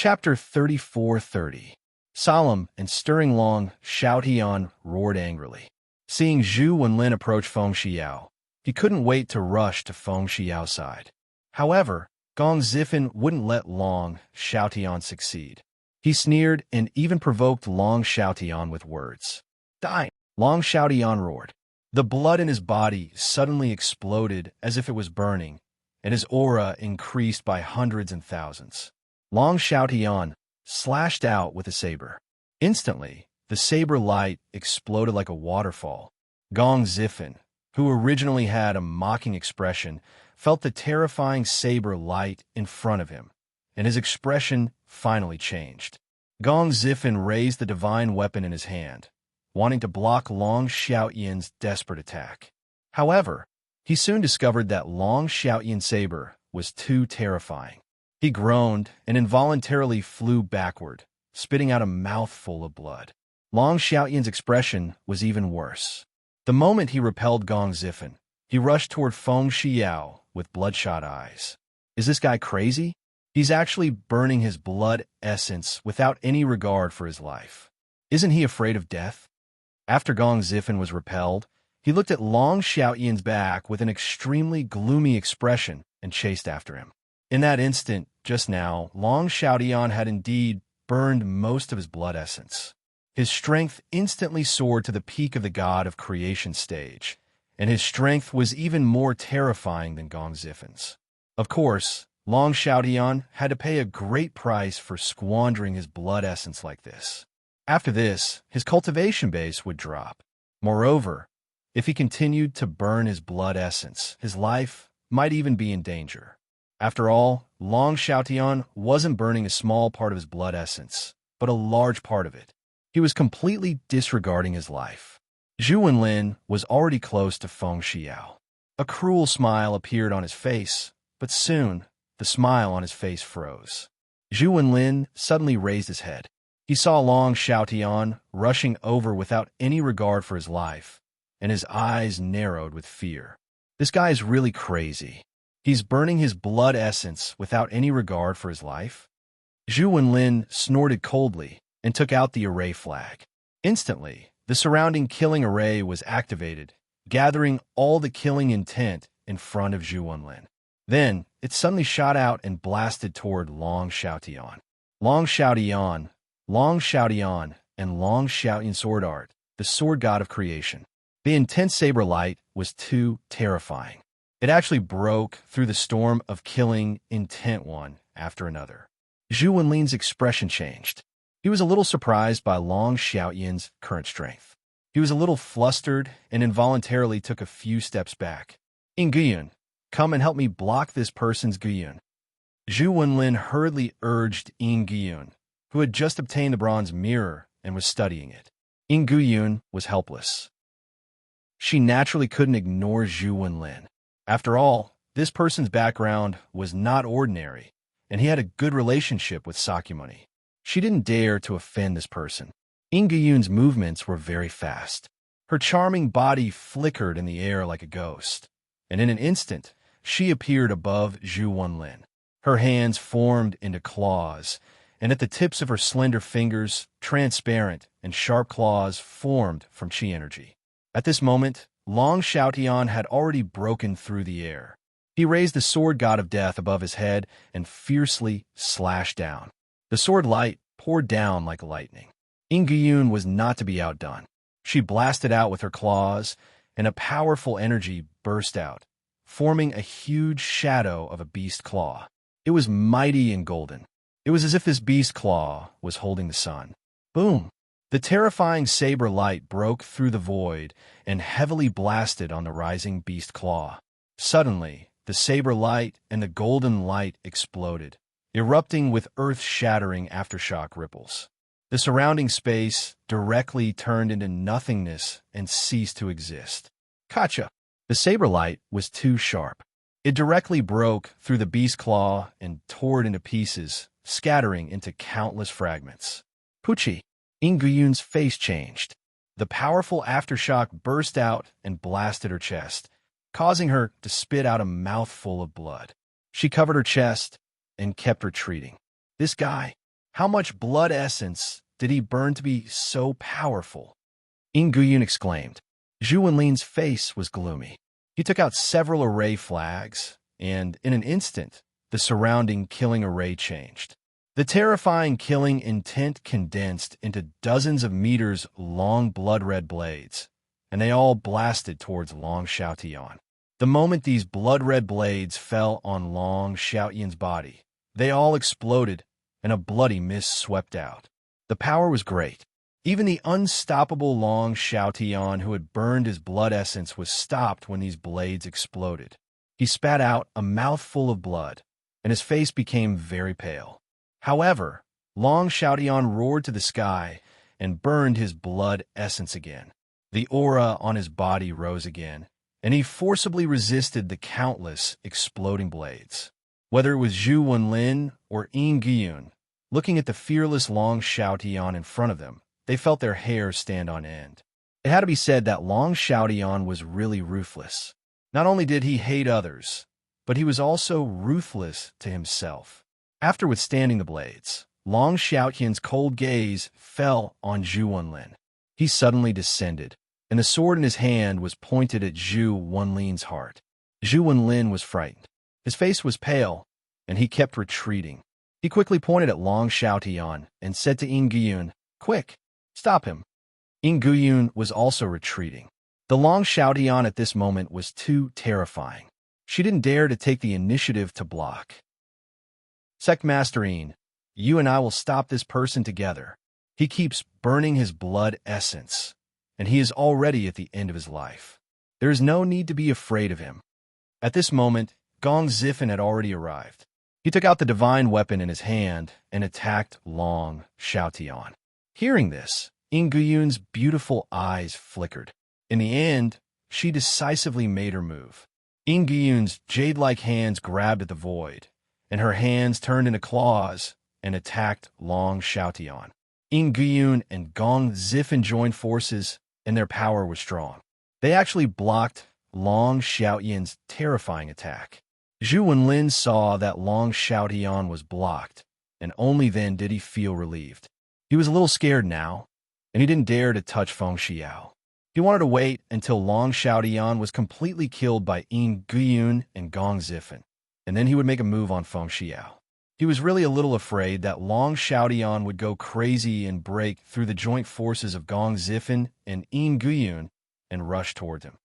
Chapter 34:30. Solemn and stirring Long Xiaotian roared angrily. Seeing Zhu Wenlin approach Feng Xiao, he couldn't wait to rush to Feng Xiao's side. However, Gong Zifan wouldn't let Long Xiaotian succeed. He sneered and even provoked Long Xiaotian with words. Die! Long Xiaotian roared. The blood in his body suddenly exploded as if it was burning, and his aura increased by hundreds and thousands. Long Xiaotian slashed out with a saber. Instantly, the saber light exploded like a waterfall. Gong Zifan, who originally had a mocking expression, felt the terrifying saber light in front of him, and his expression finally changed. Gong Zifan raised the divine weapon in his hand, wanting to block Long Xiaotian's desperate attack. However, he soon discovered that Long Xiaotian's saber was too terrifying. He groaned and involuntarily flew backward, spitting out a mouthful of blood. Long Xiaotian's expression was even worse. The moment he repelled Gong Zifan, he rushed toward Feng Xiao with bloodshot eyes. Is this guy crazy? He's actually burning his blood essence without any regard for his life. Isn't he afraid of death? After Gong Zifan was repelled, he looked at Long Xiaotian's back with an extremely gloomy expression and chased after him. In that instant, just now, Long Xiaotian had indeed burned most of his blood essence. His strength instantly soared to the peak of the god of creation stage, and his strength was even more terrifying than Gong Zifan's. Of course, Long Xiaotian had to pay a great price for squandering his blood essence like this. After this, his cultivation base would drop. Moreover, if he continued to burn his blood essence, his life might even be in danger. After all, Long Xiaotian wasn't burning a small part of his blood essence, but a large part of it. He was completely disregarding his life. Zhu Wenlin was already close to Feng Xiao. A cruel smile appeared on his face, but soon the smile on his face froze. Zhu Wenlin suddenly raised his head. He saw Long Xiaotian rushing over without any regard for his life, and his eyes narrowed with fear. This guy is really crazy. He's burning his blood essence without any regard for his life. Zhu Wenlin snorted coldly and took out the array flag. Instantly, the surrounding killing array was activated, gathering all the killing intent in front of Zhu Wenlin. Then, it suddenly shot out and blasted toward Long Xiaotian. Long Xiaotian, Long Xiaotian, and Long Xiaotian sword art, the sword god of creation. The intense saber light was too terrifying. It actually broke through the storm of killing intent one after another. Zhu Wenlin's expression changed. He was a little surprised by Long Xiaotian's current strength. He was a little flustered and involuntarily took a few steps back. Nguyen, come and help me block this person's Guyun. Zhu Wenlin hurriedly urged Nguyen, who had just obtained the bronze mirror and was studying it. Nguyen was helpless. She naturally couldn't ignore Zhu Wenlin. After all, this person's background was not ordinary, and he had a good relationship with Sakyamuni. She didn't dare to offend this person. Nguyen's movements were very fast. Her charming body flickered in the air like a ghost, and in an instant, she appeared above Zhu Wenlin. Her hands formed into claws, and at the tips of her slender fingers, transparent and sharp claws formed from chi energy. At this moment, Long Xiaotian had already broken through the air. He raised the sword god of death above his head and fiercely slashed down. The sword light poured down like lightning. Nguyen was not to be outdone. She blasted out with her claws, and a powerful energy burst out, forming a huge shadow of a beast claw. It was mighty and golden. It was as if this beast claw was holding the sun. Boom! The terrifying saber light broke through the void and heavily blasted on the rising beast claw. Suddenly, the saber light and the golden light exploded, erupting with earth-shattering aftershock ripples. The surrounding space directly turned into nothingness and ceased to exist. Gotcha! The saber light was too sharp. It directly broke through the beast claw and tore it into pieces, scattering into countless fragments. Pucci! Nguyen's face changed. The powerful aftershock burst out and blasted her chest, causing her to spit out a mouthful of blood. She covered her chest and kept retreating. This guy, How much blood essence did he burn to be so powerful? Nguyen exclaimed. Zhu Wenlin's face was gloomy. He took out several array flags, and in an instant, the surrounding killing array changed. The terrifying killing intent condensed into dozens of meters long blood-red blades, and they all blasted towards Long Xiaotian. The moment these blood-red blades fell on Long Xiaotian's body, they all exploded, and a bloody mist swept out. The power was great. Even the unstoppable Long Xiaotian, who had burned his blood essence, was stopped when these blades exploded. He spat out a mouthful of blood, and his face became very pale. However, Long Xiaotian roared to the sky and burned his blood essence again. The aura on his body rose again, and he forcibly resisted the countless exploding blades. Whether it was Zhu Wenlin or Nguyen, looking at the fearless Long Xiaotian in front of them, they felt their hair stand on end. It had to be said that Long Xiaotian was really ruthless. Not only did he hate others, but he was also ruthless to himself. After withstanding the blades, Long Xiaotian's cold gaze fell on Zhu Wenlin. He suddenly descended, and the sword in his hand was pointed at Zhu Wenlin's heart. Zhu Wenlin was frightened. His face was pale, and he kept retreating. He quickly pointed at Long Xiaotian and said to Nguyen, "Quick, stop him." Nguyen was also retreating. The Long Xiaotian at this moment was too terrifying. She didn't dare to take the initiative to block. "Sect Masterine, you and I will stop this person together. He keeps burning his blood essence, and he is already at the end of his life. There is no need to be afraid of him." At this moment, Gong Zifen had already arrived. He took out the divine weapon in his hand and attacked Long Xiaotian. Hearing this, Nguyen's beautiful eyes flickered. In the end, she decisively made her move. Nguyen's jade-like hands grabbed at the void, and her hands turned into claws and attacked Long Xiaotian. Nguyen and Gong Zifen joined forces, and their power was strong. They actually blocked Long Xiaotian's terrifying attack. Zhu Wenlin saw that Long Xiaotian was blocked, and only then did he feel relieved. He was a little scared now, and he didn't dare to touch Feng Xiao. He wanted to wait until Long Xiaotian was completely killed by Nguyen and Gong Zifen, and then he would make a move on Feng Xiao. He was really a little afraid that Long Xiaotian would go crazy and break through the joint forces of Gong Zifen and Nguyen and rush toward him.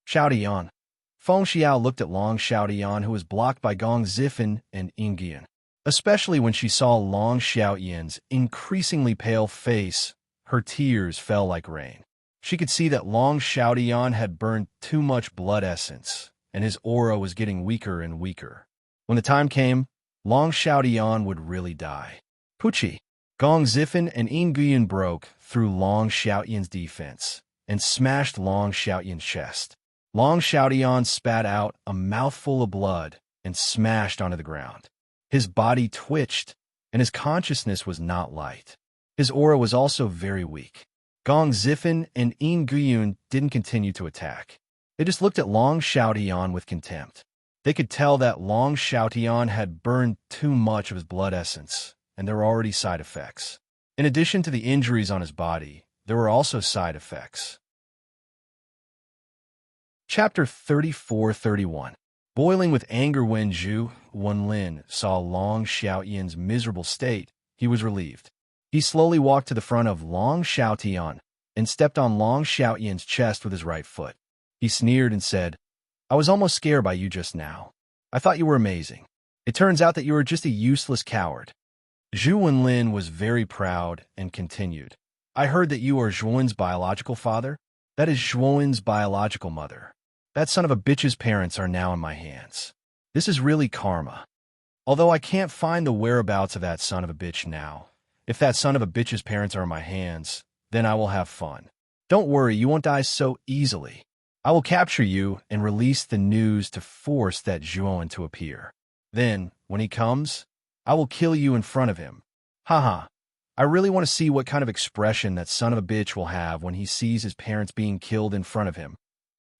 "Xiaotian." Feng Xiao looked at Long Xiaotian, who was blocked by Gong Zifen and Nguyen. Especially when she saw Long Xiaotian's increasingly pale face, her tears fell like rain. She could see that Long Xiaotian had burned too much blood essence, and his aura was getting weaker and weaker. When the time came, Long Xiaotian would really die. "Pucci." Gong Zifen and Nguyen broke through Long Xiaotian's defense and smashed Long Xiaotian's chest. Long Xiaotian spat out a mouthful of blood and smashed onto the ground. His body twitched, and his consciousness was not light. His aura was also very weak. Gong Zifen and Nguyen didn't continue to attack. They just looked at Long Xiaotian with contempt. They could tell that Long Xiaotian had burned too much of his blood essence, and there were already side effects. In addition to the injuries on his body, there were also side effects. Chapter 34-31. Boiling with anger when Zhu Wenlin saw Long Xiaotian's miserable state, he was relieved. He slowly walked to the front of Long Xiaotian and stepped on Long Xiaotian's chest with his right foot. He sneered and said, "I was almost scared by you just now. I thought you were amazing. It turns out that you were just a useless coward." Zhu Wenlin was very proud and continued, "I heard that you are Zhuowen's biological father? That is Zhuowen's biological mother. That son of a bitch's parents are now in my hands. This is really karma. Although I can't find the whereabouts of that son of a bitch now, if that son of a bitch's parents are in my hands, then I will have fun. Don't worry, you won't die so easily. I will capture you and release the news to force that Zhuowen to appear. Then, when he comes, I will kill you in front of him. Haha. I really want to see what kind of expression that son of a bitch will have when he sees his parents being killed in front of him."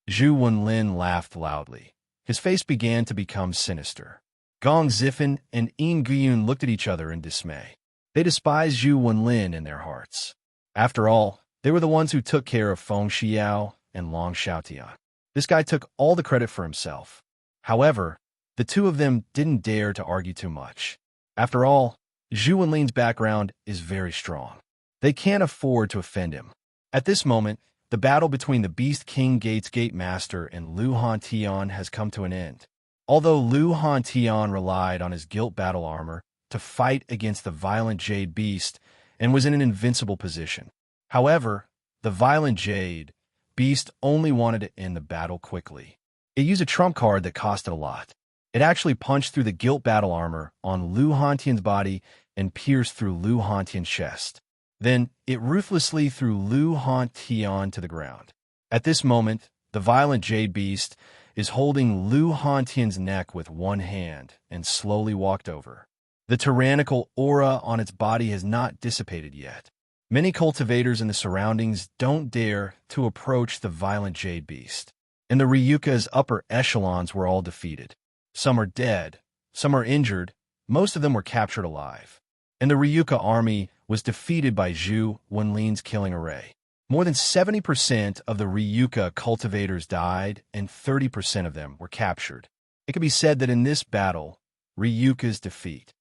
Zhu Wenlin laughed loudly. His face began to become sinister. Gong Zifen and Yin Guyun looked at each other in dismay. They despised Zhu Wenlin in their hearts. After all, they were the ones who took care of Feng Xiao and Long Xiaotian. This guy took all the credit for himself. However, the two of them didn't dare to argue too much. After all, Zhu Wenlin's background is very strong. They can't afford to offend him. At this moment, the battle between the Beast King Gates Gate Master and Lu Hantian has come to an end. Although Lu Hantian relied on his gilt battle armor to fight against the violent Jade Beast and was in an invincible position. However, the violent Jade Beast only wanted to end the battle quickly. It used a trump card that costed a lot. It actually punched through the gilt battle armor on Lu Hantian's body and pierced through Lu Hantian's chest. Then, it ruthlessly threw Lu Hantian to the ground. At this moment, the violent Jade Beast is holding Lu Hantian's neck with one hand and slowly walked over. The tyrannical aura on its body has not dissipated yet. Many cultivators in the surroundings don't dare to approach the violent Jade Beast. And the Ryuka's upper echelons were all defeated. Some are dead, some are injured, most of them were captured alive. And the Ryuka army was defeated by Zhu Wenlin's killing array. More than 70% of the Ryuka cultivators died, and 30% of them were captured. It can be said that in this battle, Ryuka's defeat.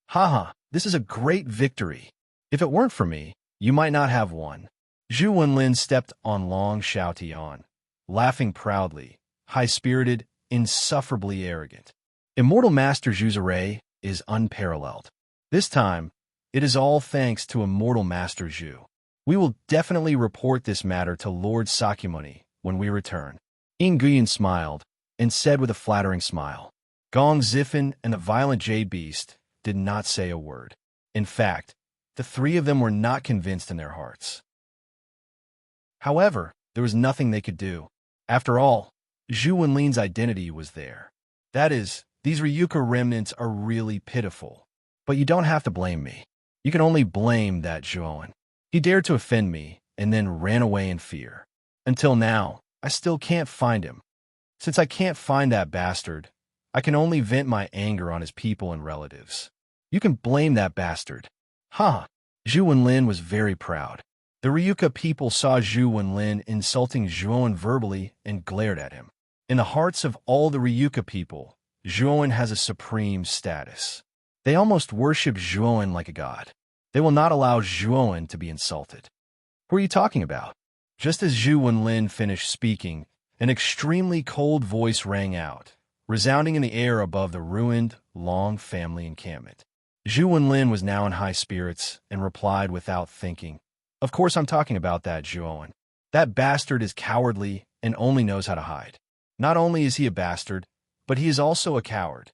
Haha, this is a great victory. If it weren't for me, you might not have won. Zhu Wenlin stepped on Long Xiaotian, laughing proudly, high-spirited, insufferably arrogant. Immortal Master Zhu's array is unparalleled. This time, it is all thanks to Immortal Master Zhu. We will definitely report this matter to Lord Sakyamuni when we return. Yin Guyan smiled and said with a flattering smile. Gong Zifen and the violent Jade Beast did not say a word. In fact, the three of them were not convinced in their hearts. However, there was nothing they could do. After all, Zhu Wenlin's identity was there. That is, these Ryuka remnants are really pitiful. But you don't have to blame me. You can only blame that Zhuowen. He dared to offend me and then ran away in fear. Until now, I still can't find him. Since I can't find that bastard, I can only vent my anger on his people and relatives. You can blame that bastard. Ha! Zhu Wenlin was very proud. The Ryuka people saw Zhu Wenlin insulting Zhuowen verbally and glared at him. In the hearts of all the Ryuka people, Zhuowen has a supreme status. They almost worship Zhuowen like a god. They will not allow Zhuowen to be insulted. Who are you talking about? Just as Zhu Wenlin finished speaking, an extremely cold voice rang out, resounding in the air above the ruined, Long family encampment. Zhu Wenlin was now in high spirits and replied without thinking, "Of course I'm talking about that Zhuowen. That bastard is cowardly and only knows how to hide. Not only is he a bastard, but he is also a coward.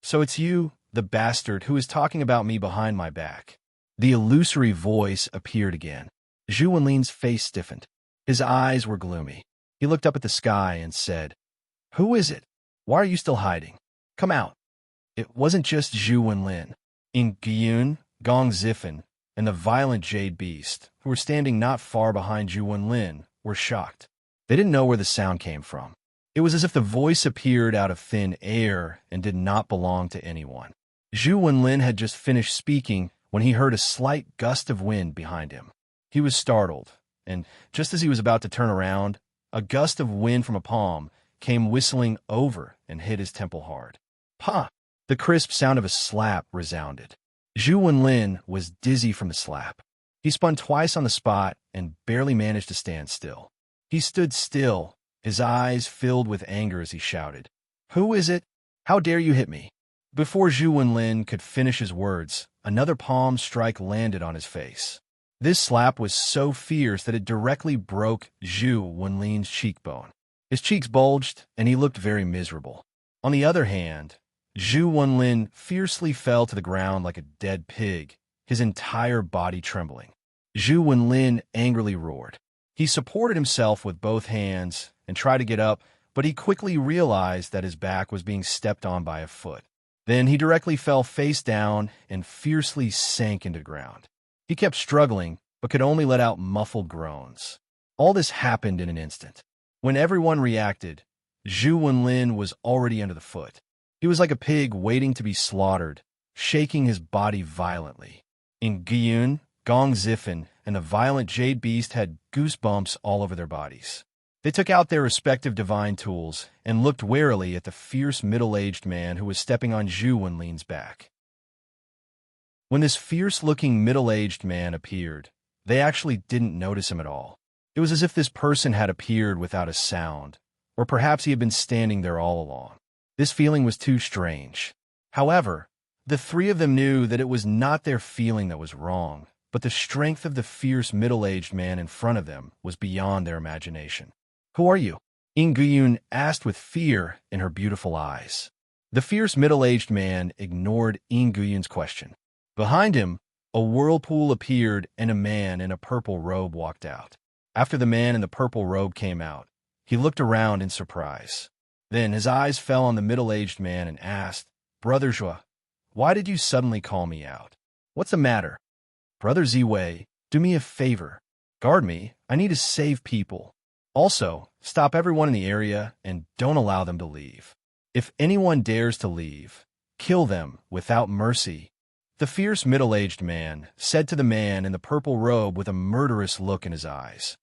So it's you, the bastard, who is talking about me behind my back." The illusory voice appeared again. Zhu Wenlin's face stiffened. His eyes were gloomy. He looked up at the sky and said, "Who is it? Why are you still hiding? Come out." It wasn't just Zhu Wenlin. Yin Guyun, Gong Zifen, and the violent Jade Beast, who were standing not far behind Zhu Wenlin, were shocked. They didn't know where the sound came from. It was as if the voice appeared out of thin air and did not belong to anyone. Zhu Wenlin had just finished speaking when he heard a slight gust of wind behind him. He was startled, and just as he was about to turn around, a gust of wind from a palm came whistling over and hit his temple hard. "Pah!" The crisp sound of a slap resounded. Zhu Wenlin was dizzy from the slap. He spun twice on the spot and barely managed to stand still. He stood still, his eyes filled with anger as he shouted, "Who is it? How dare you hit me?" Before Zhu Wenlin could finish his words, another palm strike landed on his face. This slap was so fierce that it directly broke Zhu Wenlin's cheekbone. His cheeks bulged, and he looked very miserable. On the other hand, Zhu Wenlin fiercely fell to the ground like a dead pig, his entire body trembling. Zhu Wenlin angrily roared. He supported himself with both hands and tried to get up, but he quickly realized that his back was being stepped on by a foot. Then he directly fell face down and fiercely sank into the ground. He kept struggling, but could only let out muffled groans. All this happened in an instant. When everyone reacted, Zhu Wenlin was already under the foot. He was like a pig waiting to be slaughtered, shaking his body violently. Gyun, Gong Ziffin, and the violent jade beast had goosebumps all over their bodies. They took out their respective divine tools and looked warily at the fierce middle-aged man who was stepping on Zhu Wenlin's back. When this fierce-looking middle-aged man appeared, they actually didn't notice him at all. It was as if this person had appeared without a sound, or perhaps he had been standing there all along. This feeling was too strange. However, the three of them knew that it was not their feeling that was wrong, but the strength of the fierce middle-aged man in front of them was beyond their imagination. "Who are you?" Gyun asked with fear in her beautiful eyes. The fierce middle-aged man ignored Gyun's question. Behind him, a whirlpool appeared and a man in a purple robe walked out. After the man in the purple robe came out, he looked around in surprise. Then his eyes fell on the middle-aged man and asked, "Brother Zhua, why did you suddenly call me out? What's the matter?" "Brother Ziwei, do me a favor. Guard me. I need to save people. Also, stop everyone in the area and don't allow them to leave. If anyone dares to leave, kill them without mercy." The fierce middle-aged man said to the man in the purple robe with a murderous look in his eyes.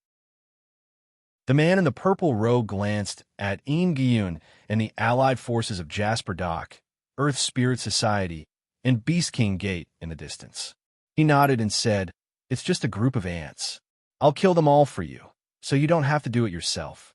The man in the purple robe glanced at Gyun and the allied forces of Jasper Dock, Earth Spirit Society, and Beast King Gate in the distance. He nodded and said, "It's just a group of ants. I'll kill them all for you, so you don't have to do it yourself.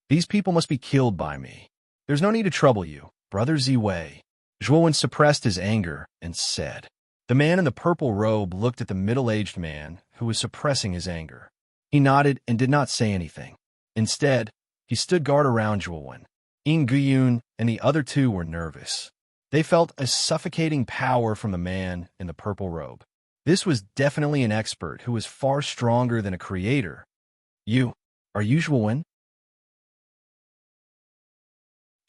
These people must be killed by me. There's no need to trouble you, Brother Ziwei." Zhuowen suppressed his anger and said. The man in the purple robe looked at the middle-aged man who was suppressing his anger. He nodded and did not say anything. Instead, he stood guard around Zhuowen. Gyun and the other two were nervous. They felt a suffocating power from the man in the purple robe. This was definitely an expert who was far stronger than a creator. Are you Zhuowen?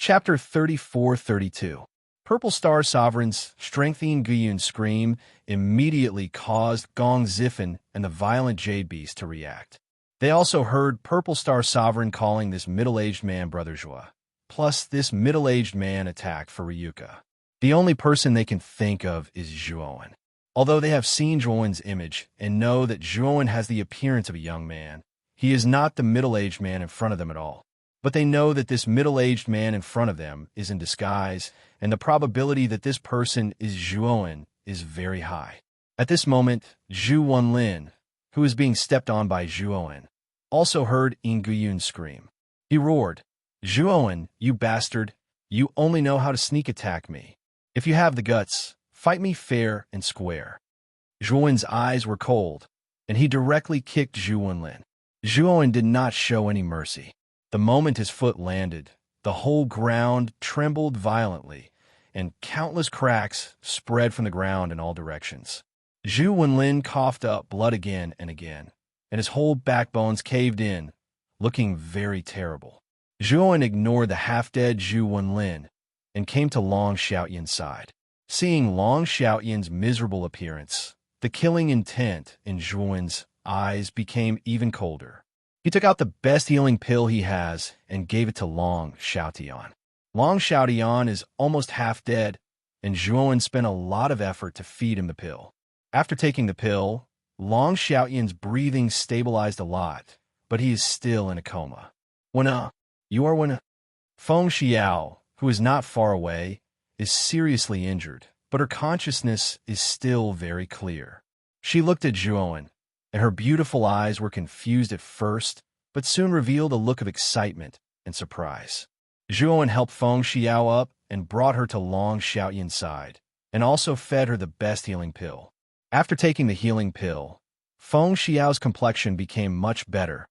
Chapter 34-32. Purple Star Sovereign's strengthening Gyun scream immediately caused Gong Ziffin and the violent Jade Beast to react. They also heard Purple Star Sovereign calling this middle-aged man Brother Zhua. Plus, this middle-aged man attacked for Ryuka. The only person they can think of is Zhuowen. Although they have seen Zhuowen's image and know that Zhuowen has the appearance of a young man, he is not the middle-aged man in front of them at all. But they know that this middle-aged man in front of them is in disguise, and the probability that this person is Zhuowen is very high. At this moment, Zhu Wenlin, who is being stepped on by Zhuowen, also heard Gyun scream. He roared, "Zhuowen, you bastard, you only know how to sneak attack me. If you have the guts, fight me fair and square." Zhuowen's eyes were cold, and he directly kicked Zhu Wenlin. Zhuowen did not show any mercy. The moment his foot landed, the whole ground trembled violently, and countless cracks spread from the ground in all directions. Zhu Wenlin coughed up blood again and again, and his whole backbones caved in, looking very terrible. Zhuowen ignored the half-dead Zhu Wenlin and came to Long Xiaoyan's side. Seeing Long Xiaoyan's miserable appearance, the killing intent in Zhuowen's eyes became even colder. He took out the best healing pill he has and gave it to Long Xiaoyan. Long Xiaoyan is almost half dead, and Zhuowen spent a lot of effort to feed him the pill. After taking the pill, Long Xiaoyan's breathing stabilized a lot, but he is still in a coma. Feng Xiao, who is not far away, is seriously injured, but her consciousness is still very clear. She looked at Zhuowen, and her beautiful eyes were confused at first, but soon revealed a look of excitement and surprise. Zhuowen helped Feng Xiao up and brought her to Long Xiaoyan's side, and also fed her the best healing pill. After taking the healing pill, Feng Xiao's complexion became much better,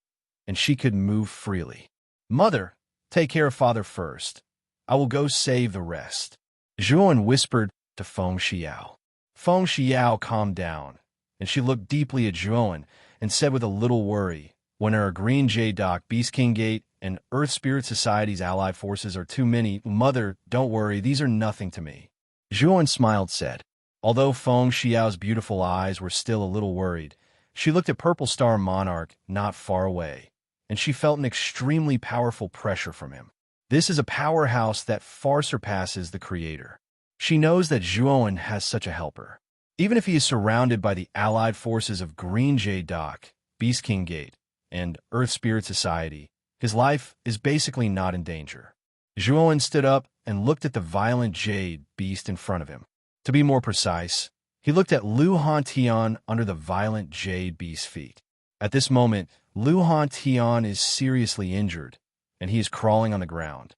and she could move freely. "Mother, take care of father first. I will go save the rest," Zhuowen whispered to Feng Xiao. Feng Xiao calmed down, and she looked deeply at Zhuowen and said with a little worry, "When our Green Jade Dock, Beast King Gate, and Earth Spirit Society's allied forces are too many, Mother, don't worry, these are nothing to me." Zhuowen smiled, said. Although Feng Xiao's beautiful eyes were still a little worried, she looked at Purple Star Monarch not far away, and she felt an extremely powerful pressure from him. This is a powerhouse that far surpasses the creator. She knows that Zhuowen has such a helper. Even if he is surrounded by the allied forces of Green Jade Dock, Beast King Gate, and Earth Spirit Society, his life is basically not in danger. Zhuowen stood up and looked at the violent jade beast in front of him. To be more precise, he looked at Lu Hantian under the violent jade beast's feet. At this moment, Lu Hantian is seriously injured, and he is crawling on the ground.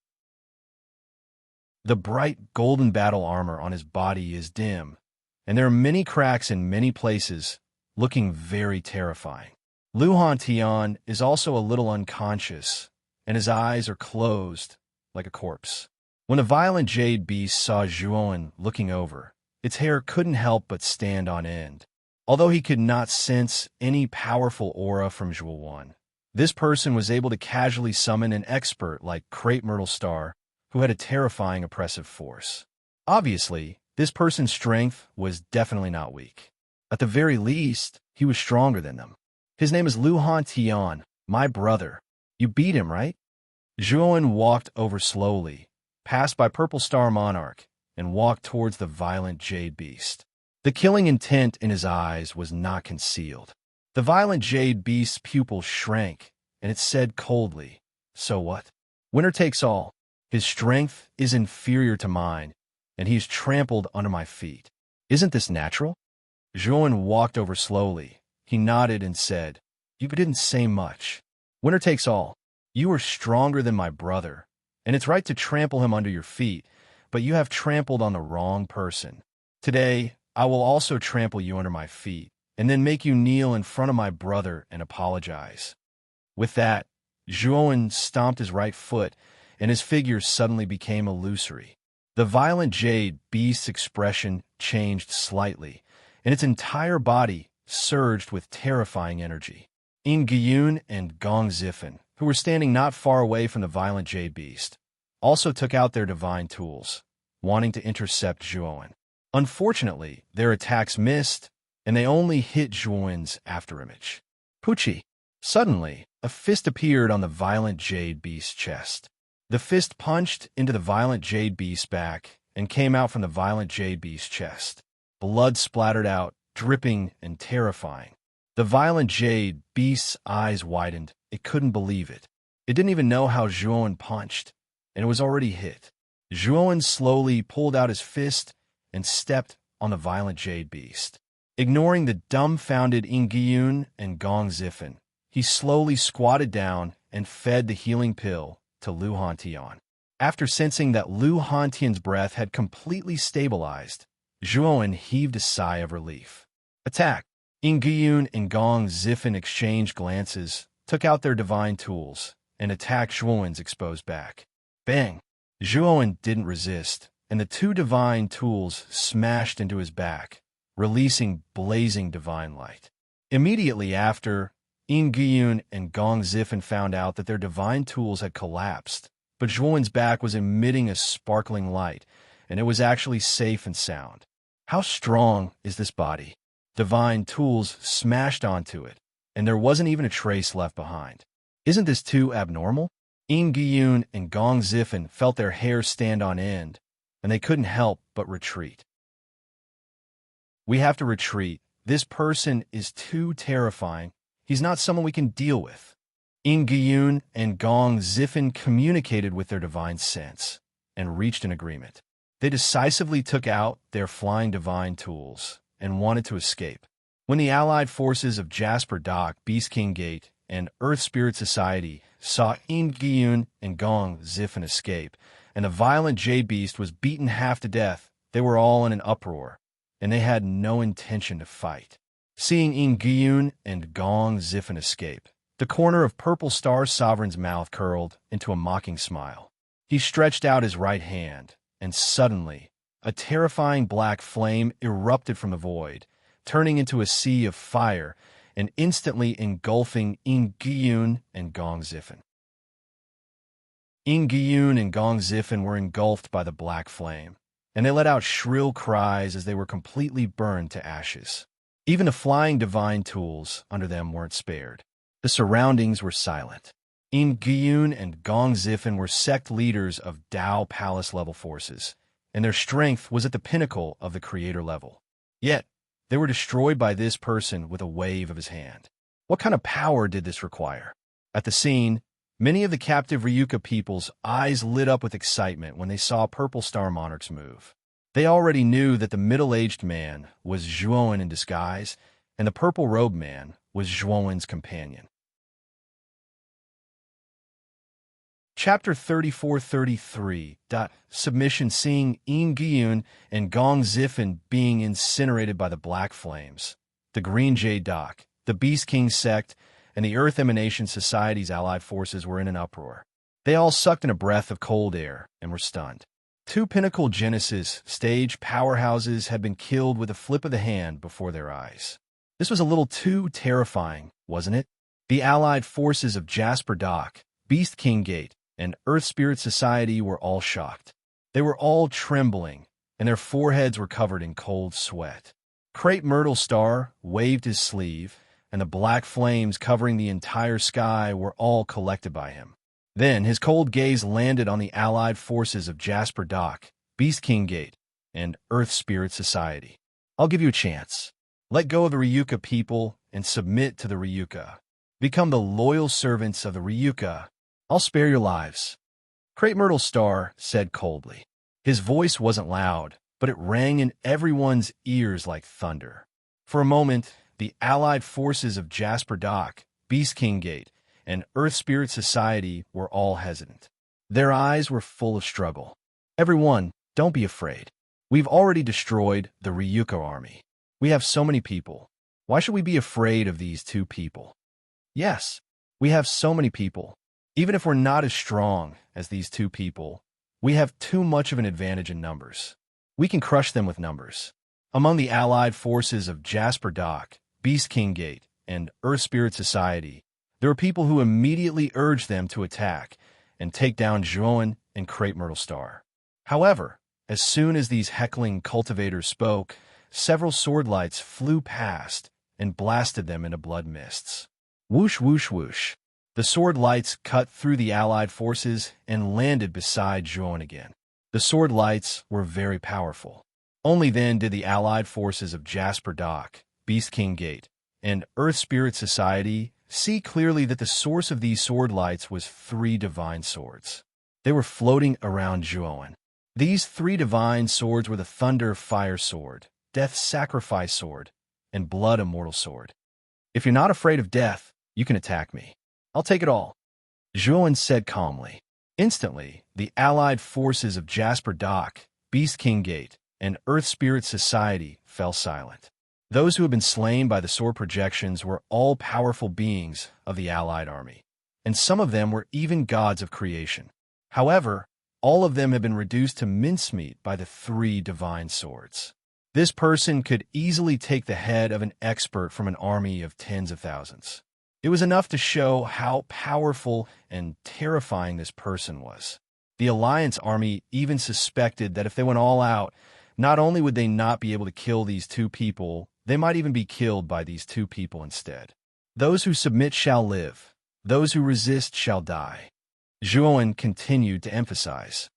The bright golden battle armor on his body is dim, and there are many cracks in many places, looking very terrifying. Lu Hantian is also a little unconscious, and his eyes are closed like a corpse. When the violent jade beast saw Zhuowen looking over, its hair couldn't help but stand on end. Although he could not sense any powerful aura from Zhuowen, this person was able to casually summon an expert like Crepe Myrtle Star, who had a terrifying oppressive force. Obviously, this person's strength was definitely not weak. At the very least, he was stronger than them. His name is Lu Hantian, my brother. You beat him, right? Zhuowen walked over slowly, passed by Purple Star Monarch, and walked towards the violent jade beast. The killing intent in his eyes was not concealed. The violent jade beast's pupils shrank, and it said coldly, "So what? Winner takes all. His strength is inferior to mine, and he is trampled under my feet. Isn't this natural?" Zhuowen walked over slowly. He nodded and said, "You didn't say much. Winner takes all. You are stronger than my brother, and it's right to trample him under your feet, but you have trampled on the wrong person. Today, I will also trample you under my feet, and then make you kneel in front of my brother and apologize." With that, Zhuowen stomped his right foot, and his figure suddenly became illusory. The violent jade beast's expression changed slightly, and its entire body surged with terrifying energy. Yun and Gong Zifen, who were standing not far away from the violent jade beast, also took out their divine tools, wanting to intercept Zhuowen. Unfortunately, their attacks missed, and they only hit Zhuowen's afterimage. Pucci! Suddenly, a fist appeared on the violent jade beast's chest. The fist punched into the violent jade beast's back and came out from the violent jade beast's chest. Blood splattered out, dripping and terrifying. The violent jade beast's eyes widened. It couldn't believe it. It didn't even know how Zhuowen punched, and it was already hit. Zhuowen slowly pulled out his fist and stepped on the violent jade beast. Ignoring the dumbfounded Yun and Gong Zifen, he slowly squatted down and fed the healing pill to Lu Hantian. After sensing that Lu Hantian's breath had completely stabilized, Zhuowen heaved a sigh of relief. Attack! Yun and Gong Zifen exchanged glances, took out their divine tools, and attacked Zhuowen's exposed back. Bang! Zhuowen didn't resist, and the two divine tools smashed into his back, releasing blazing divine light. Immediately after, Yun and Gong Zifen found out that their divine tools had collapsed, but Zhuowen's back was emitting a sparkling light, and it was actually safe and sound. How strong is this body? Divine tools smashed onto it, and there wasn't even a trace left behind. Isn't this too abnormal? Yun and Gong Zifen felt their hair stand on end, and they couldn't help but retreat. We have to retreat. This person is too terrifying. He's not someone we can deal with. Yun and Gong Zifen communicated with their divine sense and reached an agreement. They decisively took out their flying divine tools and wanted to escape. When the allied forces of Jasper Dock, Beast King Gate, and Earth Spirit Society saw Yun and Gong Zifen escape, and the violent jade beast was beaten half to death, they were all in an uproar, and they had no intention to fight. Seeing Yun and Gong Zifen escape, the corner of Purple Star Sovereign's mouth curled into a mocking smile. He stretched out his right hand, and suddenly, a terrifying black flame erupted from the void, turning into a sea of fire and instantly engulfing Yun and Gong Zifen. Yun and Gong Zifen were engulfed by the black flame, and they let out shrill cries as they were completely burned to ashes. Even the flying divine tools under them weren't spared. The surroundings were silent. Gyun and Gong Zifen were sect leaders of Dao Palace-level forces, and their strength was at the pinnacle of the creator level. Yet, they were destroyed by this person with a wave of his hand. What kind of power did this require? At the scene, many of the captive Ryuka people's eyes lit up with excitement when they saw Purple Star Monarchs move. They already knew that the middle-aged man was Zhuowen in disguise, and the purple-robed man was Zhuowen's companion. Chapter 34-33. Submission. Seeing Gyun and Gong Zifen being incinerated by the Black Flames, the Green Jade Dock, the Beast King sect, and the Earth Emanation Society's allied forces were in an uproar. They all sucked in a breath of cold air and were stunned. Two Pinnacle Genesis stage powerhouses had been killed with a flip of the hand before their eyes. This was a little too terrifying, wasn't it? The allied forces of Jasper Dock, Beast King Gate, and Earth Spirit Society were all shocked. They were all trembling, and their foreheads were covered in cold sweat. Crepe Myrtle Star waved his sleeve, and the black flames covering the entire sky were all collected by him. Then his cold gaze landed on the allied forces of Jasper Dock, Beast King Gate, and Earth Spirit Society. I'll give you a chance. Let go of the Ryuka people and submit to the Ryuka. Become the loyal servants of the Ryuka. I'll spare your lives. Crepe Myrtle Star said coldly. His voice wasn't loud, but it rang in everyone's ears like thunder. For a moment, the allied forces of Jasper Dock, Beast King Gate, and Earth Spirit Society were all hesitant. Their eyes were full of struggle. Everyone, don't be afraid. We've already destroyed the Ryuka army. We have so many people. Why should we be afraid of these two people? Yes, we have so many people. Even if we're not as strong as these two people, we have too much of an advantage in numbers. We can crush them with numbers. Among the allied forces of Jasper Dock, Beast King Gate, and Earth Spirit Society, there were people who immediately urged them to attack and take down Zhuowen and Crepe Myrtle Star. However, as soon as these heckling cultivators spoke, several sword lights flew past and blasted them into blood mists. Whoosh, whoosh, whoosh. The sword lights cut through the allied forces and landed beside Zhuowen again. The sword lights were very powerful. Only then did the allied forces of Jasper Dock, Beast King Gate, and Earth Spirit Society see clearly that the source of these sword lights was three divine swords. They were floating around Zhuowen. These three divine swords were the Thunder Fire Sword, Death Sacrifice Sword, and Blood Immortal Sword. If you're not afraid of death, you can attack me. I'll take it all, Zhuowen said calmly. Instantly, the allied forces of Jasper Dock, Beast King Gate, and Earth Spirit Society fell silent. Those who had been slain by the sword projections were all powerful beings of the allied army, and some of them were even gods of creation. However, all of them had been reduced to mincemeat by the three divine swords. This person could easily take the head of an expert from an army of tens of thousands. It was enough to show how powerful and terrifying this person was. The Alliance army even suspected that if they went all out, not only would they not be able to kill these two people, they might even be killed by these two people instead. Those who submit shall live. Those who resist shall die, Zhuowen continued to emphasize.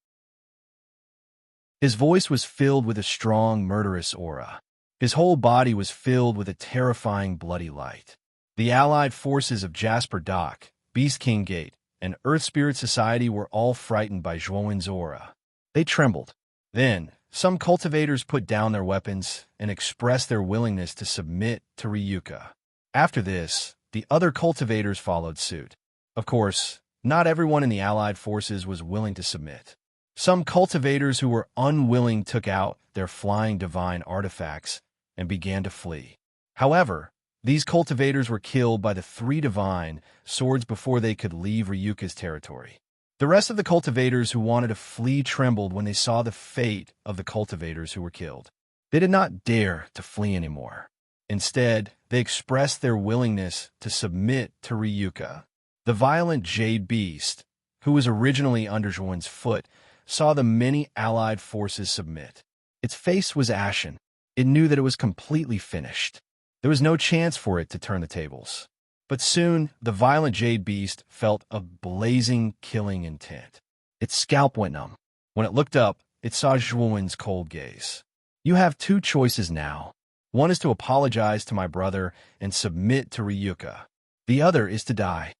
His voice was filled with a strong, murderous aura. His whole body was filled with a terrifying, bloody light. The allied forces of Jasper Dock, Beast King Gate, and Earth Spirit Society were all frightened by Zhuowen's aura. They trembled. Then, some cultivators put down their weapons and expressed their willingness to submit to Ryuka. After this, the other cultivators followed suit. Of course, not everyone in the allied forces was willing to submit. Some cultivators who were unwilling took out their flying divine artifacts and began to flee. However, these cultivators were killed by the three divine swords before they could leave Ryuka's territory. The rest of the cultivators who wanted to flee trembled when they saw the fate of the cultivators who were killed. They did not dare to flee anymore. Instead, they expressed their willingness to submit to Ryuka. The violent Jade Beast, who was originally under Zhuowen's foot, saw the many allied forces submit. Its face was ashen. It knew that it was completely finished. There was no chance for it to turn the tables. But soon, the violent jade beast felt a blazing, killing intent. Its scalp went numb. When it looked up, it saw Zhuowen's cold gaze. You have two choices now. One is to apologize to my brother and submit to Ryuka. The other is to die.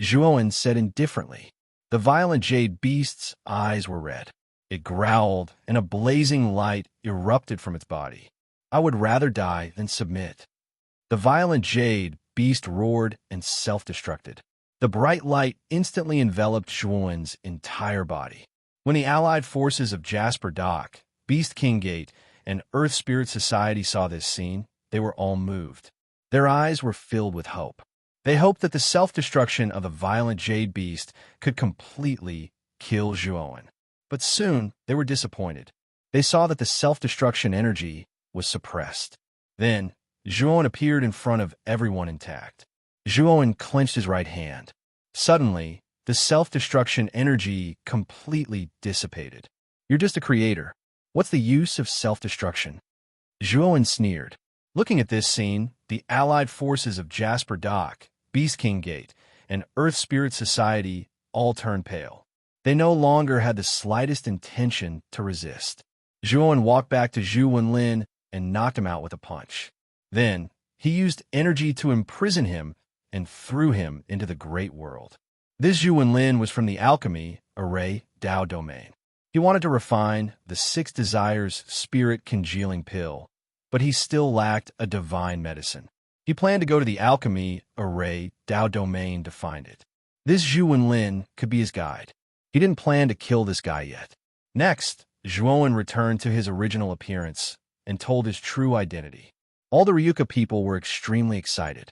Zhuowen said indifferently. The violent jade beast's eyes were red. It growled, and a blazing light erupted from its body. I would rather die than submit. The violent jade beast roared and self-destructed. The bright light instantly enveloped Zhuowen's entire body. When the allied forces of Jasper Dock, Beast King Gate, and Earth Spirit Society saw this scene, they were all moved. Their eyes were filled with hope. They hoped that the self-destruction of the violent jade beast could completely kill Zhuowen. But soon, they were disappointed. They saw that the self-destruction energy was suppressed. Then, Zhuowen appeared in front of everyone intact. Zhuowen clenched his right hand. Suddenly, the self-destruction energy completely dissipated. You're just a creator. What's the use of self-destruction? Zhuowen sneered. Looking at this scene, the allied forces of Jasper Dock, Beast King Gate, and Earth Spirit Society all turned pale. They no longer had the slightest intention to resist. Zhuowen walked back to Zhu Wenlin and knocked him out with a punch. Then, he used energy to imprison him and threw him into the great world. This Zhu Wenlin was from the alchemy array Dao domain. He wanted to refine the Six Desires spirit congealing pill, but he still lacked a divine medicine. He planned to go to the alchemy array Dao domain to find it. This Zhu Wenlin could be his guide. He didn't plan to kill this guy yet. Next, Zhuowen returned to his original appearance and told his true identity. All the Ryuka people were extremely excited.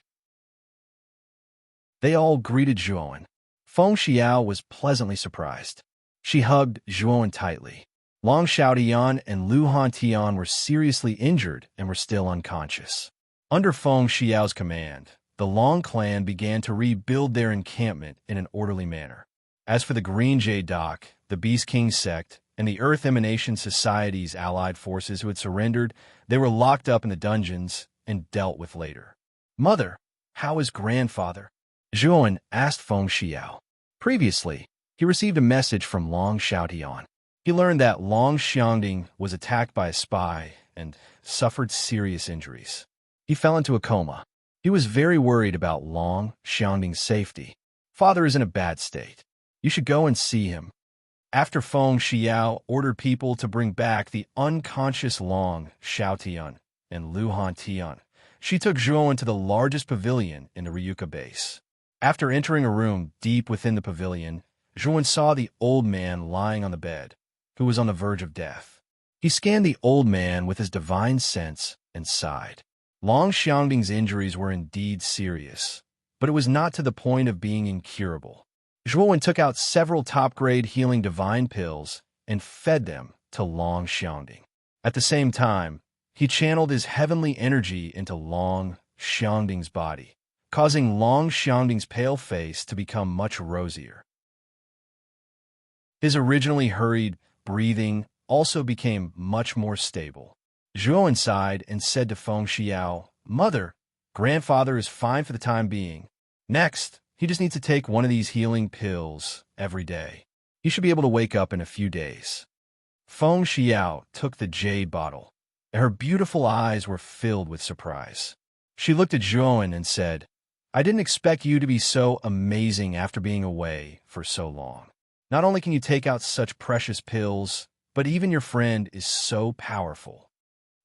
They all greeted Zhuowen. Feng Xiao was pleasantly surprised. She hugged Zhuowen tightly. Long Xiaotian and Lu Hantian were seriously injured and were still unconscious. Under Feng Xiao's command, the Long clan began to rebuild their encampment in an orderly manner. As for the Green Jade Dock, the Beast King sect, and the Earth Emanation Society's allied forces who had surrendered, they were locked up in the dungeons and dealt with later. Mother, how is grandfather? Zhuowen asked Feng Xiao. Previously, he received a message from Long Xiaotian. He learned that Long Xiangding was attacked by a spy and suffered serious injuries. He fell into a coma. He was very worried about Long Xiangding's safety. Father is in a bad state. You should go and see him. After Feng Xiao ordered people to bring back the unconscious Long Xiaotian and Lu Hantian, she took Zhuowen to the largest pavilion in the Ryuka base. After entering a room deep within the pavilion, Zhuowen saw the old man lying on the bed, who was on the verge of death. He scanned the old man with his divine sense and sighed. Long Xiangding's injuries were indeed serious, but it was not to the point of being incurable. Zhuowen took out several top-grade healing divine pills and fed them to Long Xiangding. At the same time, he channeled his heavenly energy into Long Xiangding's body, causing Long Xiangding's pale face to become much rosier. His originally hurried breathing also became much more stable. Zhuowen sighed and said to Feng Xiao, Mother, grandfather is fine for the time being. Next, he just needs to take one of these healing pills every day. He should be able to wake up in a few days. Feng Xiao took the jade bottle, and her beautiful eyes were filled with surprise. She looked at Zhuowen and said, I didn't expect you to be so amazing after being away for so long. Not only can you take out such precious pills, but even your friend is so powerful.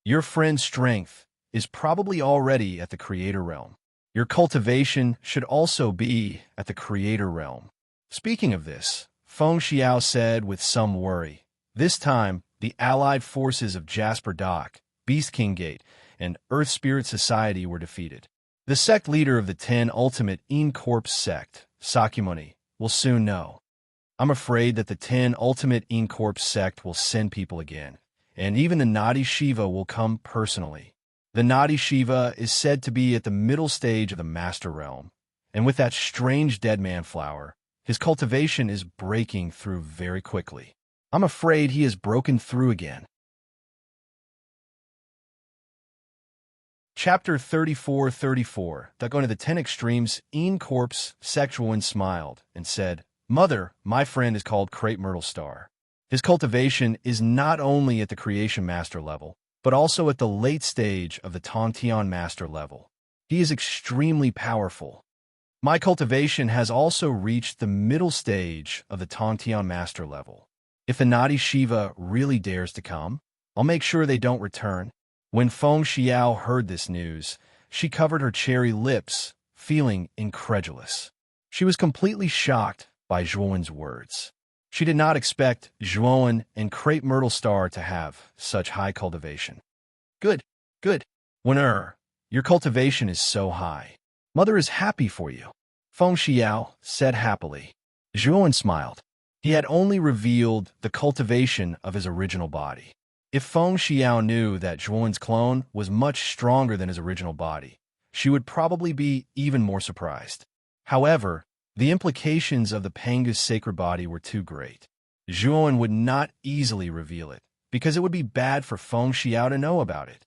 Your friend's strength is probably already at the Creator Realm. Your cultivation should also be at the Creator Realm. Speaking of this, Feng Xiao said with some worry, this time the allied forces of Jasper Dock, Beast King Gate, and Earth Spirit Society were defeated. The sect leader of the 10 Ultimate Incorp sect, Sakyamuni, will soon know. I'm afraid that the 10 Ultimate Incorp sect will send people again, and even the Nadi Shiva will come personally. The Nadi Shiva is said to be at the middle stage of the Master Realm, and with that strange dead man flower, his cultivation is breaking through very quickly. I'm afraid he has broken through again. Chapter 34:34. That going to the 10 extremes, Een Corpse, Sexual smiled and said, Mother, my friend is called Crepe Myrtle Star. His cultivation is not only at the Creation Master level, but also at the late stage of the Tongtian Master level. He is extremely powerful. My cultivation has also reached the middle stage of the Tongtian Master level. If the naughty Shiva really dares to come, I'll make sure they don't return. When Feng Xiao heard this news, she covered her cherry lips, feeling incredulous. She was completely shocked by Zhuowen's words. She did not expect Zhuowen and Crepe Myrtle Star to have such high cultivation. Good, good. Wen'er, your cultivation is so high. Mother is happy for you. Feng Xiao said happily. Zhuowen smiled. He had only revealed the cultivation of his original body. If Feng Xiao knew that Zhuowen's clone was much stronger than his original body, she would probably be even more surprised. However, the implications of the Panga's sacred body were too great. Zhuowen would not easily reveal it, because it would be bad for Feng Xiao to know about it.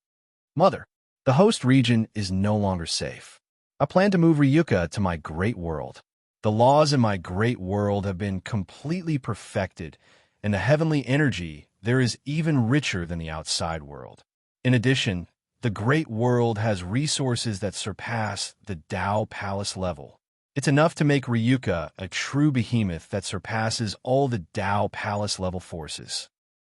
Mother, the host region is no longer safe. I plan to move Ryuka to my great world. The laws in my great world have been completely perfected, and the heavenly energy there is even richer than the outside world. In addition, the great world has resources that surpass the Dao Palace level. It's enough to make Ryuka a true behemoth that surpasses all the Dao Palace level forces.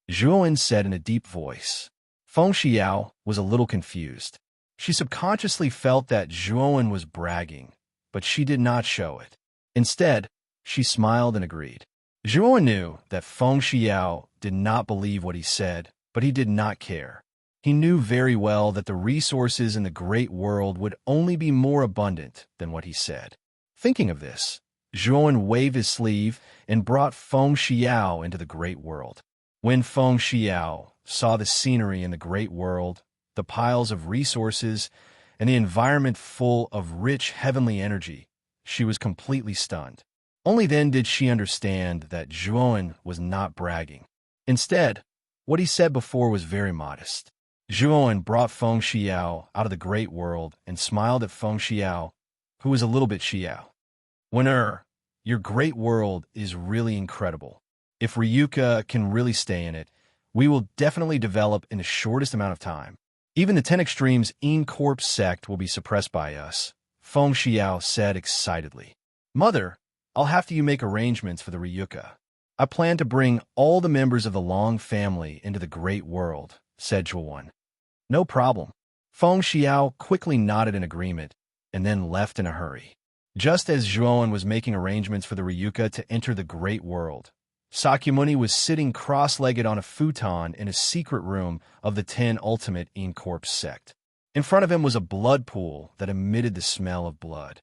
Zhuowen said in a deep voice. Feng Xiao was a little confused. She subconsciously felt that Zhuowen was bragging, but she did not show it. Instead, she smiled and agreed. Zhuowen knew that Feng Xiao did not believe what he said, but he did not care. He knew very well that the resources in the great world would only be more abundant than what he said. Thinking of this, Zhuowen waved his sleeve and brought Feng Xiao into the great world. When Feng Xiao saw the scenery in the great world, the piles of resources, and the environment full of rich heavenly energy, she was completely stunned. Only then did she understand that Zhuowen was not bragging. Instead, what he said before was very modest. Zhuowen brought Feng Xiao out of the great world and smiled at Feng Xiao, who was a little bit Xiao. Wen'er, your great world is really incredible. If Ryuka can really stay in it, we will definitely develop in the shortest amount of time. Even the 10 extremes Een Corpse sect will be suppressed by us, Feng Xiao said excitedly. Mother, I'll have to make arrangements for the Ryuka. I plan to bring all the members of the Long family into the great world, said Zhuowen. No problem. Feng Xiao quickly nodded in agreement and then left in a hurry. Just as Zhuowen was making arrangements for the Ryuka to enter the great world, Sakyamuni was sitting cross-legged on a futon in a secret room of the 10 ultimate Een Corpse sect. In front of him was a blood pool that emitted the smell of blood.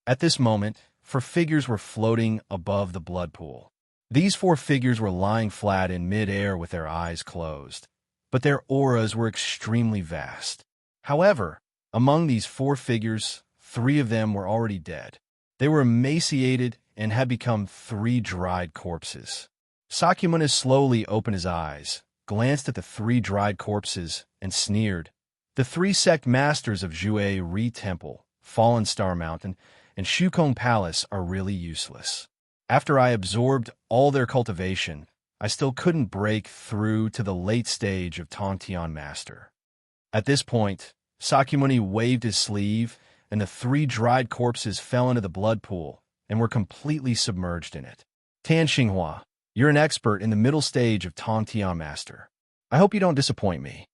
At this moment, 4 figures were floating above the blood pool. These 4 figures were lying flat in mid-air with their eyes closed, but their auras were extremely vast. However, among these 4 figures, 3 of them were already dead. They were emaciated and had become 3 dried corpses. Sakyamuni slowly opened his eyes, glanced at the 3 dried corpses, and sneered. The 3 sect masters of Jue Ri Temple, Fallen Star Mountain, and Shukong Palace are really useless. After I absorbed all their cultivation, I still couldn't break through to the late stage of Tongtian Master. At this point, Sakyamuni waved his sleeve, and the 3 dried corpses fell into the blood pool and were completely submerged in it. Tan Xinghua, you're an expert in the middle stage of Tongtian Master. I hope you don't disappoint me.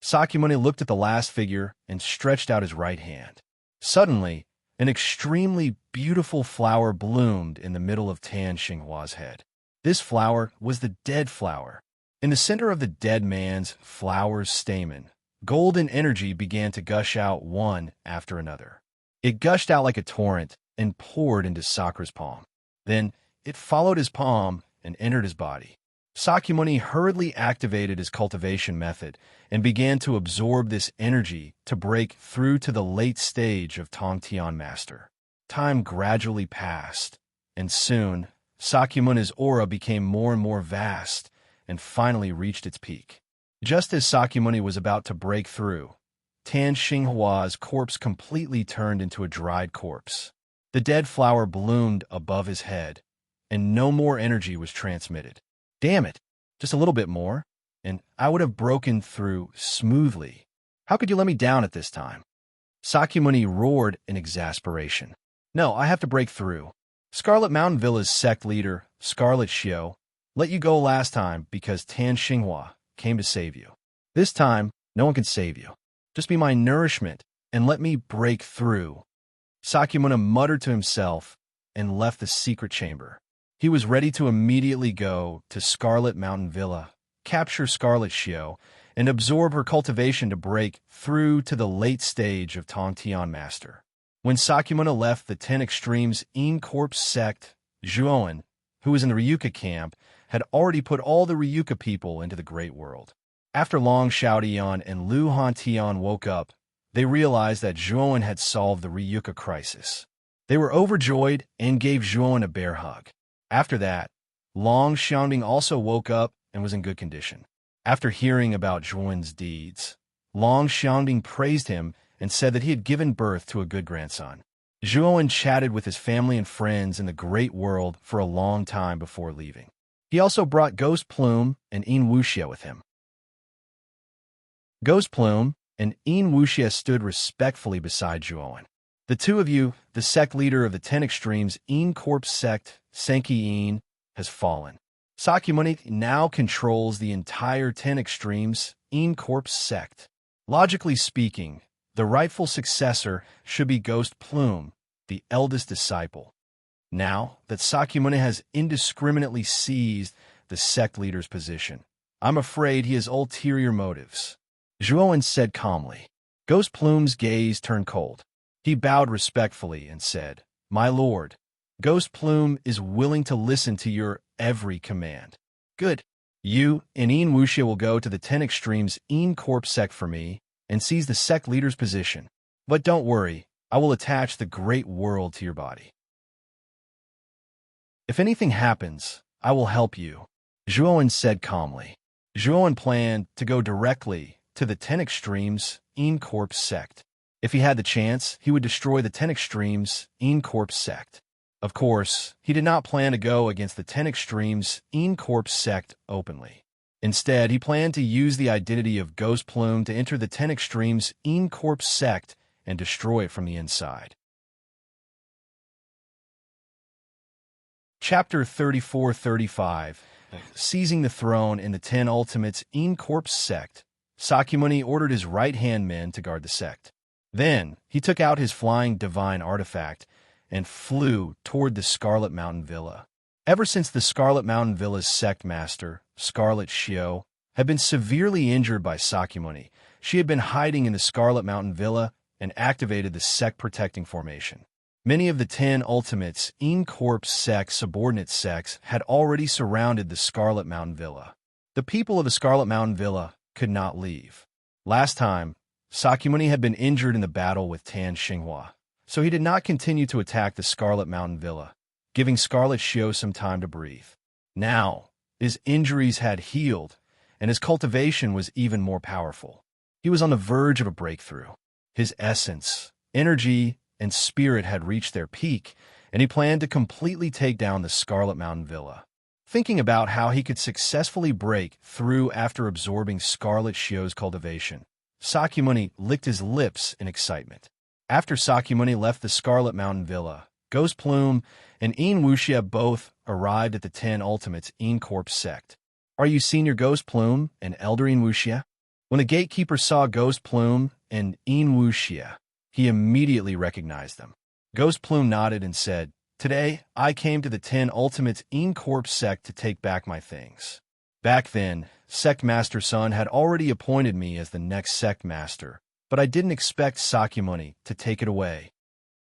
Sakyamuni looked at the last figure and stretched out his right hand. Suddenly, an extremely beautiful flower bloomed in the middle of Tan Xinghua's head. This flower was the dead flower. In the center of the dead man's flower's stamen, golden energy began to gush out one after another. It gushed out like a torrent and poured into Sakra's palm. Then it followed his palm and entered his body. Sakyamuni hurriedly activated his cultivation method and began to absorb this energy to break through to the late stage of Tongtian Master. Time gradually passed, and soon Sakyamuni's aura became more and more vast and finally reached its peak. Just as Sakyamuni was about to break through, Tan Xinghua's corpse completely turned into a dried corpse. The dead flower bloomed above his head, and no more energy was transmitted. Damn it, just a little bit more, and I would have broken through smoothly. How could you let me down at this time? Sakyamuni roared in exasperation. No, I have to break through. Scarlet Mountain Villa's sect leader, Scarlet Xiao, let you go last time because Tan Xinghua came to save you. This time, no one can save you. Just be my nourishment and let me break through. Sakyamuni muttered to himself and left the secret chamber. He was ready to immediately go to Scarlet Mountain Villa, capture Scarlet Xiao, and absorb her cultivation to break through to the late stage of Tongtian Master. When Sakyamuni left the 10 Extremes Een Corpse sect, Zhuoan, who was in the Ryuka camp, had already put all the Ryuka people into the Great World. After Long Xiaotian and Lu Hantian woke up, they realized that Zhuoan had solved the Ryuka crisis. They were overjoyed and gave Zhuoan a bear hug. After that, Long Xiaoting also woke up and was in good condition. After hearing about Zhuoan's deeds, Long Xiaoting praised him and said that he had given birth to a good grandson. Zhuoan chatted with his family and friends in the Great World for a long time before leaving. He also brought Ghost Plume and Een Wuxia with him. Ghost Plume and Een Wuxia stood respectfully beside Zhuoan. The two of you, the sect leader of the 10 Extremes Een Corpse sect, Senki Een, has fallen. Sakyamuni now controls the entire 10 Extremes Een Corpse sect. Logically speaking, the rightful successor should be Ghost Plume, the eldest disciple. Now that Sakyamuni has indiscriminately seized the sect leader's position, I'm afraid he has ulterior motives. Zhuoan said calmly. Ghost Plume's gaze turned cold. He bowed respectfully and said, My lord, Ghost Plume is willing to listen to your every command. Good. You and Een Wuxia will go to the 10 Extremes Een Corpse sect for me and seize the sect leader's position. But don't worry, I will attach the Great World to your body. If anything happens, I will help you, Zhuoan said calmly. Zhuoan planned to go directly to the 10 Extremes Een Corpse sect. If he had the chance, he would destroy the 10 Extremes Een Corpse sect. Of course, he did not plan to go against the 10 Extremes Een Corpse sect openly. Instead, he planned to use the identity of Ghost Plume to enter the 10 Extremes Een Corpse sect and destroy it from the inside. Chapter 34-35 Seizing the Throne in the 10 Ultimates Een Corpse sect, Sakyamuni ordered his right-hand men to guard the sect. Then, he took out his flying divine artifact and flew toward the Scarlet Mountain Villa. Ever since the Scarlet Mountain Villa's sect master, Scarlet Xiao, had been severely injured by Sakyamuni, she had been hiding in the Scarlet Mountain Villa and activated the sect-protecting formation. Many of the 10 Ultimates Een Corpse sect subordinate sects had already surrounded the Scarlet Mountain Villa. The people of the Scarlet Mountain Villa could not leave. Last time, Sakyamuni had been injured in the battle with Tan Xinghua, so he did not continue to attack the Scarlet Mountain Villa, giving Scarlet Xiao some time to breathe. Now, his injuries had healed, and his cultivation was even more powerful. He was on the verge of a breakthrough. His essence, energy, and spirit had reached their peak, and he planned to completely take down the Scarlet Mountain Villa. Thinking about how he could successfully break through after absorbing Scarlet Xiao's cultivation, Sakyamuni licked his lips in excitement. After Sakyamuni left the Scarlet Mountain Villa, Ghost Plume and Een Wuxia both arrived at the 10 Ultimates Een Corpse sect. Are you Senior Ghost Plume and Elder Een Wuxia? When the gatekeeper saw Ghost Plume and Een Wuxia, he immediately recognized them. Ghost Plume nodded and said, Today, I came to the 10 Ultimates Een Corpse sect to take back my things. Back then, Sect Master Sun had already appointed me as the next Sect Master, but I didn't expect Sakyamuni to take it away.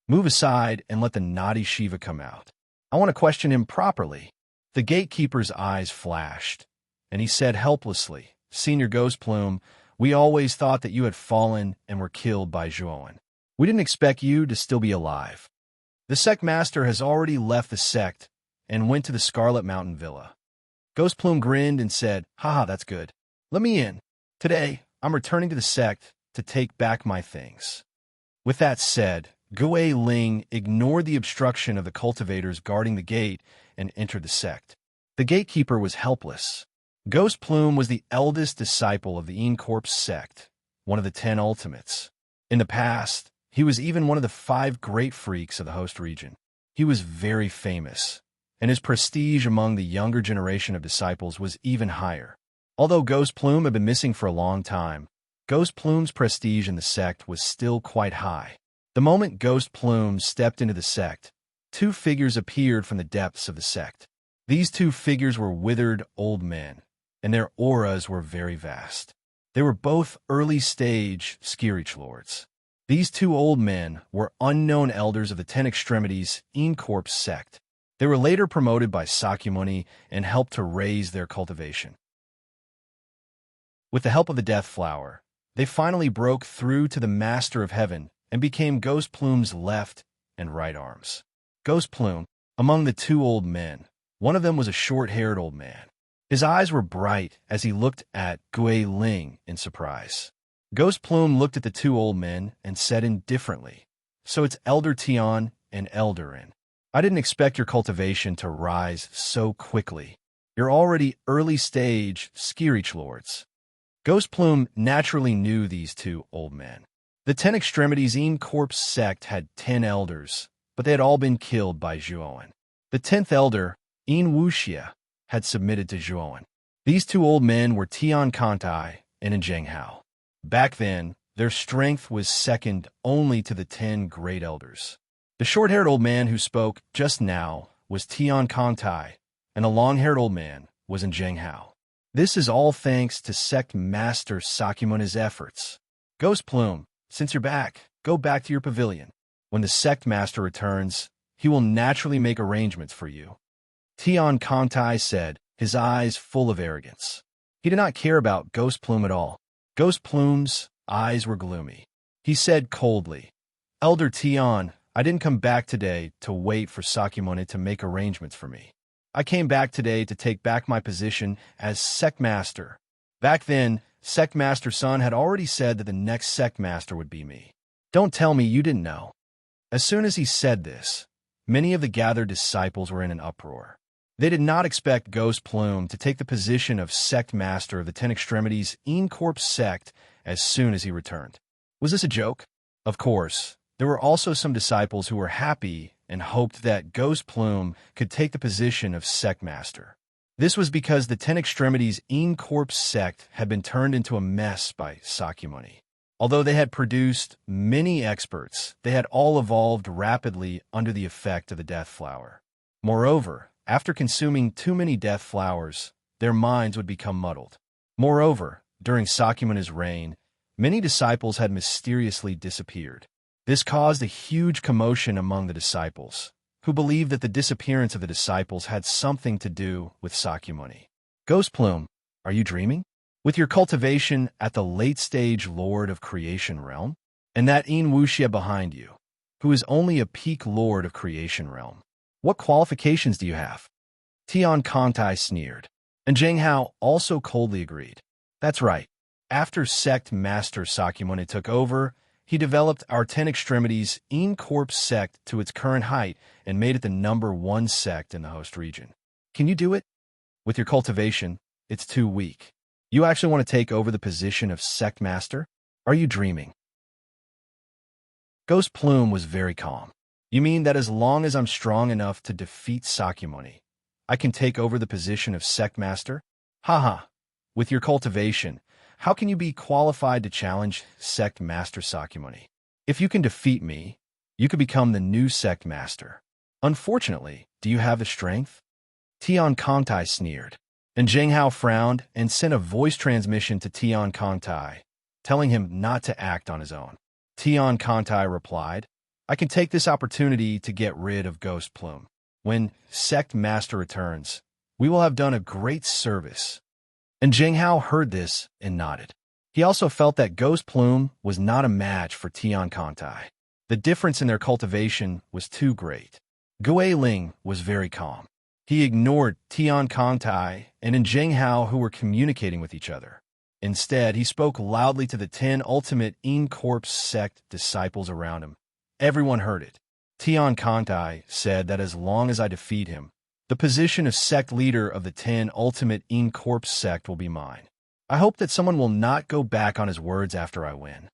Move aside and let the naughty Shiva come out. I want to question him properly. The gatekeeper's eyes flashed, and he said helplessly, Senior Ghost Plume, we always thought that you had fallen and were killed by Zhuoan. We didn't expect you to still be alive. The sect master has already left the sect and went to the Scarlet Mountain Villa. Ghost Plume grinned and said, Haha, that's good. Let me in. Today, I'm returning to the sect to take back my things. With that said, Gui Ling ignored the obstruction of the cultivators guarding the gate and entered the sect. The gatekeeper was helpless. Ghost Plume was the eldest disciple of the Corpse sect, one of the 10 ultimates. In the past, he was even one of the 5 great freaks of the host region. He was very famous, and his prestige among the younger generation of disciples was even higher. Although Ghost Plume had been missing for a long time, Ghost Plume's prestige in the sect was still quite high. The moment Ghost Plume stepped into the sect, 2 figures appeared from the depths of the sect. These 2 figures were withered old men, and their auras were very vast. They were both early-stage Skirich lords. These 2 old men were unknown elders of the 10 Extremities Corpse sect. They were later promoted by Sakyamuni and helped to raise their cultivation. With the help of the Death Flower, they finally broke through to the Master of Heaven and became Ghost Plume's left and right arms. Ghost Plume, among the 2 old men, one of them was a short-haired old man. His eyes were bright as he looked at Gui Ling in surprise. Ghost Plume looked at the 2 old men and said indifferently, "So it's Elder Tian and Elder In. I didn't expect your cultivation to rise so quickly. You're already early-stage Skirich lords." Ghost Plume naturally knew these 2 old men. The 10 Extremities Corpse sect had 10 elders, but they had all been killed by Zhuoan. The 10th elder, Wuxia, had submitted to Zhuoan. These 2 old men were Tian Kantai and Zheng Hao. Back then, their strength was second only to the 10 great elders. The short-haired old man who spoke just now was Tian Kantai, and the long-haired old man was Zheng Hao. This is all thanks to Sect Master Sakyamuni's efforts. Ghost Plume, since you're back, go back to your pavilion. When the Sect Master returns, he will naturally make arrangements for you. Tian Kantai said, his eyes full of arrogance. He did not care about Ghost Plume at all. Ghost Plume's eyes were gloomy. He said coldly, "Elder Tian, I didn't come back today to wait for Sakyamuni to make arrangements for me. I came back today to take back my position as Sect Master." Back then, Sect Master Sun had already said that the next Sect Master would be me. Don't tell me you didn't know. As soon as he said this, many of the gathered disciples were in an uproar. They did not expect Ghost Plume to take the position of Sect Master of the 10 Extremities Corpse sect as soon as he returned. Was this a joke? Of course, there were also some disciples who were happy and hoped that Ghost Plume could take the position of Sect Master. This was because the 10 Extremities Corpse sect had been turned into a mess by Sakyamuni. Although they had produced many experts, they had all evolved rapidly under the effect of the Death Flower. Moreover, after consuming too many Death Flowers, their minds would become muddled. Moreover, during Sakyamuni's reign, many disciples had mysteriously disappeared. This caused a huge commotion among the disciples, who believed that the disappearance of the disciples had something to do with Sakyamuni. Ghost Plume, are you dreaming? With your cultivation at the late-stage Lord of Creation Realm, and that Wuxia behind you, who is only a peak Lord of Creation Realm, what qualifications do you have? Tian Kantai sneered, and Zheng Hao also coldly agreed. That's right. After Sect Master Sakyamuni took over, he developed our 10 Extremities Corpse sect to its current height and made it the #1 sect in the host region. Can you do it? With your cultivation, it's too weak. You actually want to take over the position of Sect Master? Are you dreaming? Ghost Plume was very calm. You mean that as long as I'm strong enough to defeat Sakyamuni, I can take over the position of Sect Master? Haha. With your cultivation, how can you be qualified to challenge Sect Master Sakyamuni? If you can defeat me, you could become the new Sect Master. Unfortunately, do you have the strength? Tian Kantai sneered, and Zheng Hao frowned and sent a voice transmission to Tian Kantai, telling him not to act on his own. Tian Kantai replied, I can take this opportunity to get rid of Ghost Plume. When Sect Master returns, we will have done a great service. And Zheng Hao heard this and nodded. He also felt that Ghost Plume was not a match for Tian Kantai. The difference in their cultivation was too great. Gui Ling was very calm. He ignored Tian Kantai and Zheng Hao, who were communicating with each other. Instead, he spoke loudly to the 10 ultimate in-corpse sect disciples around him. Everyone heard it. Tian Kantai said that as long as I defeat him, the position of sect leader of the 10 ultimate in-corpse sect will be mine. I hope that someone will not go back on his words after I win.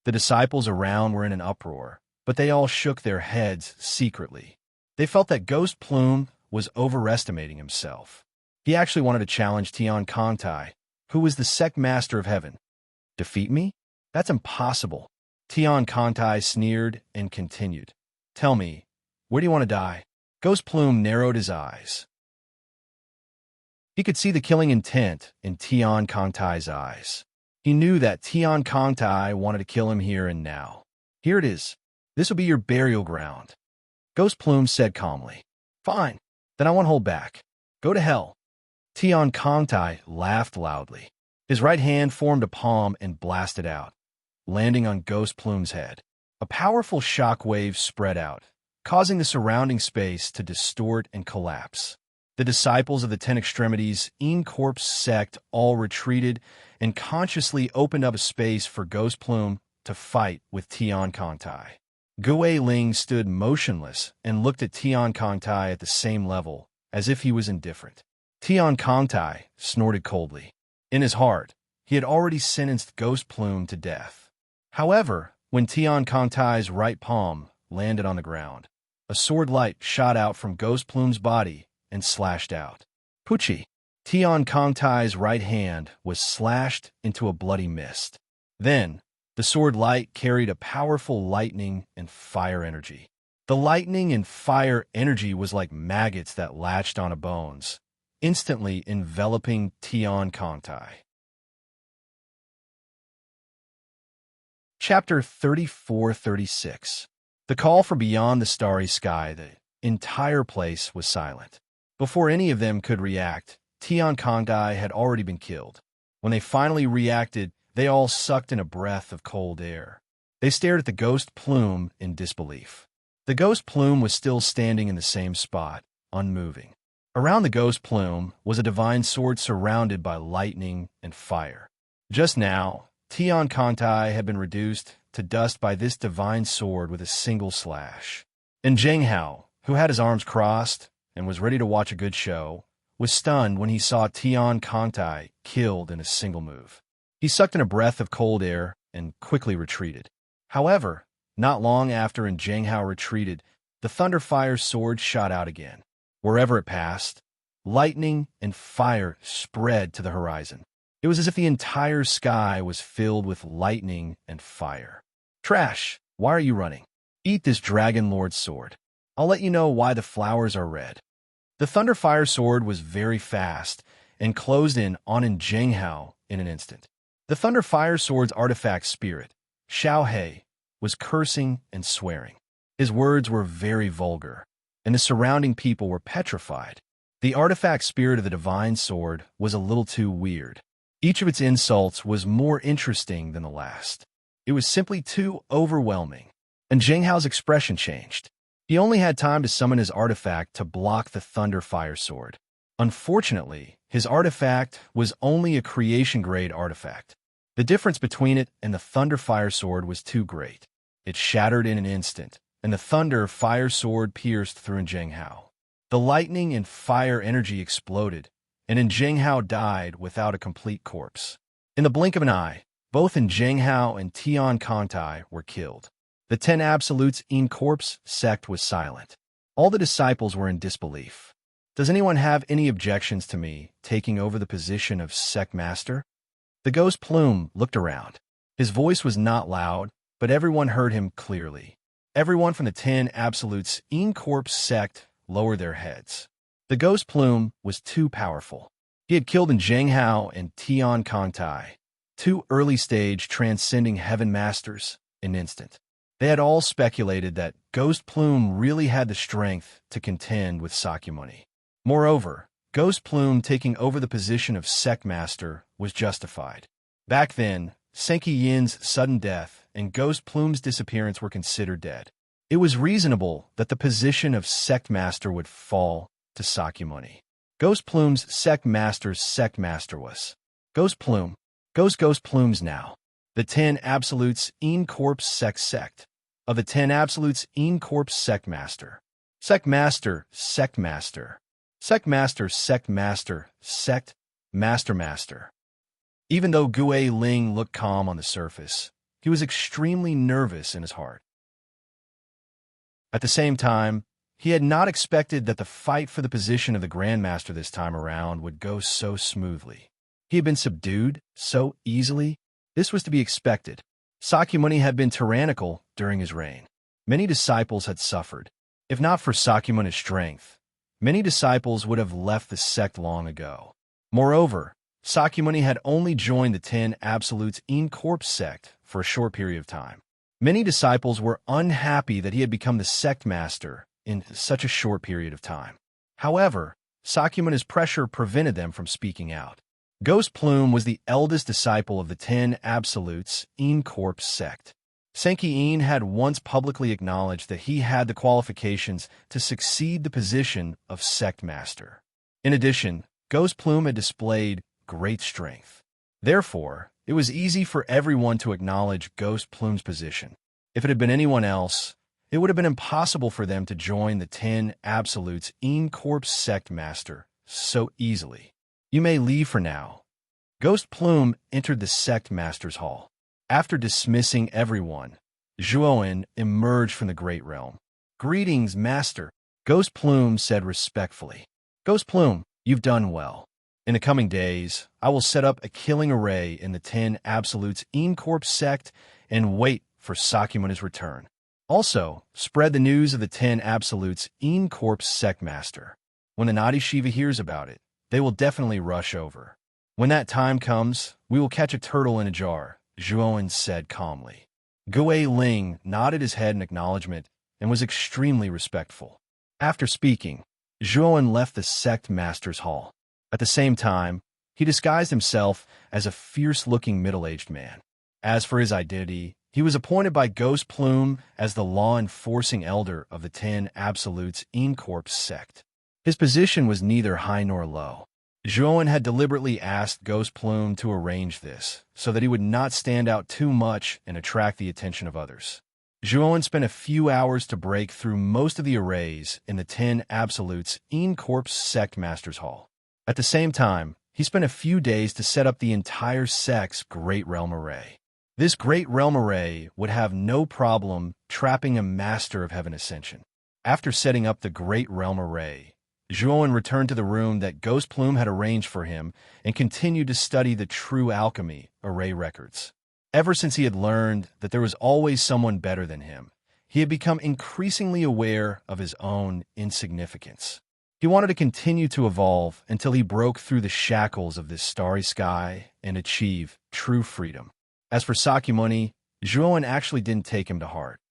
The disciples around were in an uproar, but they all shook their heads secretly. They felt that Ghost Plume was overestimating himself. He actually wanted to challenge Tian Kantai, who was the sect master of heaven. Defeat me? That's impossible. Tian Kantai sneered and continued. Tell me, where do you want to die? Ghost Plume narrowed his eyes. He could see the killing intent in Tian Kantai's eyes. He knew that Tian Kantai wanted to kill him here and now. Here it is. This will be your burial ground. Ghost Plume said calmly. Fine. Then I won't hold back. Go to hell. Tian Kantai laughed loudly. His right hand formed a palm and blasted out, landing on Ghost Plume's head. A powerful shock wave spread out, causing the surrounding space to distort and collapse. The disciples of the 10 Extremities in-corpse sect all retreated and consciously opened up a space for Ghost Plume to fight with Tian Kantai. Gue Ling stood motionless and looked at Tian Kantai at the same level, as if he was indifferent. Tian Kantai snorted coldly. In his heart, he had already sentenced Ghost Plume to death. However, when Tian Kantai's right palm landed on the ground, a sword light shot out from Ghost Plume's body and slashed out. Pucci! Tian Kantai's right hand was slashed into a bloody mist. Then, the sword light carried a powerful lightning and fire energy. The lightning and fire energy was like maggots that latched onto bones, instantly enveloping Tian Kantai. Chapter 34-36. The call from beyond the starry sky, the entire place was silent. Before any of them could react, Tian Kantai had already been killed. When they finally reacted, they all sucked in a breath of cold air. They stared at the Ghost Plume in disbelief. The Ghost Plume was still standing in the same spot, unmoving. Around the Ghost Plume was a divine sword surrounded by lightning and fire. Just now, Tian Kantai had been reduced to dust by this divine sword with a single slash. And Zheng Hao, who had his arms crossed and was ready to watch a good show, was stunned when he saw Tian Kantai killed in a single move. He sucked in a breath of cold air and quickly retreated. However, not long after Zheng Hao retreated, the Thunderfire sword shot out again. Wherever it passed, lightning and fire spread to the horizon. It was as if the entire sky was filled with lightning and fire. Trash! Why are you running? Eat this Dragon Lord's sword. I'll let you know why the flowers are red. The Thunderfire sword was very fast and closed in on Zheng Hao in an instant. The Thunderfire sword's artifact spirit, Xiao He, was cursing and swearing. His words were very vulgar, and the surrounding people were petrified. The artifact spirit of the divine sword was a little too weird. Each of its insults was more interesting than the last. It was simply too overwhelming. And Zheng Hao's expression changed. He only had time to summon his artifact to block the Thunderfire sword. Unfortunately, his artifact was only a creation-grade artifact. The difference between it and the Thunderfire sword was too great. It shattered in an instant, and the Thunderfire sword pierced through Zheng Hao. The lightning and fire energy exploded, and Zheng Hao died without a complete corpse. In the blink of an eye, both Zheng Hao and Tian Kantai were killed. The 10 Absolutes in Corpse sect was silent. All the disciples were in disbelief. Does anyone have any objections to me taking over the position of sect master? The Ghost Plume looked around. His voice was not loud, but everyone heard him clearly. Everyone from the 10 Absolutes in Corpse sect lowered their heads. The Ghost Plume was too powerful. He had killed Zheng Hao and Tian Kantai, 2 early-stage transcending heaven masters, in an instant. They had all speculated that Ghost Plume really had the strength to contend with Sakyamuni. Moreover, Ghost Plume taking over the position of sect master was justified. Back then, Senki Yin's sudden death and Ghost Plume's disappearance were considered dead. It was reasonable that the position of sect master would fall to Sakyamuni. Ghost Plume's sect master was Ghost Plume. Ghost plumes now. The 10 Absolutes in Corpse Sect. Of the 10 Absolutes in Corpse Sect Master. Sect Master. Sect Master. Sect Master. Sect Master. Sect Master. Even though Gue Ling looked calm on the surface, he was extremely nervous in his heart. At the same time, he had not expected that the fight for the position of the Grandmaster this time around would go so smoothly. He had been subdued so easily. This was to be expected. Sakyamuni had been tyrannical during his reign. Many disciples had suffered. If not for Sakyamuni's strength, many disciples would have left the sect long ago. Moreover, Sakyamuni had only joined the 10 Absolutes in Corpse sect for a short period of time. Many disciples were unhappy that he had become the sect master in such a short period of time. However, Sakyamuni's pressure prevented them from speaking out. Ghost Plume was the eldest disciple of the 10 Absolutes in Corpse sect. Senki-in had once publicly acknowledged that he had the qualifications to succeed the position of sect master. In addition, Ghost Plume had displayed great strength. Therefore, it was easy for everyone to acknowledge Ghost Plume's position. If it had been anyone else, it would have been impossible for them to join the 10 Absolutes in Corpse sect master so easily. You may leave for now. Ghost Plume entered the sect master's hall. After dismissing everyone, Zhuowen emerged from the Great Realm. Greetings, Master, Ghost Plume said respectfully. Ghost Plume, you've done well. In the coming days, I will set up a killing array in the 10 Absolutes in Corpse sect and wait for Sakyamuni's return. Also, spread the news of the 10 Absolutes in Corpse sect master. When the Nadi Shiva hears about it, they will definitely rush over. When that time comes, we will catch a turtle in a jar, Zhuowen said calmly. Gue Ling nodded his head in acknowledgement and was extremely respectful. After speaking, Zhuowen left the sect master's hall. At the same time, he disguised himself as a fierce-looking middle-aged man. As for his identity, he was appointed by Ghost Plume as the law-enforcing elder of the 10 Absolutes in Corpse sect. His position was neither high nor low. Zhuowen had deliberately asked Ghost Plume to arrange this so that he would not stand out too much and attract the attention of others. Zhuowen spent a few hours to break through most of the arrays in the 10 Absolutes in Corpse sect master's hall. At the same time, he spent a few days to set up the entire sect's Great Realm Array. This Great Realm Array would have no problem trapping a Master of Heaven Ascension. After setting up the Great Realm Array, Zhuowen returned to the room that Ghost Plume had arranged for him and continued to study the True Alchemy Array records. Ever since he had learned that there was always someone better than him, he had become increasingly aware of his own insignificance. He wanted to continue to evolve until he broke through the shackles of this starry sky and achieve true freedom. As for Sakyamuni, Zhuowen actually didn't take him to heart.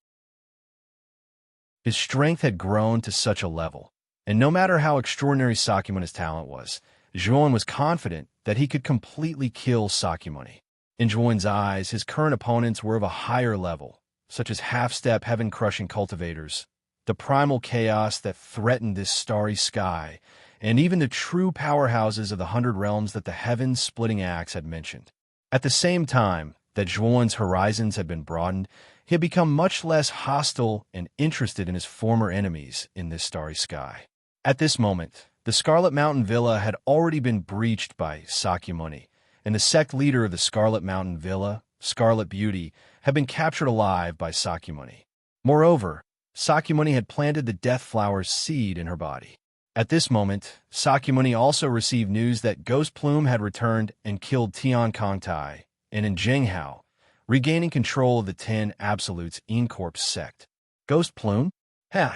His strength had grown to such a level, and no matter how extraordinary Sakyamuni's talent was, Zhuowen was confident that he could completely kill Sakyamuni. In Zhuowen's eyes, his current opponents were of a higher level, such as half-step heaven-crushing cultivators, the primal chaos that threatened this starry sky, and even the true powerhouses of the 100 realms that the heaven-splitting axe had mentioned. At the same time that Zhuowen's horizons had been broadened, he had become much less hostile and interested in his former enemies in this starry sky. At this moment, the Scarlet Mountain Villa had already been breached by Sakyamuni, and the sect leader of the Scarlet Mountain Villa, Scarlet Beauty, had been captured alive by Sakyamuni. Moreover, Sakyamuni had planted the Death Flower's seed in her body. At this moment, Sakyamuni also received news that Ghost Plume had returned and killed Tian Kongtai, and in Zhenghao, regaining control of the 10 Absolutes in Corpse sect. Ghost Plume?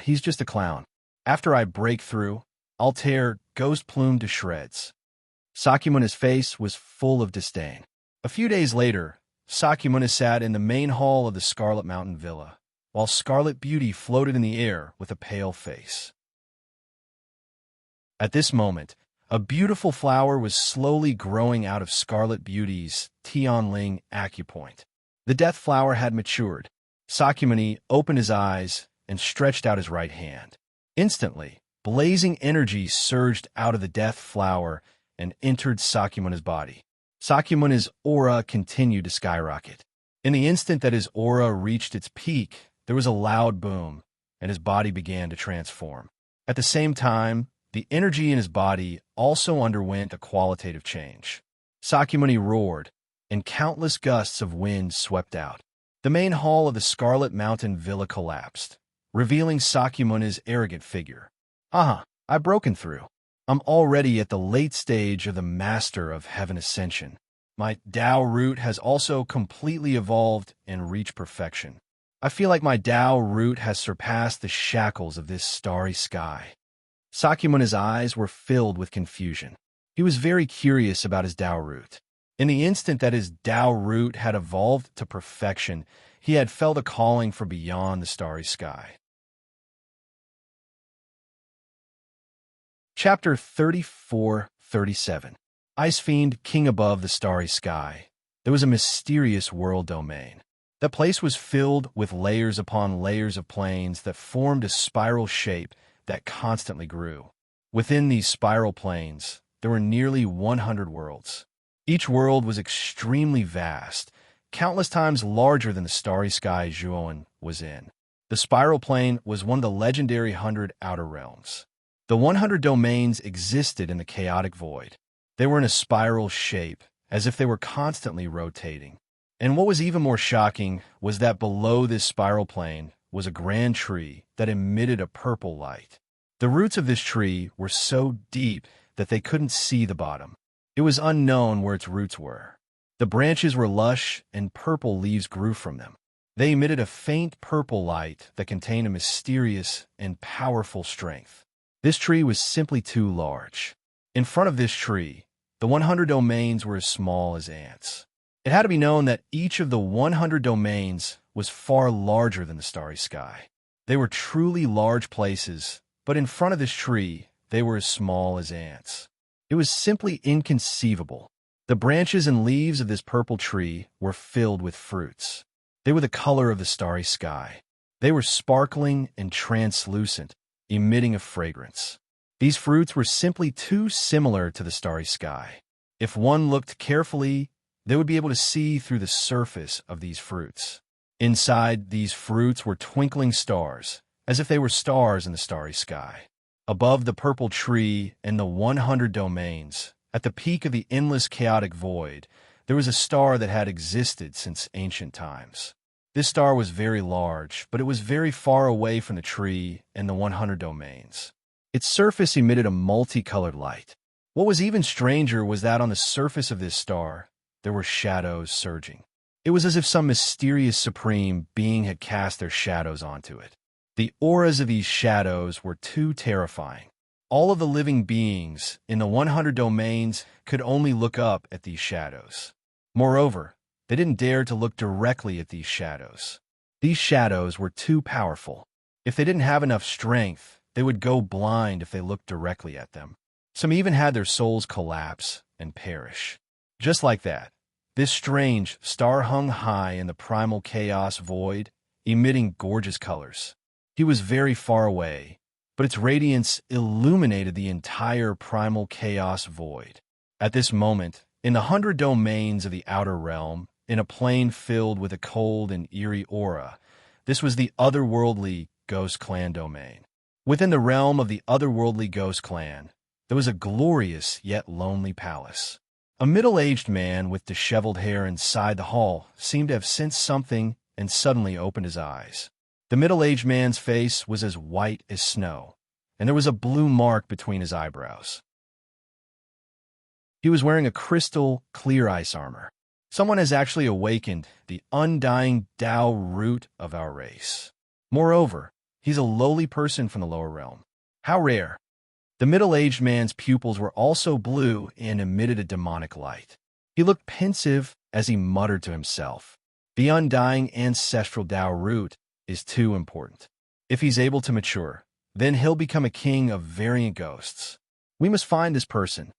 He's just a clown. After I break through, I'll tear Ghost Plume to shreds. Sakyamuni's face was full of disdain. A few days later, Sakyamuni sat in the main hall of the Scarlet Mountain Villa, while Scarlet Beauty floated in the air with a pale face. At this moment, a beautiful flower was slowly growing out of Scarlet Beauty's Tianling acupoint. The death flower had matured. Sakyamuni opened his eyes and stretched out his right hand. Instantly, blazing energy surged out of the death flower and entered Sakyamuni's body. Sakyamuni's aura continued to skyrocket. In the instant that his aura reached its peak, there was a loud boom, and his body began to transform. At the same time, the energy in his body also underwent a qualitative change. Sakyamuni roared, and countless gusts of wind swept out. The main hall of the Scarlet Mountain Villa collapsed, revealing Sakyamuni's arrogant figure. I've broken through. I'm already at the late stage of the Master of Heaven Ascension. My Tao root has also completely evolved and reached perfection. I feel like my Tao root has surpassed the shackles of this starry sky. Sakyamuni's eyes were filled with confusion. He was very curious about his Tao root. In the instant that his Tao root had evolved to perfection, he had felt a calling from beyond the starry sky. Chapter 34-37. Ice Fiend, King Above the Starry Sky. There was a mysterious world domain. The place was filled with layers upon layers of plains that formed a spiral shape that constantly grew. Within these spiral plains, there were nearly 100 worlds. Each world was extremely vast, countless times larger than the starry sky Zhuoan was in. The spiral plane was one of the legendary 100 outer realms. The 100 domains existed in the chaotic void. They were in a spiral shape, as if they were constantly rotating. And what was even more shocking was that below this spiral plane was a grand tree that emitted a purple light. The roots of this tree were so deep that they couldn't see the bottom. It was unknown where its roots were. The branches were lush, and purple leaves grew from them. They emitted a faint purple light that contained a mysterious and powerful strength. This tree was simply too large. In front of this tree, the 100 domains were as small as ants. It had to be known that each of the 100 domains was far larger than the starry sky. They were truly large places, but in front of this tree, they were as small as ants. It was simply inconceivable. The branches and leaves of this purple tree were filled with fruits. They were the color of the starry sky. They were sparkling and translucent, emitting a fragrance. These fruits were simply too similar to the starry sky. If one looked carefully, they would be able to see through the surface of these fruits. Inside these fruits were twinkling stars, as if they were stars in the starry sky. Above the purple tree and the 100 domains, at the peak of the endless chaotic void, there was a star that had existed since ancient times. This star was very large, but it was very far away from the tree and the 100 domains. Its surface emitted a multicolored light. What was even stranger was that on the surface of this star, there were shadows surging. It was as if some mysterious supreme being had cast their shadows onto it. The auras of these shadows were too terrifying. All of the living beings in the 100 domains could only look up at these shadows. Moreover, they didn't dare to look directly at these shadows. These shadows were too powerful. If they didn't have enough strength, they would go blind if they looked directly at them. Some even had their souls collapse and perish. Just like that, this strange star hung high in the primal chaos void, emitting gorgeous colors. He was very far away, but its radiance illuminated the entire primal chaos void. At this moment, in the 100 domains of the outer realm, in a plane filled with a cold and eerie aura, this was the otherworldly Ghost Clan domain. Within the realm of the otherworldly Ghost Clan, there was a glorious yet lonely palace. A middle-aged man with disheveled hair inside the hall seemed to have sensed something and suddenly opened his eyes. The middle-aged man's face was as white as snow, and there was a blue mark between his eyebrows. He was wearing a crystal clear ice armor. Someone has actually awakened the undying Tao root of our race. Moreover, he's a lowly person from the lower realm. How rare. The middle-aged man's pupils were also blue and emitted a demonic light. He looked pensive as he muttered to himself. The undying ancestral Tao root is too important. If he's able to mature, then he'll become a king of variant ghosts. We must find this person.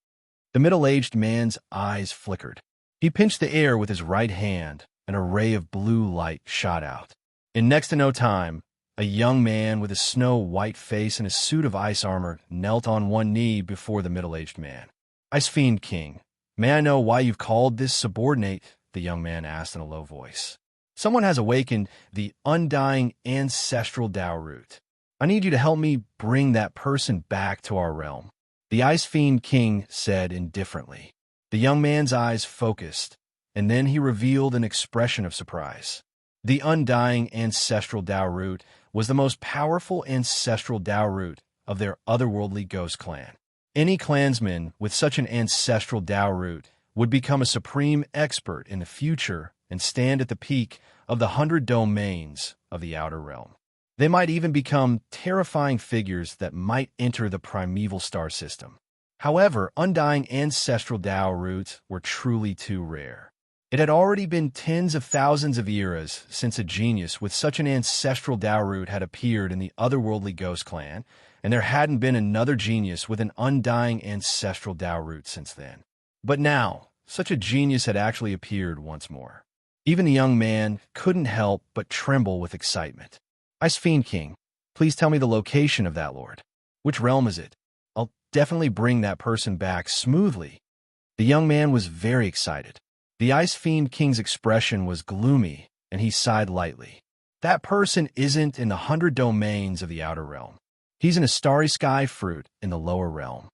The middle-aged man's eyes flickered. He pinched the air with his right hand, and a ray of blue light shot out. In next to no time, a young man with a snow-white face and a suit of ice armor knelt on one knee before the middle-aged man. Ice Fiend King, May I know why you've called this subordinate? The young man asked in a low voice. Someone has awakened the undying ancestral Tao root. I need you to help me bring that person back to our realm. The Ice Fiend King said indifferently. The young man's eyes focused, and then he revealed an expression of surprise. The undying ancestral Tao root was the most powerful ancestral Tao root of their otherworldly ghost clan. Any clansman with such an ancestral Tao root would become a supreme expert in the future and stand at the peak of the 100 domains of the outer realm. They might even become terrifying figures that might enter the primeval star system. However, undying ancestral Tao roots were truly too rare. It had already been tens of thousands of eras since a genius with such an ancestral Tao root had appeared in the otherworldly ghost clan, and there hadn't been another genius with an undying ancestral Tao root since then. But now, such a genius had actually appeared once more. Even the young man couldn't help but tremble with excitement. Ice Fiend King, please tell me the location of that lord. Which realm is it? I'll definitely bring that person back smoothly. The young man was very excited. The Ice Fiend King's expression was gloomy, and he sighed lightly. That person isn't in the 100 domains of the outer realm. He's in a starry sky fruit in the lower realm.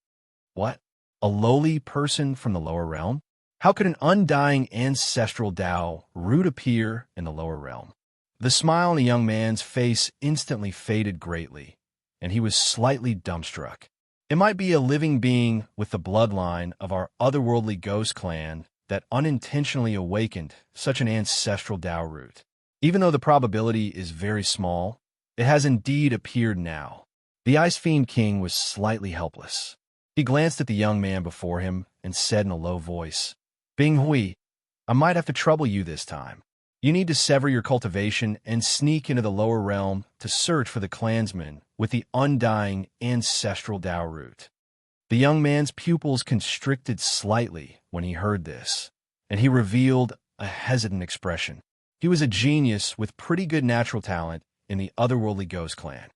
What? A lowly person from the lower realm? How could an undying ancestral Tao root appear in the lower realm? The smile on the young man's face instantly faded greatly, and he was slightly dumbstruck. It might be a living being with the bloodline of our otherworldly ghost clan that unintentionally awakened such an ancestral Tao root. Even though the probability is very small, it has indeed appeared now. The Ice Fiend King was slightly helpless. He glanced at the young man before him and said in a low voice, Bing Hui, I might have to trouble you this time. You need to sever your cultivation and sneak into the lower realm to search for the clansman with the undying ancestral Tao root. The young man's pupils constricted slightly when he heard this, and he revealed a hesitant expression. He was a genius with pretty good natural talent in the otherworldly ghost clan.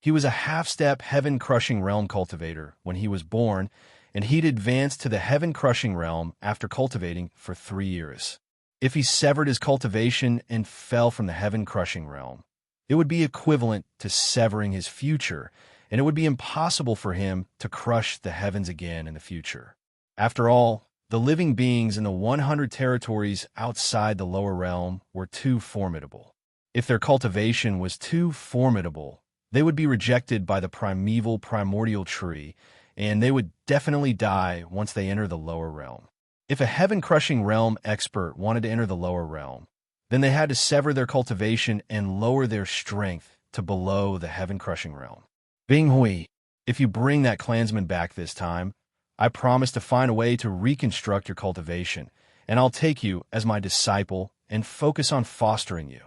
He was a half-step heaven-crushing realm cultivator when he was born, and he'd advanced to the heaven-crushing realm after cultivating for 3 years. If he severed his cultivation and fell from the heaven-crushing realm, it would be equivalent to severing his future, and it would be impossible for him to crush the heavens again in the future. After all, the living beings in the 100 territories outside the lower realm were too formidable. If their cultivation was too formidable, they would be rejected by the primeval primordial tree, and they would definitely die once they enter the lower realm. If a heaven-crushing realm expert wanted to enter the lower realm, then they had to sever their cultivation and lower their strength to below the heaven-crushing realm. Bing Hui, if you bring that clansman back this time, I promise to find a way to reconstruct your cultivation, and I'll take you as my disciple and focus on fostering you.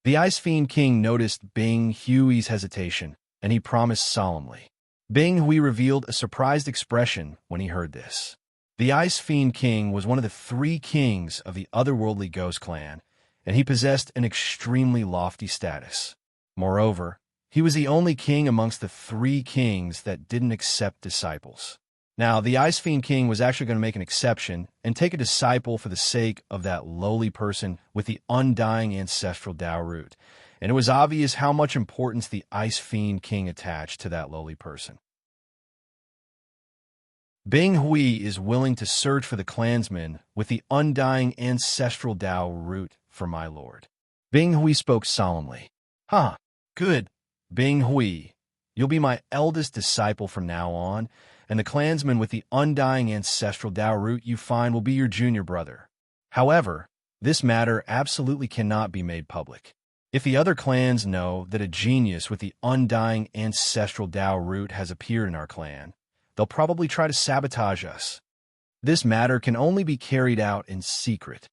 The Ice Fiend King noticed Bing Hui's hesitation, and he promised solemnly. Bing Hui revealed a surprised expression when he heard this. The Ice Fiend King was one of the 3 kings of the otherworldly ghost clan, and he possessed an extremely lofty status. Moreover, he was the only king amongst the 3 kings that didn't accept disciples. Now, the Ice Fiend King was actually going to make an exception and take a disciple for the sake of that lowly person with the undying ancestral Tao root, and it was obvious how much importance the Ice Fiend King attached to that lowly person. Bing Hui is willing to search for the clansman with the undying ancestral Tao root for my lord. Bing Hui spoke solemnly. Good. Bing Hui, you'll be my eldest disciple from now on, and the clansman with the undying ancestral Tao root you find will be your junior brother. However, this matter absolutely cannot be made public. If the other clans know that a genius with the undying ancestral Tao root has appeared in our clan, they'll probably try to sabotage us. This matter can only be carried out in secret.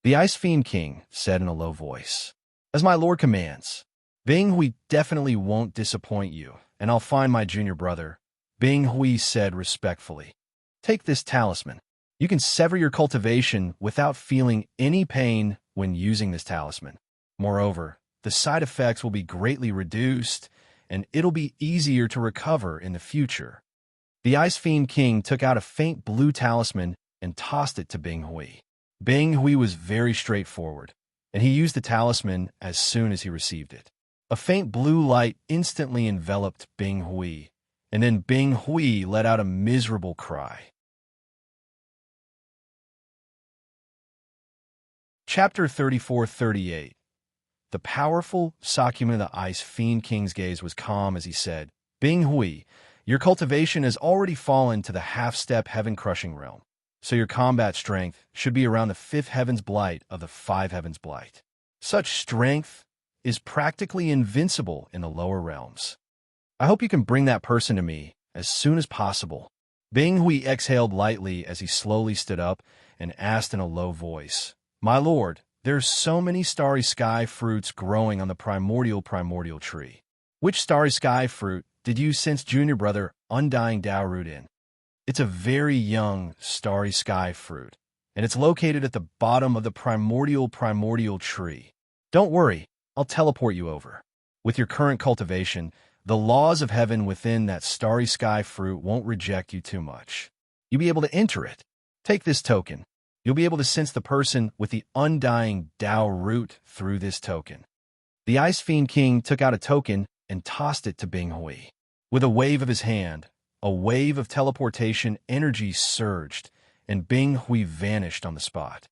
The Ice Fiend King said in a low voice, As my lord commands. Bing Hui definitely won't disappoint you, and I'll find my junior brother. Bing Hui said respectfully. Take this talisman. You can sever your cultivation without feeling any pain when using this talisman. Moreover, the side effects will be greatly reduced, and it'll be easier to recover in the future. The Ice Fiend King took out a faint blue talisman and tossed it to Bing Hui. Bing Hui was very straightforward, and he used the talisman as soon as he received it. A faint blue light instantly enveloped Bing Hui, and then Bing Hui let out a miserable cry. Chapter 34-38. The powerful Sakyamuni the Ice Fiend King's gaze was calm as he said, Bing Hui, your cultivation has already fallen to the half-step heaven-crushing realm, so your combat strength should be around the 5th Heaven's Blight of the 5 Heavens Blight. Such strength is practically invincible in the lower realms. I hope you can bring that person to me as soon as possible. Bing Hui exhaled lightly as he slowly stood up and asked in a low voice, My lord, there's so many starry sky fruits growing on the primordial tree. Which starry sky fruit did you sense junior brother Undying Tao root in? It's a very young starry sky fruit, and it's located at the bottom of the primordial tree. Don't worry, I'll teleport you over. With your current cultivation, the laws of heaven within that starry sky fruit won't reject you too much. You'll be able to enter it. Take this token. You'll be able to sense the person with the Undying Tao root through this token. The Ice Fiend King took out a token and tossed it to Bing Hui. With a wave of his hand, a wave of teleportation energy surged, and Bing Hui vanished on the spot.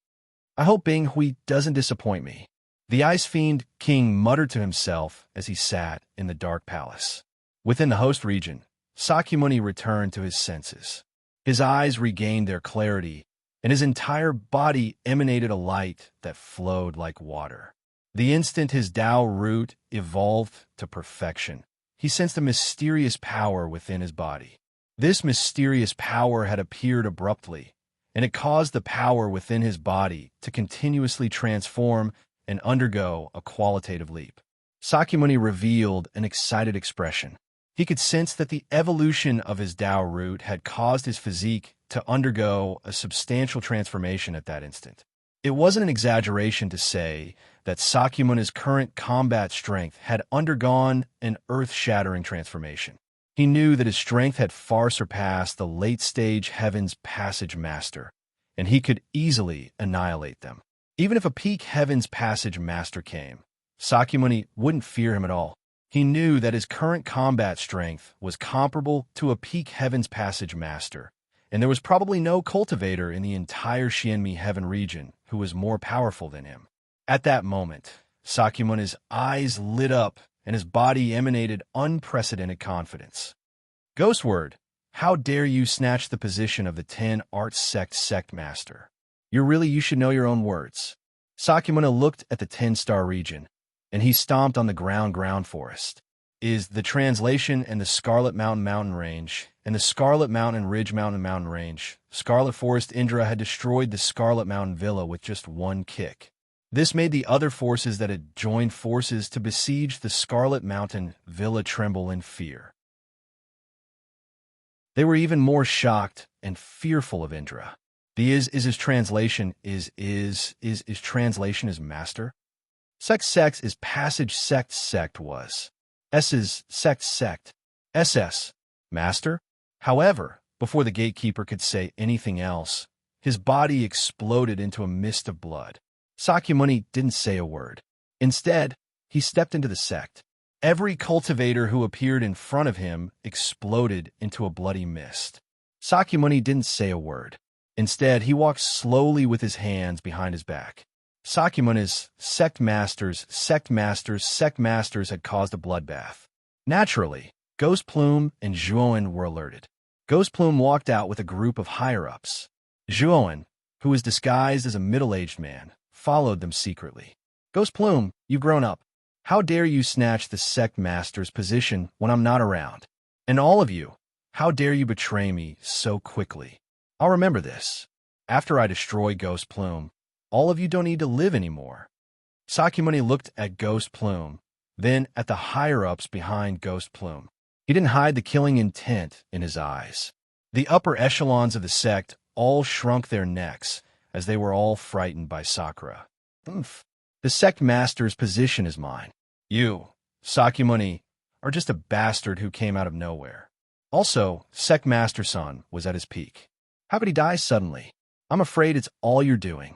I hope Bing Hui doesn't disappoint me. The Ice Fiend King muttered to himself as he sat in the dark palace. Within the host region, Sakyamuni returned to his senses. His eyes regained their clarity, and his entire body emanated a light that flowed like water. The instant his Tao root evolved to perfection, he sensed a mysterious power within his body. This mysterious power had appeared abruptly, and it caused the power within his body to continuously transform and undergo a qualitative leap. Sakyamuni revealed an excited expression. He could sense that the evolution of his Tao root had caused his physique to undergo a substantial transformation at that instant. It wasn't an exaggeration to say that Sakyamuni's current combat strength had undergone an earth-shattering transformation. He knew that his strength had far surpassed the late-stage Heaven's Passage Master, and he could easily annihilate them. Even if a peak Heaven's Passage Master came, Sakyamuni wouldn't fear him at all. He knew that his current combat strength was comparable to a peak Heaven's Passage Master, and there was probably no cultivator in the entire Xianmi Heaven region who was more powerful than him. At that moment, Sakyamuni's eyes lit up and his body emanated unprecedented confidence. Ghostword, how dare you snatch the position of the 10 Arts Sect Master? You should know your own words. Sakyamuni looked at the 10-star region, and he stomped on the ground forest. Is the translation and the Scarlet Mountain Range, and the Scarlet Mountain Ridge Mountain Range. Scarlet Forest Indra had destroyed the Scarlet Mountain Villa with just one kick. This made the other forces that had joined forces to besiege the Scarlet Mountain Villa tremble in fear. They were even more shocked and fearful of Indra. The his translation is translation is master. Sect is passage sect was. S's sect. SS, master. However, before the gatekeeper could say anything else, his body exploded into a mist of blood. Sakyamuni didn't say a word. Instead, he stepped into the sect. Every cultivator who appeared in front of him exploded into a bloody mist. Sakyamuni didn't say a word. Instead, he walked slowly with his hands behind his back. Sakyamuni's sect masters had caused a bloodbath. Naturally, Ghost Plume and Zhuowen were alerted. Ghost Plume walked out with a group of higher-ups. Zhuowen, who was disguised as a middle-aged man, followed them secretly. Ghost Plume, you've grown up. How dare you snatch the sect master's position when I'm not around? And all of you, how dare you betray me so quickly? I'll remember this. After I destroy Ghost Plume, all of you don't need to live anymore. Sakyamuni looked at Ghost Plume, then at the higher-ups behind Ghost Plume. He didn't hide the killing intent in his eyes. The upper echelons of the sect all shrunk their necks as they were all frightened by Sakura. The sect master's position is mine. You, Sakyamuni, are just a bastard who came out of nowhere. Also, Sect Master Son was at his peak. How could he die suddenly? I'm afraid it's all you're doing.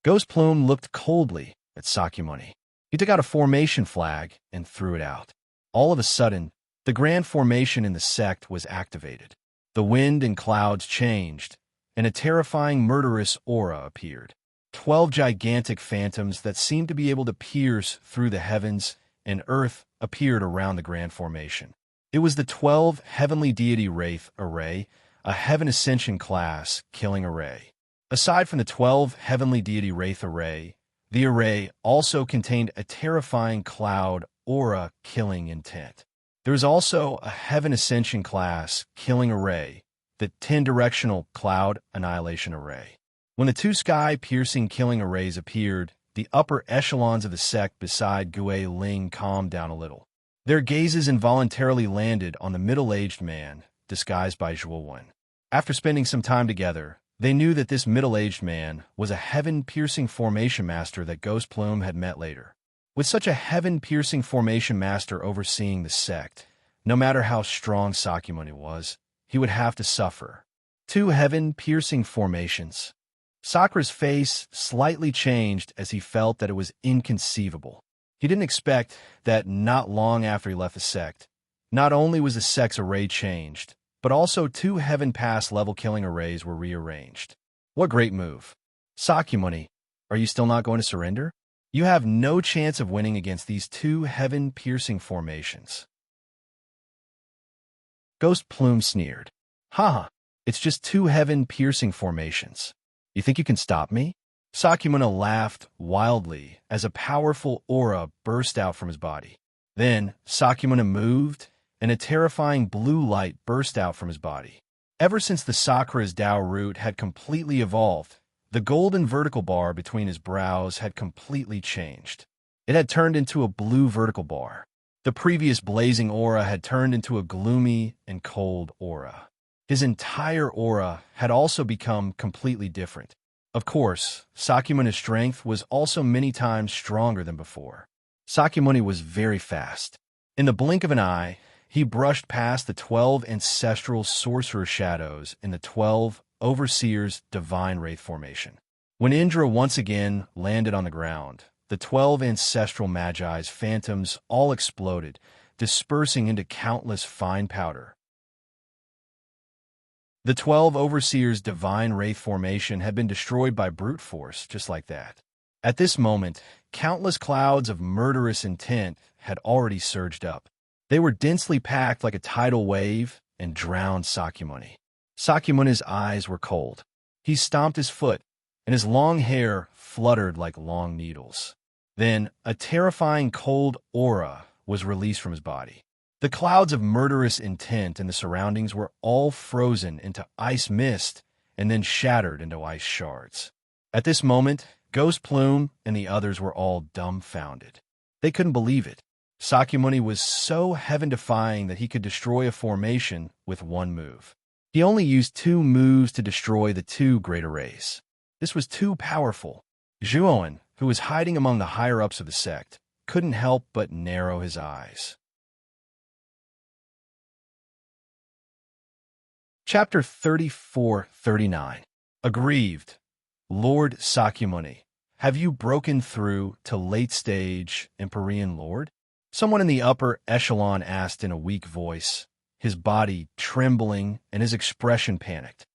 Ghost Plume looked coldly at Sakyamuni. He took out a formation flag and threw it out. All of a sudden, the grand formation in the sect was activated. The wind and clouds changed, and a terrifying murderous aura appeared. 12 gigantic phantoms that seemed to be able to pierce through the heavens and earth appeared around the grand formation. It was the 12 Heavenly Deity Wraith Array, a Heaven Ascension class killing array. Aside from the 12 Heavenly Deity Wraith Array, the array also contained a terrifying cloud aura killing intent. There is also a Heaven Ascension class killing array, the 10-directional cloud annihilation array. When the two sky-piercing killing arrays appeared, the upper echelons of the sect beside Gue Ling calmed down a little. Their gazes involuntarily landed on the middle-aged man, disguised by Zhuo. After spending some time together, they knew that this middle-aged man was a heaven-piercing formation master that Ghost Plume had met later. With such a heaven-piercing formation master overseeing the sect, no matter how strong Sakyamuni was, he would have to suffer. 2 heaven-piercing formations. Sakura's face slightly changed as he felt that it was inconceivable. He didn't expect that not long after he left the sect, not only was the sect's array changed, but also 2 Heaven Pass level killing arrays were rearranged. What great move. Sakyamuni, are you still not going to surrender? You have no chance of winning against these 2 heaven-piercing formations. Ghost Plume sneered. Haha, it's just 2 heaven-piercing formations. You think you can stop me? Sakyamuni laughed wildly as a powerful aura burst out from his body. Then, Sakyamuni moved, and a terrifying blue light burst out from his body. Ever since the Sakura's Tao root had completely evolved, the golden vertical bar between his brows had completely changed. It had turned into a blue vertical bar. The previous blazing aura had turned into a gloomy and cold aura. His entire aura had also become completely different. Of course, Sakyamuni's strength was also many times stronger than before. Sakyamuni was very fast. In the blink of an eye, he brushed past the 12 ancestral sorcerer shadows in the 12 Overseer's Divine Wraith formation. When Indra once again landed on the ground, the 12 ancestral Magi's phantoms all exploded, dispersing into countless fine powder. The 12 Overseer's Divine Wraith formation had been destroyed by brute force, just like that. At this moment, countless clouds of murderous intent had already surged up. They were densely packed like a tidal wave and drowned Sakyamuni. Sakyamuni's eyes were cold. He stomped his foot, and his long hair fluttered like long needles. Then, a terrifying cold aura was released from his body. The clouds of murderous intent in the surroundings were all frozen into ice mist and then shattered into ice shards. At this moment, Ghost Plume and the others were all dumbfounded. They couldn't believe it. Sakyamuni was so heaven-defying that he could destroy a formation with one move. He only used 2 moves to destroy the 2 great arrays. This was too powerful. Zhuoan, who was hiding among the higher-ups of the sect, couldn't help but narrow his eyes. Chapter 34-39. Aggrieved. Lord Sakyamuni, have you broken through to late-stage Empyrean Lord? Someone in the upper echelon asked in a weak voice, his body trembling and his expression panicked.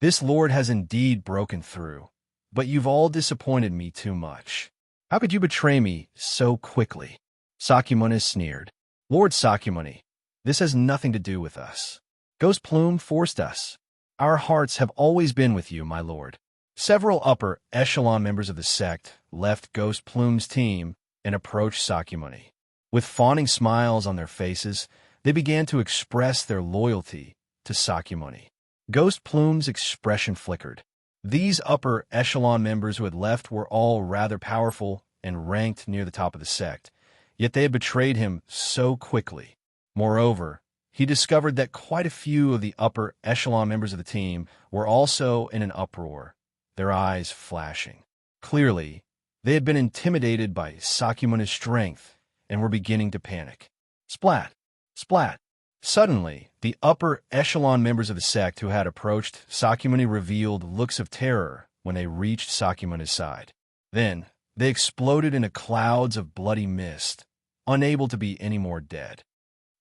This Lord has indeed broken through, but you've all disappointed me too much. How could you betray me so quickly? Sakyamuni sneered. Lord Sakyamuni, this has nothing to do with us. Ghost Plume forced us. Our hearts have always been with you, my lord. Several upper echelon members of the sect left Ghost Plume's team and approached Sakyamuni. With fawning smiles on their faces, they began to express their loyalty to Sakyamuni. Ghost Plume's expression flickered. These upper echelon members who had left were all rather powerful and ranked near the top of the sect, yet they had betrayed him so quickly. Moreover, he discovered that quite a few of the upper echelon members of the team were also in an uproar, their eyes flashing. Clearly, they had been intimidated by Sakyamuni's strength and were beginning to panic. Splat! Splat! Suddenly, the upper echelon members of the sect who had approached Sakyamuni revealed looks of terror when they reached Sakyamuni's side. Then, they exploded into clouds of bloody mist, unable to be any more dead.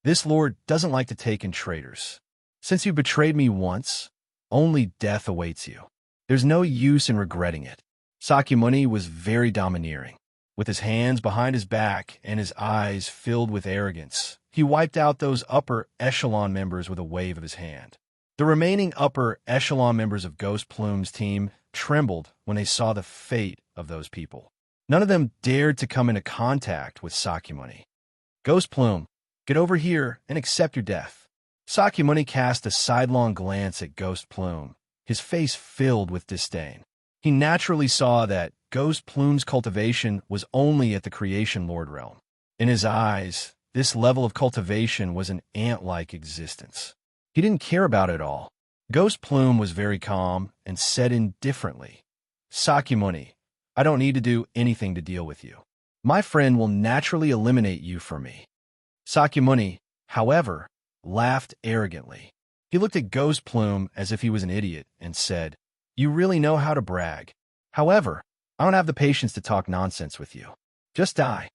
This lord doesn't like to take in traitors. Since you betrayed me once, only death awaits you. There's no use in regretting it. Sakyamuni was very domineering. With his hands behind his back and his eyes filled with arrogance, he wiped out those upper echelon members with a wave of his hand. The remaining upper echelon members of Ghost Plume's team trembled when they saw the fate of those people. None of them dared to come into contact with Sakyamuni. Ghost Plume, get over here and accept your death. Sakyamuni cast a sidelong glance at Ghost Plume, his face filled with disdain. He naturally saw that Ghost Plume's cultivation was only at the Creation Lord realm. In his eyes, this level of cultivation was an ant-like existence. He didn't care about it all. Ghost Plume was very calm and said indifferently, Sakyamuni, I don't need to do anything to deal with you. My friend will naturally eliminate you for me. Sakyamuni, however, laughed arrogantly. He looked at Ghost Plume as if he was an idiot and said, You really know how to brag. However, I don't have the patience to talk nonsense with you. Just die.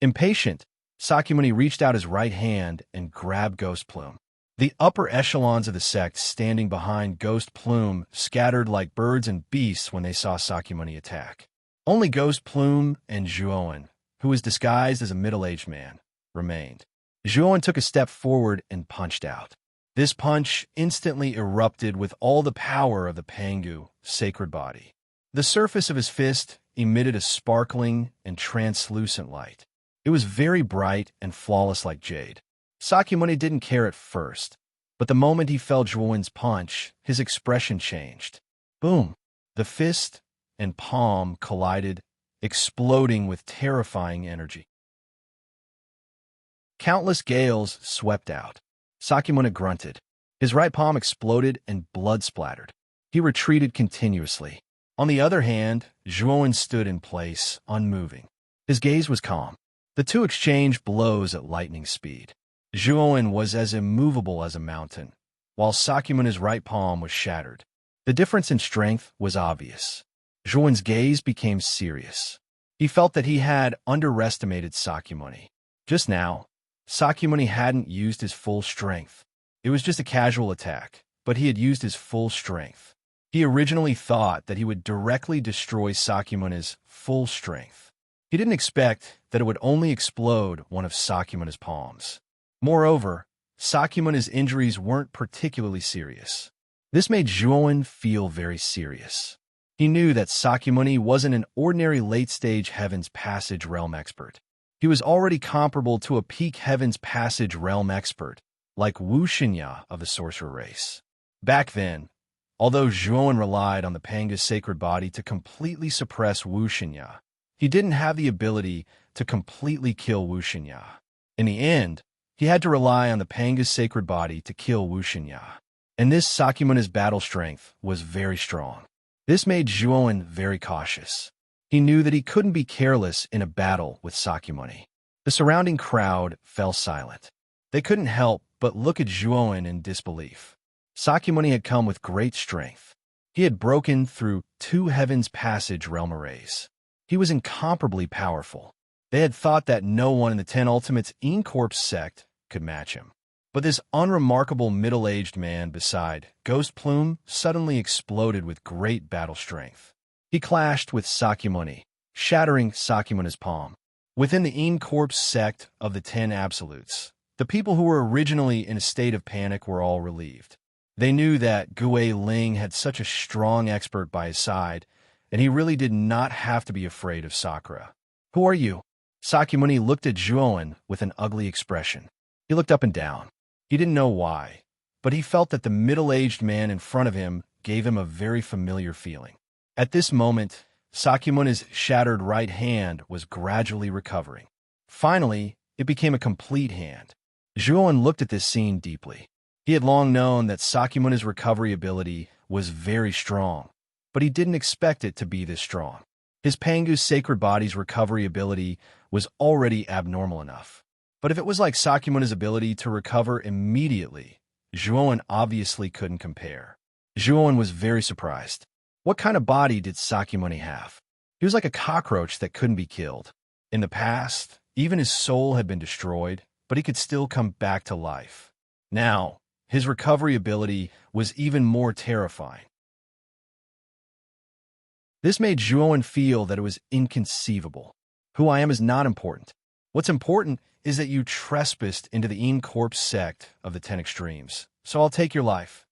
Impatient, Sakyamuni reached out his right hand and grabbed Ghost Plume. The upper echelons of the sect standing behind Ghost Plume scattered like birds and beasts when they saw Sakyamuni attack. Only Ghost Plume and Zhuowen, who was disguised as a middle-aged man, remained. Zhuowen took a step forward and punched out. This punch instantly erupted with all the power of the Pangu, sacred body. The surface of his fist emitted a sparkling and translucent light. It was very bright and flawless like jade. Sakyamuni didn't care at first, but the moment he felt Zhuowen's punch, his expression changed. Boom! The fist and palm collided, exploding with terrifying energy. Countless gales swept out. Sakyamuni grunted. His right palm exploded and blood splattered. He retreated continuously. On the other hand, Zhuowen stood in place, unmoving. His gaze was calm. The two exchanged blows at lightning speed. Zhuowen was as immovable as a mountain, while Sakyamuni's right palm was shattered. The difference in strength was obvious. Zhuowen's gaze became serious. He felt that he had underestimated Sakyamuni. Just now, Sakyamuni hadn't used his full strength. It was just a casual attack, but he had used his full strength. He originally thought that he would directly destroy Sakyamuni's full strength. He didn't expect that it would only explode one of Sakyamuni's palms. Moreover, Sakyamuni's injuries weren't particularly serious. This made Zhuowen feel very serious. He knew that Sakyamuni wasn't an ordinary late-stage Heaven's Passage realm expert. He was already comparable to a peak Heaven's Passage realm expert, like Wu Shinya of the Sorcerer race. Back then, although Zhuowen relied on the Panga's sacred body to completely suppress Wu Shinya, he didn't have the ability to completely kill Wu Shinya. In the end, he had to rely on the Panga's sacred body to kill Wu Shinya. And this Sakyamuni's battle strength was very strong. This made Zhuowen very cautious. He knew that he couldn't be careless in a battle with Sakyamuni. The surrounding crowd fell silent. They couldn't help but look at Zhuowen in disbelief. Sakyamuni had come with great strength. He had broken through 2 Heaven's Passage realm arrays. He was incomparably powerful. They had thought that no one in the 10 Ultimates Incorp sect could match him. But this unremarkable middle-aged man beside Ghost Plume suddenly exploded with great battle strength. He clashed with Sakyamuni, shattering Sakyamuni's palm. Within the Incorp sect of the 10 Absolutes, the people who were originally in a state of panic were all relieved. They knew that Gue Ling had such a strong expert by his side, and he really did not have to be afraid of Sakura. Who are you? Sakyamuni looked at Zhuowen with an ugly expression. He looked up and down. He didn't know why, but he felt that the middle-aged man in front of him gave him a very familiar feeling. At this moment, Sakyamuni's shattered right hand was gradually recovering. Finally, it became a complete hand. Zhuowen looked at this scene deeply. He had long known that Sakyamuni's recovery ability was very strong, but he didn't expect it to be this strong. His Pangu's sacred body's recovery ability was already abnormal enough. But if it was like Sakymuni's ability to recover immediately, Zhuowen obviously couldn't compare. Zhuowen was very surprised. What kind of body did Sakyamuni have? He was like a cockroach that couldn't be killed. In the past, even his soul had been destroyed, but he could still come back to life. Now, his recovery ability was even more terrifying. This made Zhuowen feel that it was inconceivable. Who I am is not important. What's important is that you trespassed into the Encorp sect of the 10 Extremes, so I'll take your life.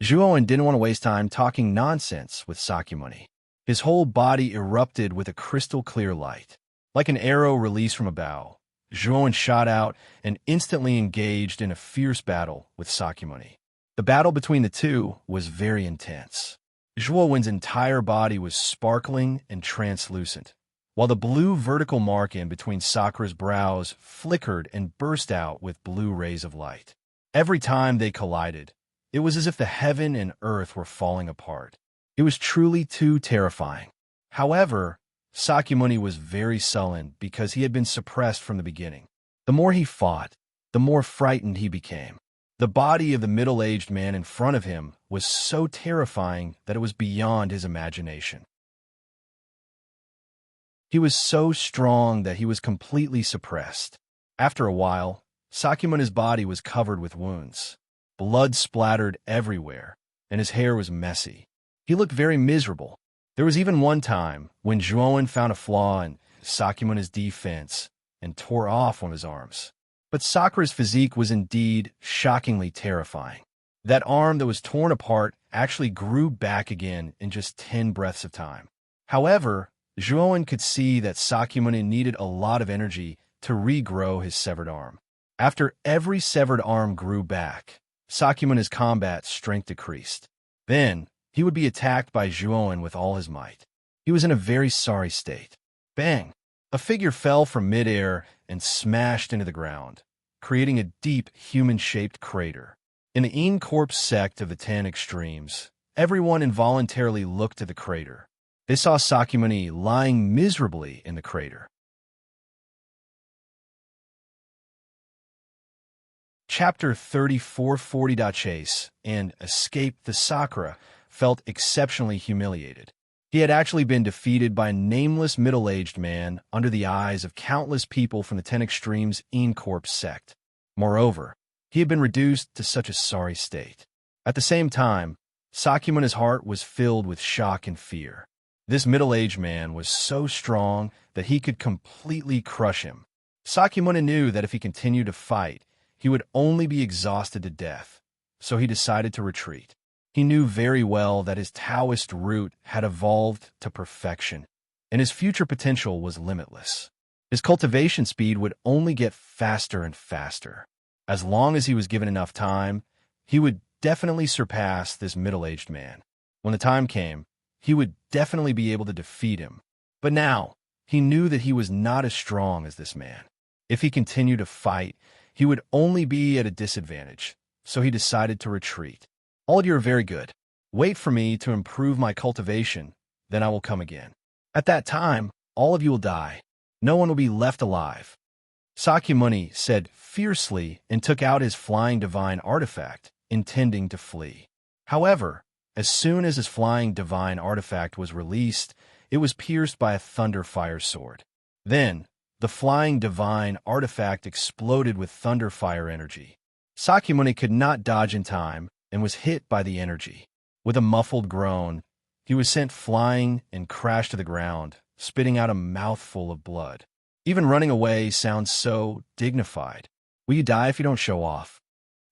Zhuowen didn't want to waste time talking nonsense with Sakyamuni. His whole body erupted with a crystal-clear light. Like an arrow released from a bow, Zhuowen shot out and instantly engaged in a fierce battle with Sakyamuni. The battle between the two was very intense. Zhuowen's entire body was sparkling and translucent, while the blue vertical mark in between Sakura's brows flickered and burst out with blue rays of light. Every time they collided, it was as if the heaven and earth were falling apart. It was truly too terrifying. However, Sakyamuni was very sullen because he had been suppressed from the beginning. The more he fought, the more frightened he became. The body of the middle-aged man in front of him was so terrifying that it was beyond his imagination. He was so strong that he was completely suppressed. After a while, Sakyamuni's body was covered with wounds. Blood splattered everywhere, and his hair was messy. He looked very miserable. There was even one time when Zhuowen found a flaw in Sakyamuni's defense and tore off one of his arms. But Sakura's physique was indeed shockingly terrifying. That arm that was torn apart actually grew back again in just 10 breaths of time. However, Zhuowen could see that Sakyamuni needed a lot of energy to regrow his severed arm. After every severed arm grew back, Sakyamuni's combat strength decreased. Then, he would be attacked by Zhuowen with all his might. He was in a very sorry state. Bang! A figure fell from midair and smashed into the ground, creating a deep human-shaped crater. In the Encorp sect of the 10 Extremes, everyone involuntarily looked to the crater. They saw Sakyamuni lying miserably in the crater. Chapter 3440. Chase and escaped the Sakura felt exceptionally humiliated. He had actually been defeated by a nameless middle-aged man under the eyes of countless people from the 10 Extremes Encorp sect. Moreover, he had been reduced to such a sorry state. At the same time, Sakyamuni's heart was filled with shock and fear. This middle-aged man was so strong that he could completely crush him. Sakyamuni knew that if he continued to fight, he would only be exhausted to death, so he decided to retreat. He knew very well that his Taoist root had evolved to perfection, and his future potential was limitless. His cultivation speed would only get faster and faster. As long as he was given enough time, he would definitely surpass this middle-aged man. When the time came, he would definitely be able to defeat him. But now, he knew that he was not as strong as this man. If he continued to fight, he would only be at a disadvantage, so he decided to retreat. All of you are very good. Wait for me to improve my cultivation, then I will come again. At that time, all of you will die. No one will be left alive. Sakyamuni said fiercely and took out his flying divine artifact, intending to flee. However, as soon as his flying divine artifact was released, it was pierced by a thunder fire sword. Then, the flying divine artifact exploded with thunder fire energy. Sakyamuni could not dodge in time and was hit by the energy. With a muffled groan, he was sent flying and crashed to the ground, spitting out a mouthful of blood. Even running away sounds so dignified. Will you die if you don't show off?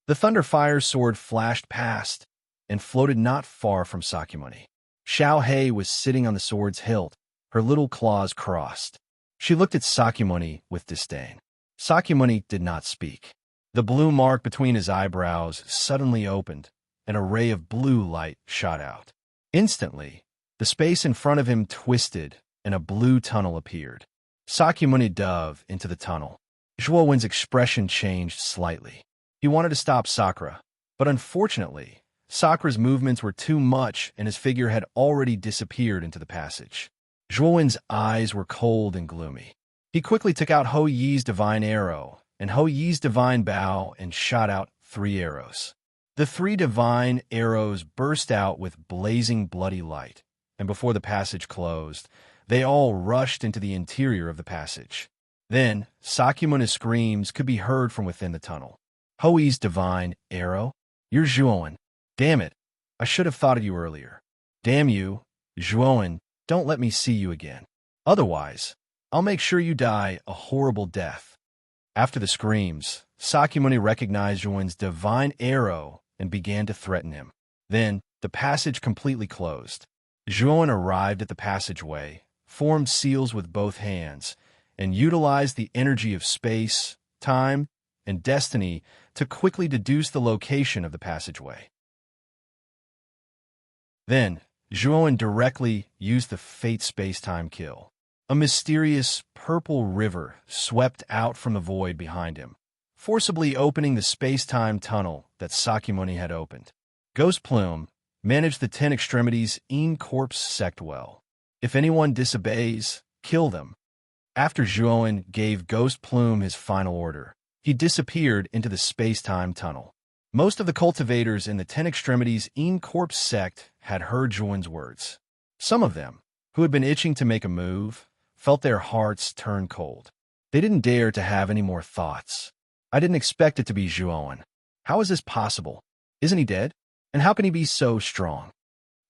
The thunder fire sword flashed past and floated not far from Sakyamuni. Xiao Hei was sitting on the sword's hilt, her little claws crossed. She looked at Sakyamuni with disdain. Sakyamuni did not speak. The blue mark between his eyebrows suddenly opened, and a ray of blue light shot out. Instantly, the space in front of him twisted, and a blue tunnel appeared. Sakyamuni dove into the tunnel. Zhuowen's expression changed slightly. He wanted to stop Sakura, but unfortunately, Sakura's movements were too much and his figure had already disappeared into the passage. Zhuowen's eyes were cold and gloomy. He quickly took out Hou Yi's divine arrow and Ho Yi's divine bow and shot out 3 arrows. The 3 divine arrows burst out with blazing bloody light, and before the passage closed, they all rushed into the interior of the passage. Then, Sakyamuni's screams could be heard from within the tunnel. Ho Yi's divine arrow? You're Zhuowen. Damn it. I should have thought of you earlier. Damn you, Zhuowen, don't let me see you again. Otherwise, I'll make sure you die a horrible death. After the screams, Sakyamuni recognized Zhuowen's divine arrow and began to threaten him. Then, the passage completely closed. Zhuowen arrived at the passageway, formed seals with both hands, and utilized the energy of space, time, and destiny to quickly deduce the location of the passageway. Then, Zhuowen directly used the Fate Space-Time Kill. A mysterious purple river swept out from the void behind him, forcibly opening the space-time tunnel that Sakyamuni had opened. Ghost Plume managed the 10 extremities in corpse sect well. If anyone disobeys, kill them. After Zhuowen gave Ghost Plume his final order, he disappeared into the space-time tunnel. Most of the cultivators in the 10 extremities in corpse sect had heard Zhuowen's words. Some of them, who had been itching to make a move, felt their hearts turn cold. They didn't dare to have any more thoughts. I didn't expect it to be Zhuowen. How is this possible? Isn't he dead? And how can he be so strong?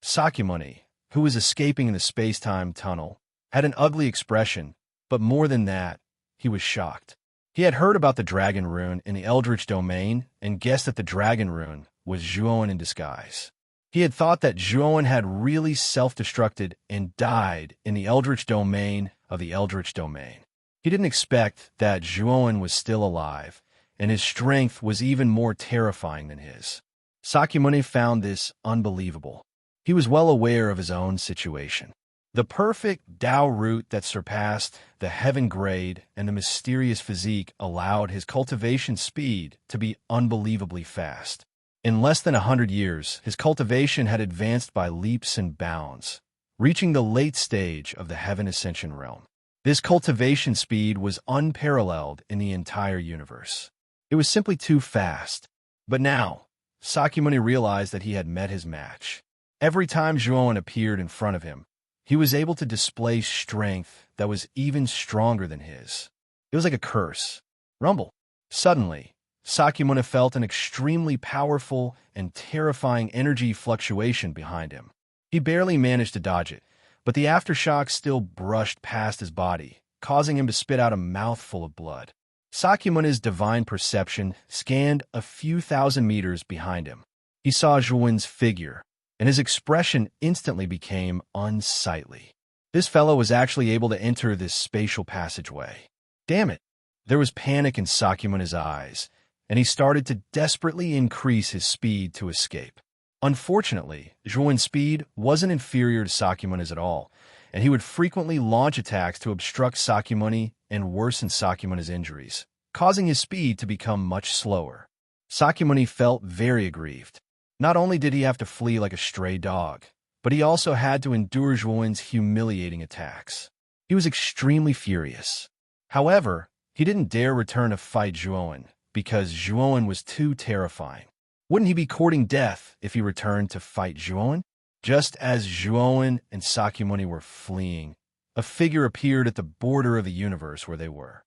Sakyamuni, who was escaping in the space-time tunnel, had an ugly expression, but more than that, he was shocked. He had heard about the dragon rune in the Eldritch domain and guessed that the dragon rune was Zhuowen in disguise. He had thought that Zhuowen had really self-destructed and died in the Eldritch domain of the Eldritch domain. He didn't expect that Zhuowen was still alive, and his strength was even more terrifying than his. Sakyamuni found this unbelievable. He was well aware of his own situation. The perfect Tao root that surpassed the heaven grade and the mysterious physique allowed his cultivation speed to be unbelievably fast. In less than 100 years, his cultivation had advanced by leaps and bounds, reaching the late stage of the heaven ascension realm. This cultivation speed was unparalleled in the entire universe. It was simply too fast. But now, Sakyamuni realized that he had met his match. Every time Zhuowen appeared in front of him, he was able to display strength that was even stronger than his. It was like a curse. Rumble. Suddenly, Sakyamuni felt an extremely powerful and terrifying energy fluctuation behind him. He barely managed to dodge it, but the aftershock still brushed past his body, causing him to spit out a mouthful of blood. Sakyamuni's divine perception scanned a few thousand meters behind him. He saw Zhuowen's figure, and his expression instantly became unsightly. This fellow was actually able to enter this spatial passageway. Damn it! There was panic in Sakyamuni's eyes, and he started to desperately increase his speed to escape. Unfortunately, Zhuowen's speed wasn't inferior to Sakyamuni's at all, and he would frequently launch attacks to obstruct Sakyamuni and worsen Sakyamuni's injuries, causing his speed to become much slower. Sakyamuni felt very aggrieved. Not only did he have to flee like a stray dog, but he also had to endure Zhuowen's humiliating attacks. He was extremely furious. However, he didn't dare return to fight Zhuowen, because Zhuowen was too terrifying. Wouldn't he be courting death if he returned to fight Zhuowen? Just as Zhuowen and Sakyamuni were fleeing, a figure appeared at the border of the universe where they were.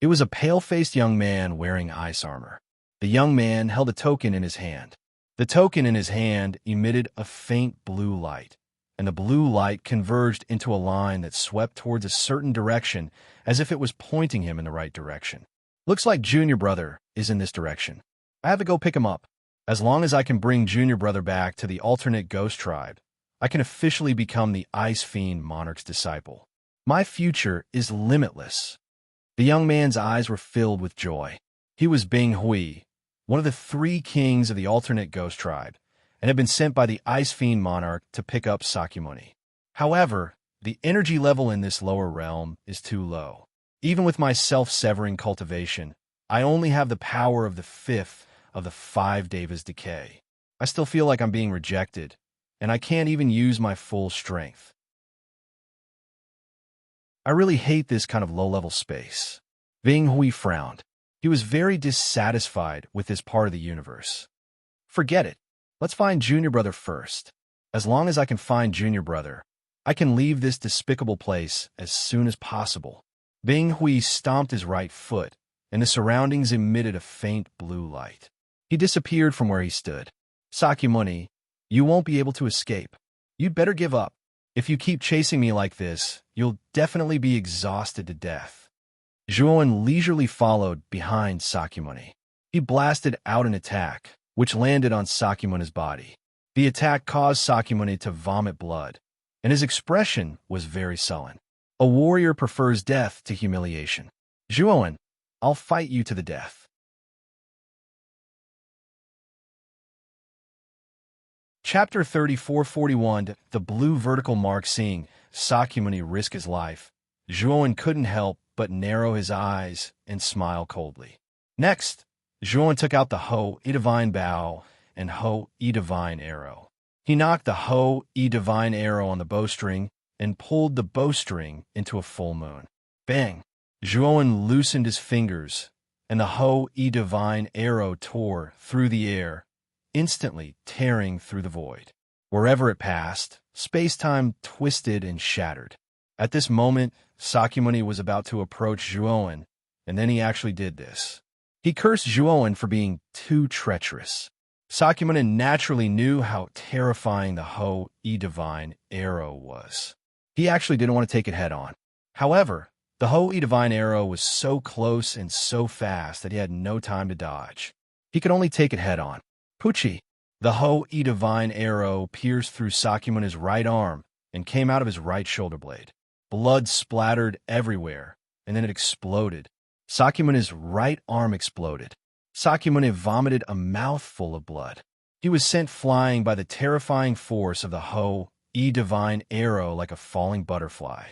It was a pale-faced young man wearing ice armor. The young man held a token in his hand. The token in his hand emitted a faint blue light, and the blue light converged into a line that swept towards a certain direction as if it was pointing him in the right direction. Looks like Junior Brother is in this direction. I have to go pick him up. As long as I can bring Junior Brother back to the alternate ghost tribe, I can officially become the Ice Fiend Monarch's disciple. My future is limitless. The young man's eyes were filled with joy. He was Bing Hui, one of the 3 kings of the alternate ghost tribe, and had been sent by the Ice Fiend Monarch to pick up Sakyamuni. However, the energy level in this lower realm is too low. Even with my self-severing cultivation, I only have the power of the 5th of the 5 Devas decay. I still feel like I'm being rejected, and I can't even use my full strength. I really hate this kind of low-level space. Bing Hui frowned. He was very dissatisfied with this part of the universe. Forget it. Let's find Junior Brother first. As long as I can find Junior Brother, I can leave this despicable place as soon as possible. Bing Hui stomped his right foot, and the surroundings emitted a faint blue light. He disappeared from where he stood. Sakyamuni, you won't be able to escape. You'd better give up. If you keep chasing me like this, you'll definitely be exhausted to death. Zhuowen leisurely followed behind Sakyamuni. He blasted out an attack, which landed on Sakyamuni's body. The attack caused Sakyamuni to vomit blood, and his expression was very sullen. A warrior prefers death to humiliation. Zhuowen, I'll fight you to the death. Chapter 3441 The Blue Vertical Mark. Seeing Sakyamuni risk his life, Zhuowen couldn't help but narrow his eyes and smile coldly. Next, Zhuowen took out the Ho-E Divine Bow and Ho-E Divine Arrow. He knocked the Ho-E Divine Arrow on the bowstring and pulled the bowstring into a full moon. Bang! Zhuowen loosened his fingers, and the Ho-E Divine Arrow tore through the air, instantly tearing through the void. Wherever it passed, space-time twisted and shattered. At this moment, Sakyamuni was about to approach Zhuowen, and then he actually did this. He cursed Zhuowen for being too treacherous. Sakyamuni naturally knew how terrifying the Ho-E Divine Arrow was. He actually didn't want to take it head-on. However, the Ho-E Divine Arrow was so close and so fast that he had no time to dodge. He could only take it head-on. Pucci! The Ho-E Divine Arrow pierced through Sakyamuni's right arm and came out of his right shoulder blade. Blood splattered everywhere, and then it exploded. Sakyamuni's right arm exploded. Sakyamuni vomited a mouthful of blood. He was sent flying by the terrifying force of the Ho-E Divine Arrow like a falling butterfly.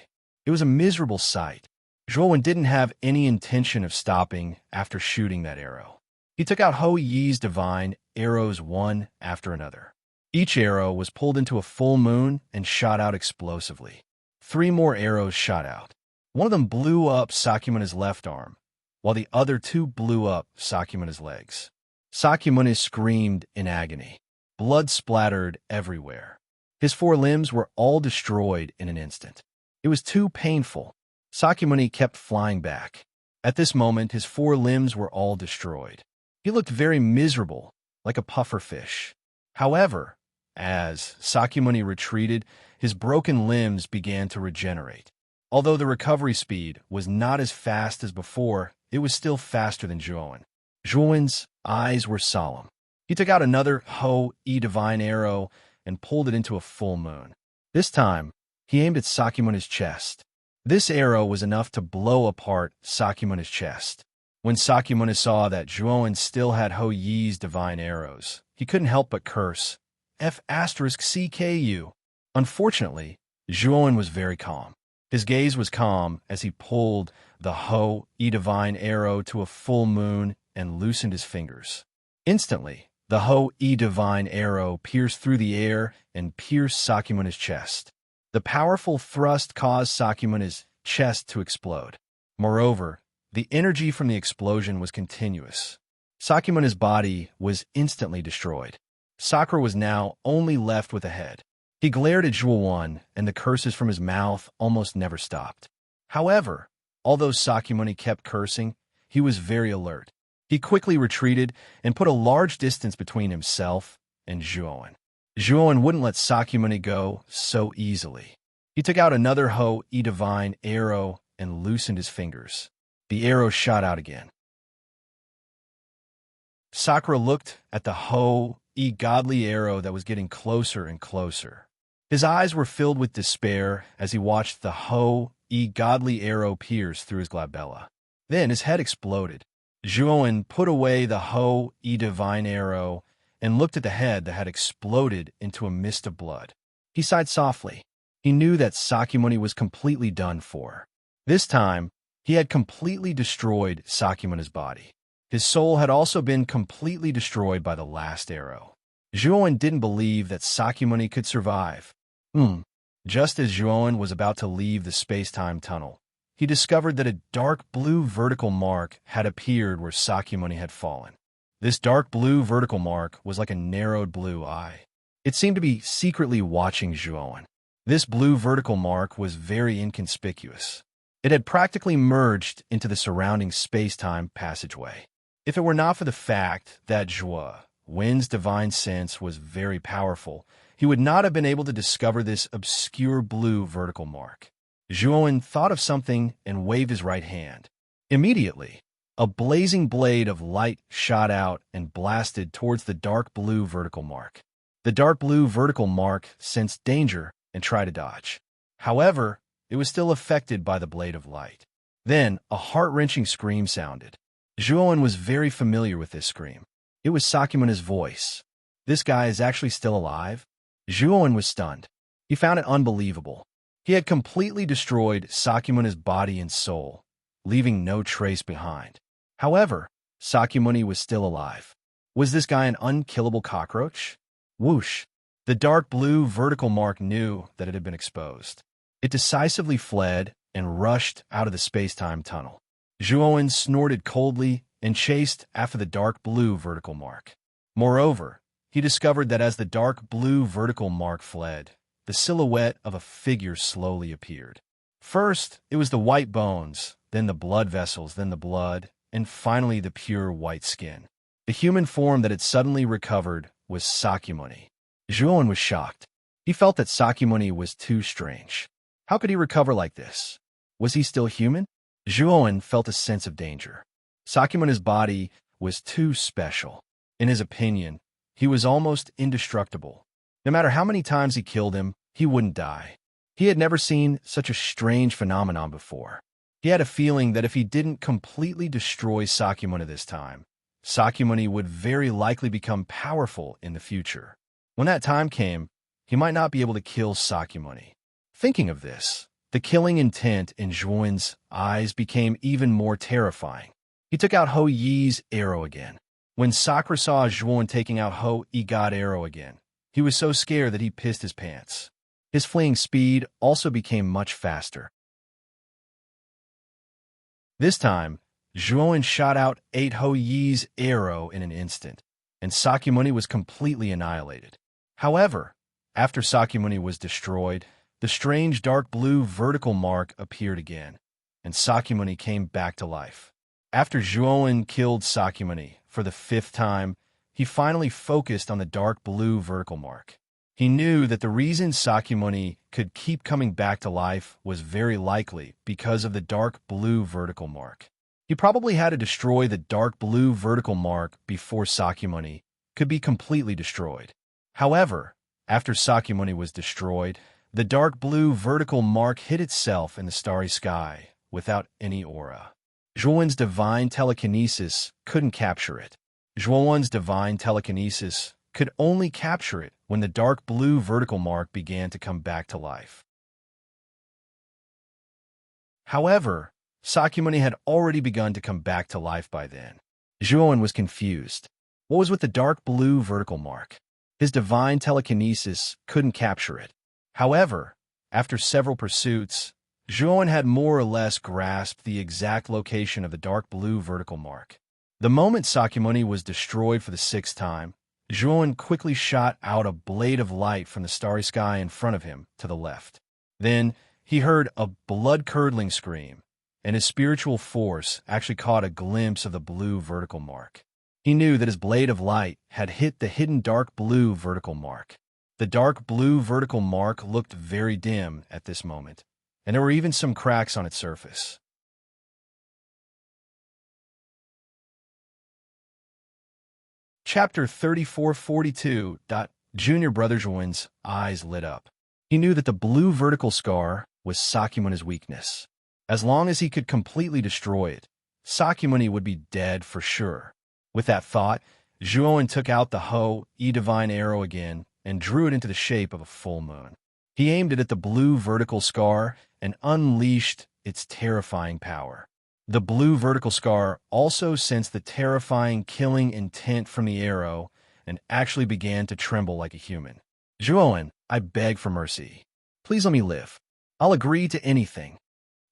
It was a miserable sight. Zhuowen didn't have any intention of stopping after shooting that arrow. He took out Ho-Ye's divine arrows one after another. Each arrow was pulled into a full moon and shot out explosively. 3 more arrows shot out. One of them blew up Sakyamuni's left arm, while the other 2 blew up Sakyamuni's legs. Sakyamuni screamed in agony. Blood splattered everywhere. His 4 limbs were all destroyed in an instant. It was too painful. Sakyamuni kept flying back. At this moment, his 4 limbs were all destroyed. He looked very miserable, like a pufferfish. However, as Sakyamuni retreated, his broken limbs began to regenerate. Although the recovery speed was not as fast as before, it was still faster than Zhuowen. Zhuowen's eyes were solemn. He took out another Ho-E Divine Arrow and pulled it into a full moon. This time, he aimed at Sakyamuni's chest. This arrow was enough to blow apart Sakyamuni's chest. When Sakyamuni saw that Zhuowen still had Ho-Ye's divine arrows, he couldn't help but curse, F*CKU. Unfortunately, Zhuowen was very calm. His gaze was calm as he pulled the Ho-E Divine Arrow to a full moon and loosened his fingers. Instantly, the Ho-E Divine Arrow pierced through the air and pierced Sakyamuni's chest. The powerful thrust caused Sakyamuni's chest to explode. Moreover, the energy from the explosion was continuous. Sakyamuni's body was instantly destroyed. Sakura was now only left with a head. He glared at Zhuowen, and the curses from his mouth almost never stopped. However, although Sakyamuni kept cursing, he was very alert. He quickly retreated and put a large distance between himself and Zhuowen. Zhuowen wouldn't let Sakyamuni go so easily. He took out another Ho-E Divine Arrow and loosened his fingers. The arrow shot out again. Sakura looked at the Ho-E Godly Arrow that was getting closer and closer. His eyes were filled with despair as he watched the Ho-E Godly Arrow pierce through his glabella. Then his head exploded. Zhuowen put away the Ho-E Divine Arrow and looked at the head that had exploded into a mist of blood. He sighed softly. He knew that Sakyamuni was completely done for. This time, he had completely destroyed Sakyamuni's body. His soul had also been completely destroyed by the last arrow. Zhuowen didn't believe that Sakyamuni could survive. Just as Zhuowen was about to leave the space-time tunnel, he discovered that a dark blue vertical mark had appeared where Sakyamuni had fallen. This dark blue vertical mark was like a narrowed blue eye. It seemed to be secretly watching Zhuowen. This blue vertical mark was very inconspicuous. It had practically merged into the surrounding space-time passageway. If it were not for the fact that Zhuowen's divine sense was very powerful, he would not have been able to discover this obscure blue vertical mark. Zhuowen thought of something and waved his right hand. Immediately, a blazing blade of light shot out and blasted towards the dark blue vertical mark. The dark blue vertical mark sensed danger and tried to dodge. However, it was still affected by the blade of light. Then, a heart-wrenching scream sounded. Zhuowen was very familiar with this scream. It was Sakyamuni's voice. This guy is actually still alive? Zhuowen was stunned. He found it unbelievable. He had completely destroyed Sakyamuni's body and soul, leaving no trace behind. However, Sakyamuni was still alive. Was this guy an unkillable cockroach? Whoosh! The dark blue vertical mark knew that it had been exposed. It decisively fled and rushed out of the space-time tunnel. Zhuowen snorted coldly and chased after the dark blue vertical mark. Moreover, he discovered that as the dark blue vertical mark fled, the silhouette of a figure slowly appeared. First, it was the white bones, then the blood vessels, then the blood, and finally the pure white skin. The human form that had suddenly recovered was Sakyamuni. Zhuowen was shocked. He felt that Sakyamuni was too strange. How could he recover like this? Was he still human? Zhuowen felt a sense of danger. Sakyamuni's body was too special. In his opinion, he was almost indestructible. No matter how many times he killed him, he wouldn't die. He had never seen such a strange phenomenon before. He had a feeling that if he didn't completely destroy Sakyamuni this time, Sakyamuni would very likely become powerful in the future. When that time came, he might not be able to kill Sakyamuni. Thinking of this, the killing intent in Zhuowen's eyes became even more terrifying. He took out Ho Yi's arrow again. When Sakura saw Zhuowen taking out Ho Yi's arrow again, he was so scared that he pissed his pants. His fleeing speed also became much faster. This time, Zhuowen shot out 8 Ho Yi's arrow in an instant, and Sakyamuni was completely annihilated. However, after Sakyamuni was destroyed, the strange dark blue vertical mark appeared again, and Sakyamuni came back to life. After Zhuowen killed Sakyamuni for the 5th time, he finally focused on the dark blue vertical mark. He knew that the reason Sakyamuni could keep coming back to life was very likely because of the dark blue vertical mark. He probably had to destroy the dark blue vertical mark before Sakyamuni could be completely destroyed. However, after Sakyamuni was destroyed, the dark blue vertical mark hid itself in the starry sky without any aura. Zhuowen's divine telekinesis couldn't capture it. Zhuowen's divine telekinesis could only capture it when the dark blue vertical mark began to come back to life. However, Sakyamuni had already begun to come back to life by then. Zhuowen was confused. What was with the dark blue vertical mark? His divine telekinesis couldn't capture it. However, after several pursuits, Zhuowen had more or less grasped the exact location of the dark blue vertical mark. The moment Sakyamuni was destroyed for the 6th time, Zhuowen quickly shot out a blade of light from the starry sky in front of him to the left. Then he heard a blood-curdling scream, and his spiritual force actually caught a glimpse of the blue vertical mark. He knew that his blade of light had hit the hidden dark blue vertical mark. The dark blue vertical mark looked very dim at this moment, and there were even some cracks on its surface. Chapter 3442. Junior Brother Zhuowen's eyes lit up. He knew that the blue vertical scar was Sakyamuni's weakness. As long as he could completely destroy it, Sakyamuni would be dead for sure. With that thought, Zhuowen took out the Ho Yi divine arrow again and drew it into the shape of a full moon. He aimed it at the blue vertical scar and unleashed its terrifying power. The blue vertical scar also sensed the terrifying killing intent from the arrow and actually began to tremble like a human. Zhuowen, I beg for mercy. Please let me live. I'll agree to anything.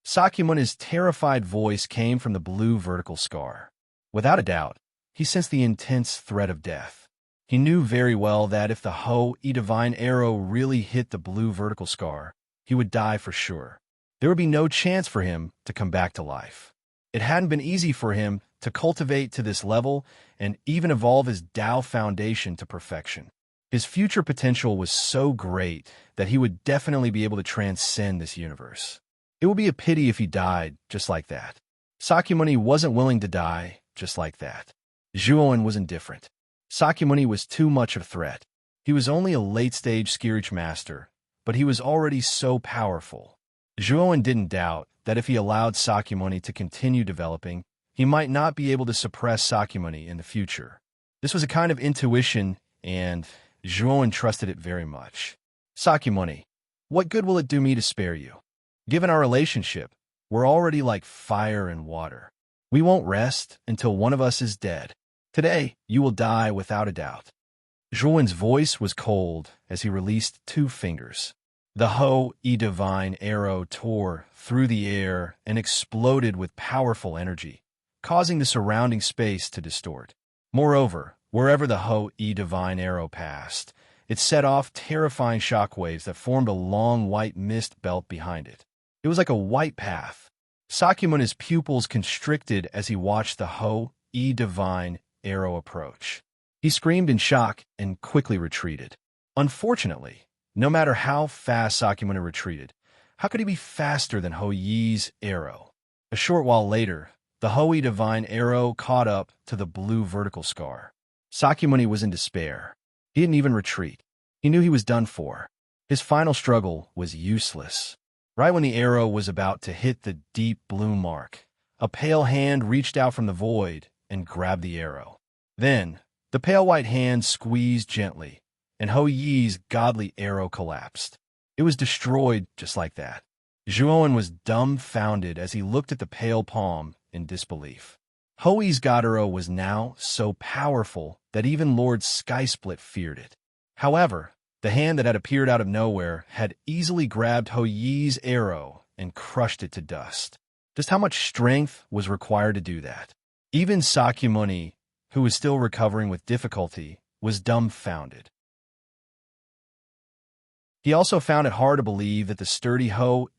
Sakyamuni's terrified voice came from the blue vertical scar. Without a doubt, he sensed the intense threat of death. He knew very well that if the divine arrow really hit the blue vertical scar, he would die for sure. There would be no chance for him to come back to life. It hadn't been easy for him to cultivate to this level and even evolve his Tao foundation to perfection. His future potential was so great that he would definitely be able to transcend this universe. It would be a pity if he died just like that. Sakyamuni wasn't willing to die just like that. Zhuowen was indifferent. Sakyamuni was too much of a threat. He was only a late-stage Skirich master, but he was already so powerful. Zhuowen didn't doubt that if he allowed Sakyamuni to continue developing, he might not be able to suppress Sakyamuni in the future. This was a kind of intuition, and Zhuowen trusted it very much. Sakyamuni, what good will it do me to spare you? Given our relationship, we're already like fire and water. We won't rest until one of us is dead. Today, you will die without a doubt. Zhuowen's voice was cold as he released 2 fingers. The divine arrow tore through the air and exploded with powerful energy, causing the surrounding space to distort. Moreover, wherever the divine arrow passed, it set off terrifying shockwaves that formed a long white mist belt behind it. It was like a white path. Sakyamuni's pupils constricted as he watched the divine arrow approach. He screamed in shock and quickly retreated. Unfortunately, no matter how fast Sakyamuni retreated, how could he be faster than Hou Yi's arrow? A short while later, the divine arrow caught up to the blue vertical scar. Sakyamuni was in despair. He didn't even retreat. He knew he was done for. His final struggle was useless. Right when the arrow was about to hit the deep blue mark, a pale hand reached out from the void and grabbed the arrow. Then, the pale white hand squeezed gently, and Hou Yi's godly arrow collapsed. It was destroyed just like that. Zhuowen was dumbfounded as he looked at the pale palm in disbelief. Hou Yi's god arrow was now so powerful that even Lord Skysplit feared it. However, the hand that had appeared out of nowhere had easily grabbed Hou Yi's arrow and crushed it to dust. Just how much strength was required to do that? Even Sakyamuni, who was still recovering with difficulty, was dumbfounded. He also found it hard to believe that the sturdy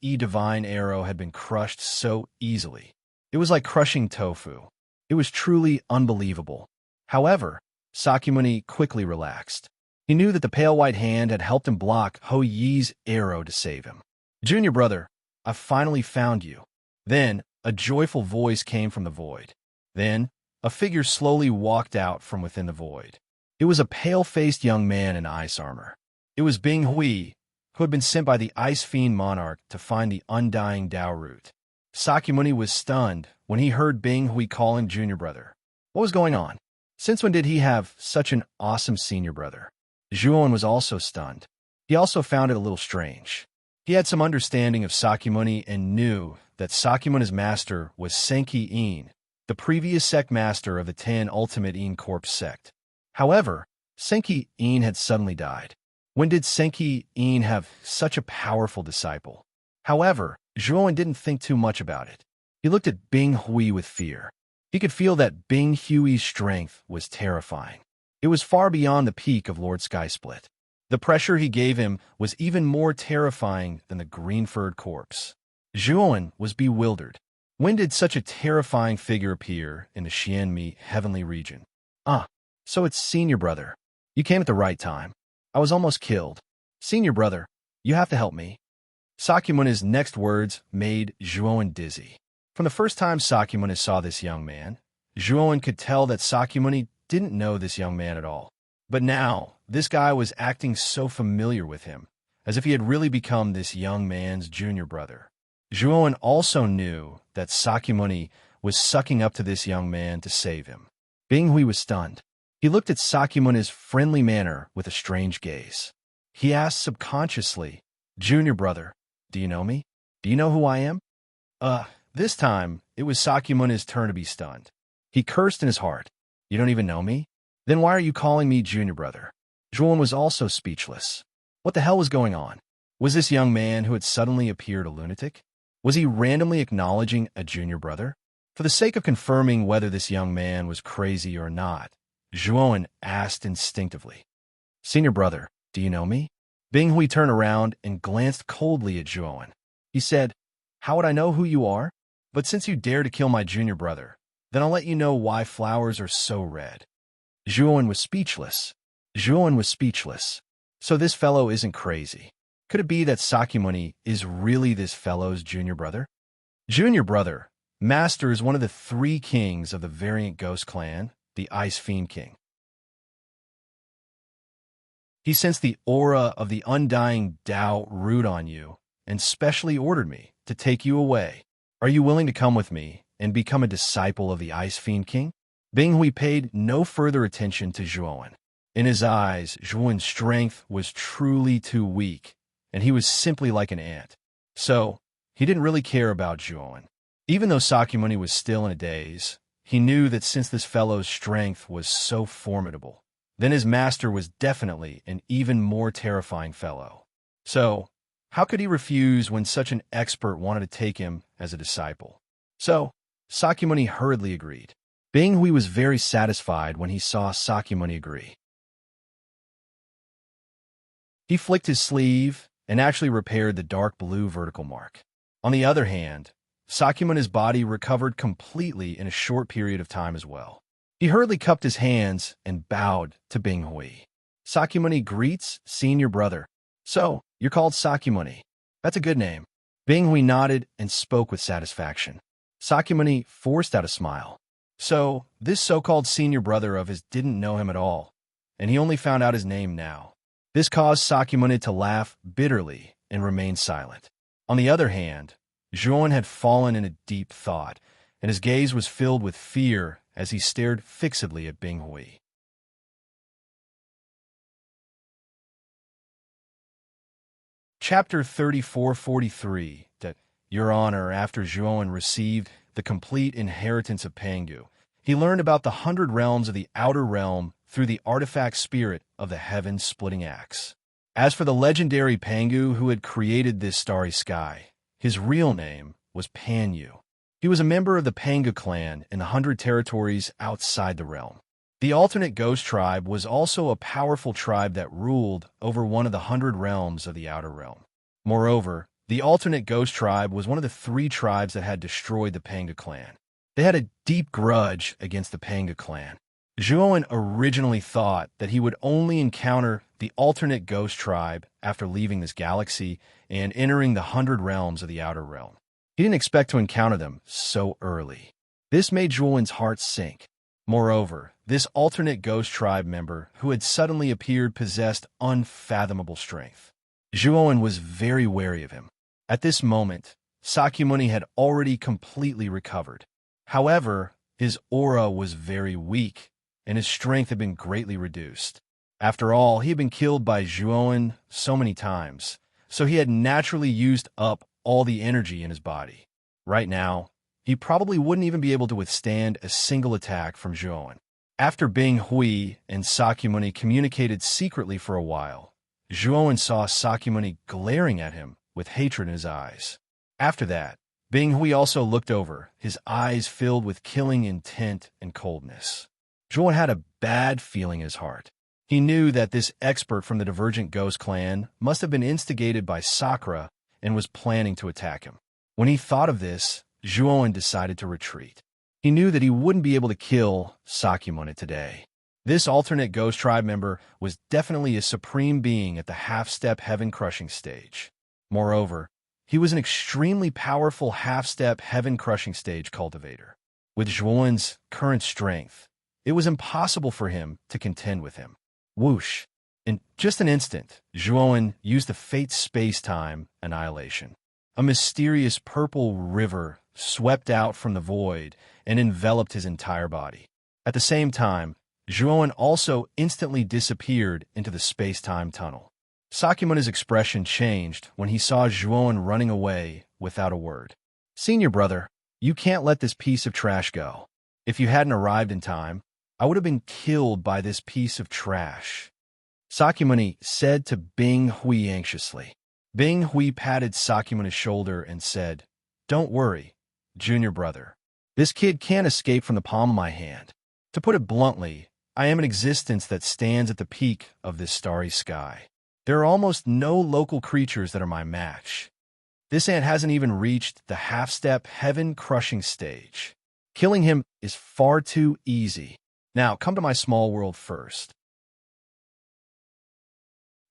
divine arrow had been crushed so easily. It was like crushing tofu. It was truly unbelievable. However, Sakyamuni quickly relaxed. He knew that the pale white hand had helped him block Hou Yi's arrow to save him. "Junior brother, I've finally found you." Then, a joyful voice came from the void. Then, a figure slowly walked out from within the void. It was a pale-faced young man in ice armor. It was Bing Hui, who had been sent by the Ice Fiend Monarch to find the undying Tao root. Sakyamuni was stunned when he heard Bing Hui call him junior brother. What was going on? Since when did he have such an awesome senior brother? Zhuowen was also stunned. He also found it a little strange. He had some understanding of Sakyamuni and knew that Sakyamuni's master was Senki In, the previous sect master of the 10 Ultimate In Corps sect. However, Senki In had suddenly died. When did Senki In have such a powerful disciple? However, Zhuowen didn't think too much about it. He looked at Bing Hui with fear. He could feel that Bing Hui's strength was terrifying. It was far beyond the peak of Lord Skysplit. The pressure he gave him was even more terrifying than the green-furred corpse. Zhuowen was bewildered. When did such a terrifying figure appear in the Xianmi heavenly region? So it's senior brother. You came at the right time. I was almost killed. Senior brother, you have to help me. Sakyamuni's next words made Zhuowen dizzy. From the first time Sakyamuni saw this young man, Zhuowen could tell that Sakyamuni didn't know this young man at all. But now, this guy was acting so familiar with him, as if he had really become this young man's junior brother. Zhuowen also knew that Sakyamuni was sucking up to this young man to save him. Bing Hui was stunned. He looked at Sakyamuni's friendly manner with a strange gaze. He asked subconsciously, "Junior brother, do you know me? Do you know who I am?" This time, it was Sakyamuni's turn to be stunned. He cursed in his heart. "You don't even know me? Then why are you calling me junior brother?" Zhuowen was also speechless. What the hell was going on? Was this young man who had suddenly appeared a lunatic? Was he randomly acknowledging a junior brother? For the sake of confirming whether this young man was crazy or not, Zhuowen asked instinctively, "Senior brother, do you know me?" Bing Hui turned around and glanced coldly at Zhuowen. He said, "How would I know who you are? But since you dare to kill my junior brother, then I'll let you know why flowers are so red." Zhuowen was speechless. So this fellow isn't crazy. Could it be that Sakyamuni is really this fellow's junior brother? Junior brother, Master is one of the 3 kings of the variant ghost clan, the Ice Fiend King. He sensed the aura of the undying Tao root on you and specially ordered me to take you away. Are you willing to come with me and become a disciple of the Ice Fiend King? Bing Hui paid no further attention to Zhuowen. In his eyes, Zhuowen's strength was truly too weak, and he was simply like an ant. So, he didn't really care about Zhuowen. Even though Sakyamuni was still in a daze, he knew that since this fellow's strength was so formidable, then his master was definitely an even more terrifying fellow. So, how could he refuse when such an expert wanted to take him as a disciple? So, Sakyamuni hurriedly agreed. Bing Hui was very satisfied when he saw Sakyamuni agree. He flicked his sleeve and actually repaired the dark blue vertical mark. On the other hand, Sakyamuni's body recovered completely in a short period of time as well. He hurriedly cupped his hands and bowed to Bing Hui. "Sakyamuni greets senior brother. So, you're called Sakyamuni. That's a good name." Bing Hui nodded and spoke with satisfaction. Sakyamuni forced out a smile. So, this so-called senior brother of his didn't know him at all, and he only found out his name now. This caused Sakyamuni to laugh bitterly and remain silent. On the other hand, Zhuowen had fallen in a deep thought, and his gaze was filled with fear as he stared fixedly at Bing Hui. Chapter 3443, that Your Honor, after Zhuowen received the complete inheritance of Pangu, he learned about the 100 realms of the outer realm through the artifact spirit of the heaven-splitting axe. As for the legendary Pangu who had created this starry sky, his real name was Panyu. He was a member of the Pangu clan in the 100 territories outside the realm. The alternate ghost tribe was also a powerful tribe that ruled over one of the 100 realms of the outer realm. Moreover, the alternate ghost tribe was one of the 3 tribes that had destroyed the Pangu clan. They had a deep grudge against the Pangu clan. Zhuowen originally thought that he would only encounter the alternate ghost tribe after leaving this galaxy and entering the 100 realms of the outer realm. He didn't expect to encounter them so early. This made Zhuowen's heart sink. Moreover, this alternate ghost tribe member who had suddenly appeared possessed unfathomable strength. Zhuowen was very wary of him. At this moment, Sakyamuni had already completely recovered. However, his aura was very weak, and his strength had been greatly reduced. After all, he had been killed by Zhuowen so many times, so he had naturally used up all the energy in his body. Right now, he probably wouldn't even be able to withstand a single attack from Zhuowen. After Bing Hui and Sakyamuni communicated secretly for a while, Zhuowen saw Sakyamuni glaring at him with hatred in his eyes. After that, Bing Hui also looked over, his eyes filled with killing intent and coldness. Zhuowen had a bad feeling in his heart. He knew that this expert from the Divergent Ghost clan must have been instigated by Sakura and was planning to attack him. When he thought of this, Zhuowen decided to retreat. He knew that he wouldn't be able to kill Sakyamuni today. This alternate ghost tribe member was definitely a supreme being at the half-step heaven-crushing stage. Moreover, he was an extremely powerful half-step heaven-crushing stage cultivator. With Zhuowen's current strength, it was impossible for him to contend with him. Whoosh! In just an instant, Zhuowen used the fate space-time annihilation. A mysterious purple river swept out from the void and enveloped his entire body. At the same time, Zhuowen also instantly disappeared into the space-time tunnel. Sakyamuni's expression changed when he saw Zhuowen running away without a word. "Senior brother, you can't let this piece of trash go. If you hadn't arrived in time, I would have been killed by this piece of trash," Sakyamuni said to Bing Hui anxiously. Bing Hui patted Sakyamuni's shoulder and said, Don't worry, junior brother. This kid can't escape from the palm of my hand. To put it bluntly, I am an existence that stands at the peak of this starry sky. There are almost no local creatures that are my match. This ant hasn't even reached the half-step heaven-crushing stage. Killing him is far too easy. Now, come to my small world first.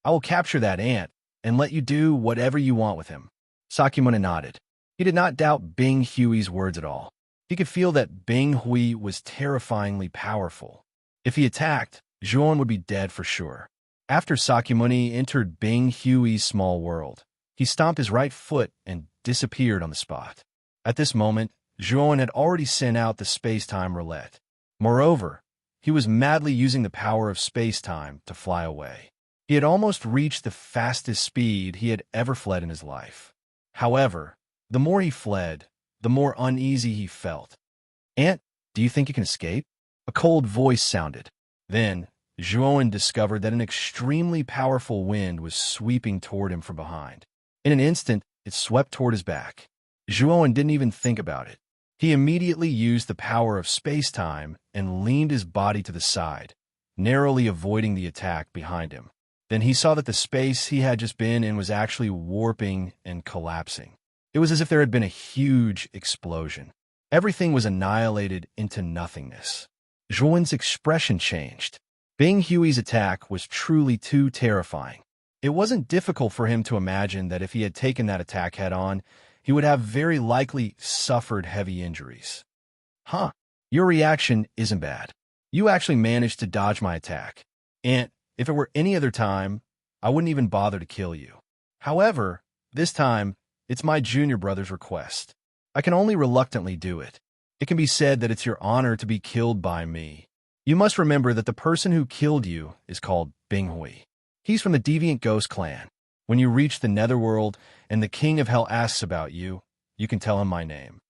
I will capture that ant and let you do whatever you want with him. Sakyamuni nodded. He did not doubt Bing Hui's words at all. He could feel that Bing Hui was terrifyingly powerful. If he attacked, Zhuan would be dead for sure. After Sakyamuni entered Bing Hui's small world, he stomped his right foot and disappeared on the spot. At this moment, Zhuan had already sent out the space-time roulette. Moreover, he was madly using the power of space-time to fly away. He had almost reached the fastest speed he had ever fled in his life. However, the more he fled, the more uneasy he felt. "Ant, do you think you can escape?" A cold voice sounded. Then, Zhuan discovered that an extremely powerful wind was sweeping toward him from behind. In an instant, it swept toward his back. Zhuan didn't even think about it. He immediately used the power of space-time and leaned his body to the side, narrowly avoiding the attack behind him. Then he saw that the space he had just been in was actually warping and collapsing. It was as if there had been a huge explosion. Everything was annihilated into nothingness. Zhuan's expression changed. Bing Hui's attack was truly too terrifying. It wasn't difficult for him to imagine that if he had taken that attack head-on, he would have very likely suffered heavy injuries. "Huh, your reaction isn't bad. You actually managed to dodge my attack. And if it were any other time, I wouldn't even bother to kill you. However, this time, it's my junior brother's request. I can only reluctantly do it. It can be said that it's your honor to be killed by me. You must remember that the person who killed you is called Bing Hui. He's from the Deviant Ghost clan. When you reach the Netherworld and the King of Hell asks about you, you can tell him my name."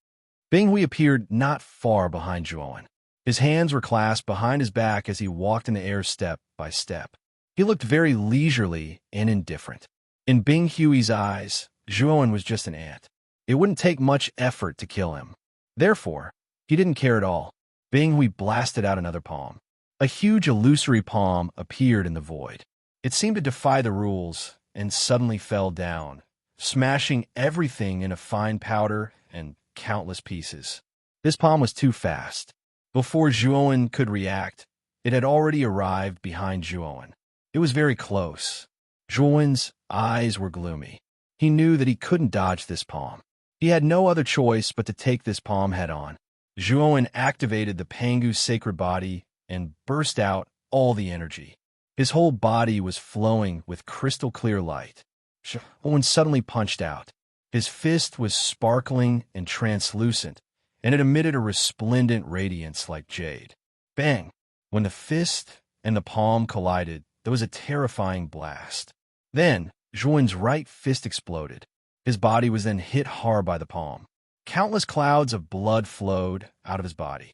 Bing Hui appeared not far behind Zhuan. His hands were clasped behind his back as he walked in the air step by step. He looked very leisurely and indifferent. In Bing Hui's eyes, Zhuan was just an ant. It wouldn't take much effort to kill him. Therefore, he didn't care at all. Bing Hui blasted out another palm. A huge illusory palm appeared in the void. It seemed to defy the rules and suddenly fell down, smashing everything in a fine powder and countless pieces. This palm was too fast. Before Zhuan could react, it had already arrived behind Zhuan. It was very close. Zhuan's eyes were gloomy. He knew that he couldn't dodge this palm. He had no other choice but to take this palm head-on. Zhuan activated the Pangu's sacred body and burst out all the energy. His whole body was flowing with crystal-clear light. Zhuan suddenly punched out. His fist was sparkling and translucent, and it emitted a resplendent radiance like jade. Bang! When the fist and the palm collided, there was a terrifying blast. Then, Zhuan's right fist exploded. His body was then hit hard by the palm. Countless clouds of blood flowed out of his body.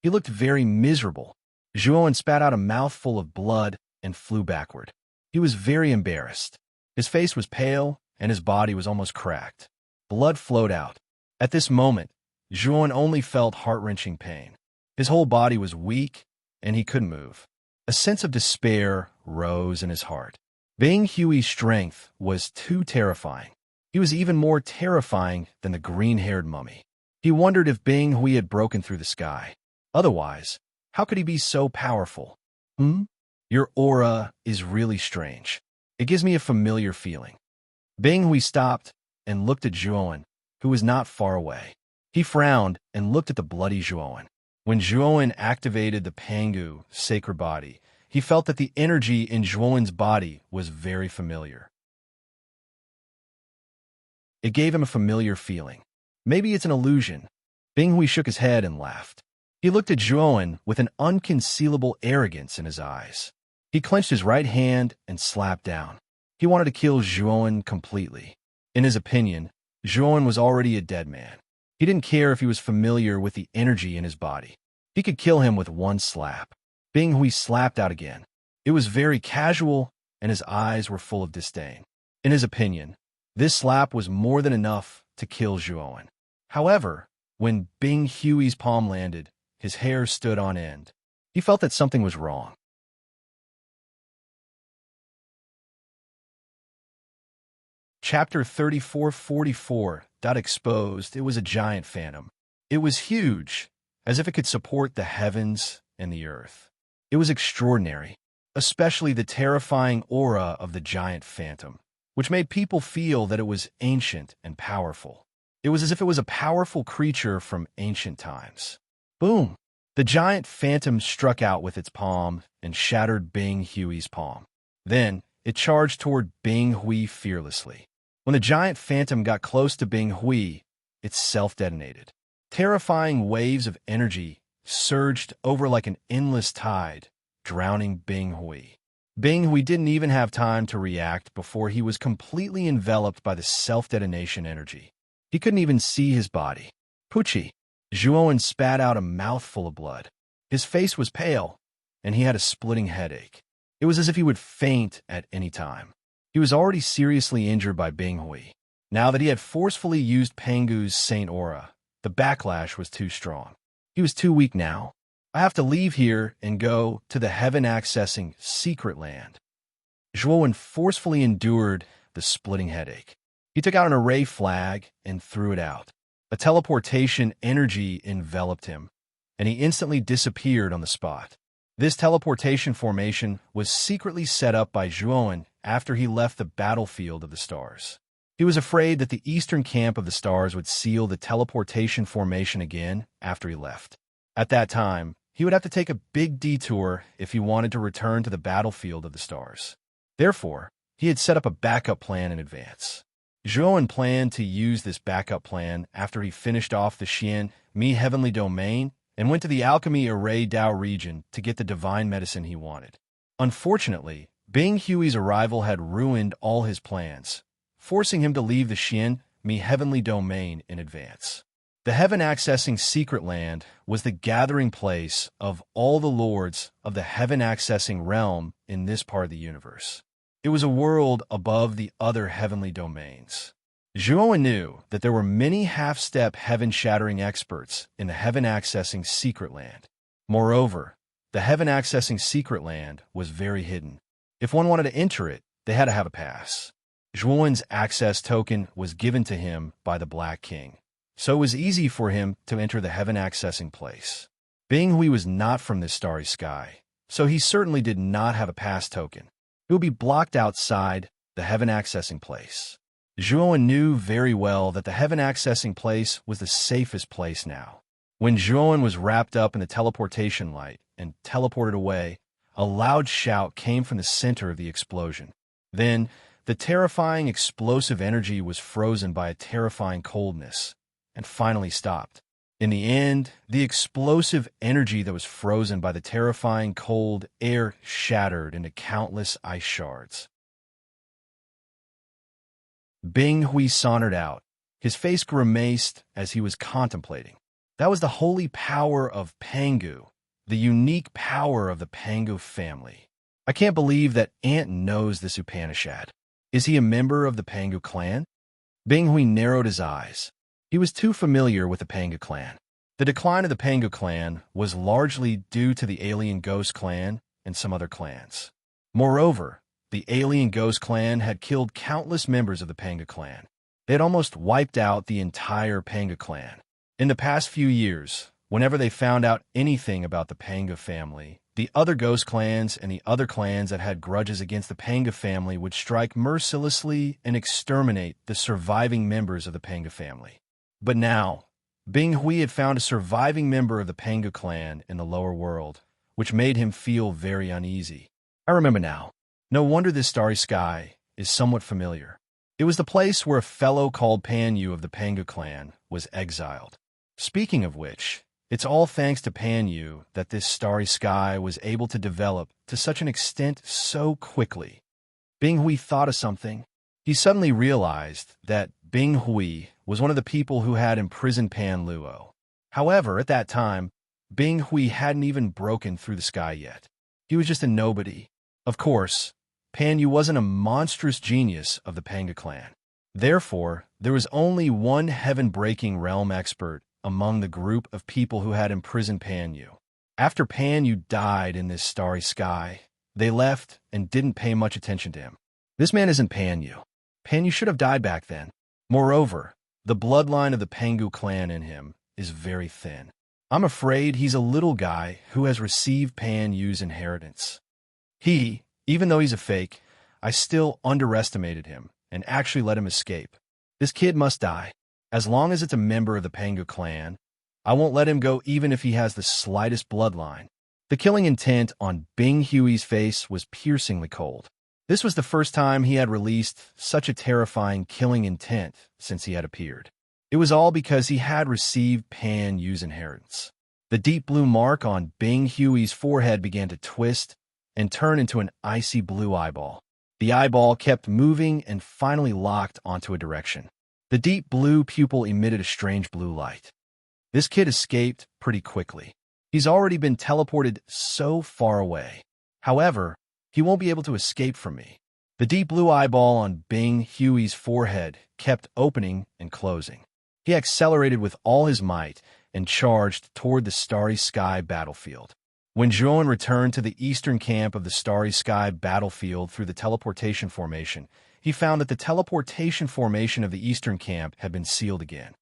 He looked very miserable. Zhuan spat out a mouthful of blood and flew backward. He was very embarrassed. His face was pale, and his body was almost cracked. Blood flowed out. At this moment, Zhuan only felt heart-wrenching pain. His whole body was weak, and he couldn't move. A sense of despair rose in his heart. Bing Hui's strength was too terrifying. He was even more terrifying than the green-haired mummy. He wondered if Bing Hui had broken through the sky. Otherwise, how could he be so powerful? Your aura is really strange. It gives me a familiar feeling. Bing Hui stopped and looked at Zhuan, who was not far away. He frowned and looked at the bloody Zhuan. When Zhuan activated the Pangu sacred body, he felt that the energy in Zhuan's body was very familiar. It gave him a familiar feeling. Maybe it's an illusion. Bing Hui shook his head and laughed. He looked at Zhuan with an unconcealable arrogance in his eyes. He clenched his right hand and slapped down. He wanted to kill Zhuan completely. In his opinion, Zhuan was already a dead man. He didn't care if he was familiar with the energy in his body. He could kill him with one slap. Bing Hui slapped out again. It was very casual, and his eyes were full of disdain. In his opinion, This slap was more than enough to kill Zhuowen. However, when Bing Hui's palm landed, his hair stood on end. He felt that something was wrong. Chapter 3444. Exposed. It was a giant phantom. It was huge, as if it could support the heavens and the earth. It was extraordinary, especially the terrifying aura of the giant phantom, which made people feel that it was ancient and powerful. It was as if it was a powerful creature from ancient times. Boom! The giant phantom struck out with its palm and shattered Bing Hui's palm. Then, it charged toward Bing Hui fearlessly. When the giant phantom got close to Bing Hui, it self-detonated. Terrifying waves of energy surged over like an endless tide, drowning Bing Hui. Bing Hui didn't even have time to react before he was completely enveloped by the self-detonation energy. He couldn't even see his body. Pucci. Zhuowen spat out a mouthful of blood. His face was pale, and he had a splitting headache. It was as if he would faint at any time. He was already seriously injured by Bing Hui. Now that he had forcefully used Pangu's Saint Aura, the backlash was too strong. He was too weak now. I have to leave here and go to the heaven-accessing secret land. Zhuowen forcefully endured the splitting headache. He took out an array flag and threw it out. A teleportation energy enveloped him, and he instantly disappeared on the spot. This teleportation formation was secretly set up by Zhuowen after he left the battlefield of the stars. He was afraid that the eastern camp of the stars would seal the teleportation formation again after he left. At that time, he would have to take a big detour if he wanted to return to the battlefield of the stars. Therefore, he had set up a backup plan in advance. Zhuowen planned to use this backup plan after he finished off the Xian Mi Heavenly Domain and went to the Alchemy Array Dao region to get the divine medicine he wanted. Unfortunately, Bing Hui's arrival had ruined all his plans, forcing him to leave the Xian Mi Heavenly Domain in advance. The heaven-accessing secret land was the gathering place of all the lords of the heaven-accessing realm in this part of the universe. It was a world above the other heavenly domains. Zhuowen knew that there were many half-step heaven-shattering experts in the heaven-accessing secret land. Moreover, the heaven-accessing secret land was very hidden. If one wanted to enter it, they had to have a pass. Zhuowen's access token was given to him by the Black King, so it was easy for him to enter the heaven-accessing place. Bing Hui was not from this starry sky, so he certainly did not have a pass token. He would be blocked outside the heaven-accessing place. Zhuowen knew very well that the heaven-accessing place was the safest place now. When Zhuowen was wrapped up in the teleportation light and teleported away, a loud shout came from the center of the explosion. Then, the terrifying explosive energy was frozen by a terrifying coldness, and finally stopped. In the end, the explosive energy that was frozen by the terrifying cold air shattered into countless ice shards. Bing Hui sauntered out, his face grimaced as he was contemplating. That was the holy power of Pangu, the unique power of the Pangu family. I can't believe that Ant knows this Upanishad. Is he a member of the Pangu clan? Bing Hui narrowed his eyes. He was too familiar with the Pangu clan. The decline of the Pangu clan was largely due to the Alien Ghost clan and some other clans. Moreover, the Alien Ghost clan had killed countless members of the Pangu clan. They had almost wiped out the entire Pangu clan. In the past few years, whenever they found out anything about the Pangu family, the other ghost clans and the other clans that had grudges against the Pangu family would strike mercilessly and exterminate the surviving members of the Pangu family. But now, Bing Hui had found a surviving member of the Pangu clan in the lower world, which made him feel very uneasy. I remember now. No wonder this starry sky is somewhat familiar. It was the place where a fellow called Pan Yu of the Pangu clan was exiled. Speaking of which, it's all thanks to Pan Yu that this starry sky was able to develop to such an extent so quickly. Bing Hui thought of something. He suddenly realized that Bing Hui was one of the people who had imprisoned Pan Luo. However, at that time, Bing Hui hadn't even broken through the sky yet. He was just a nobody. Of course, Pan Yu wasn't a monstrous genius of the Pangu clan. Therefore, there was only one heaven-breaking realm expert among the group of people who had imprisoned Pan Yu. After Pan Yu died in this starry sky, they left and didn't pay much attention to him. This man isn't Pan Yu. Pan Yu should have died back then. Moreover, the bloodline of the Pengu clan in him is very thin. I'm afraid he's a little guy who has received Pan Yu's inheritance. Even though he's a fake, I still underestimated him and actually let him escape. This kid must die. As long as it's a member of the Pengu clan, I won't let him go even if he has the slightest bloodline. The killing intent on Bing Hui's face was piercingly cold. This was the first time he had released such a terrifying killing intent since he had appeared. It was all because he had received Pan Yu's inheritance. The deep blue mark on Bing Hui's forehead began to twist and turn into an icy blue eyeball. The eyeball kept moving and finally locked onto a direction. The deep blue pupil emitted a strange blue light. This kid escaped pretty quickly. He's already been teleported so far away. However, he won't be able to escape from me. The deep blue eyeball on Bing Hui's forehead kept opening and closing. He accelerated with all his might and charged toward the starry sky battlefield. When Zhuan returned to the eastern camp of the starry sky battlefield through the teleportation formation, he found that the teleportation formation of the eastern camp had been sealed again.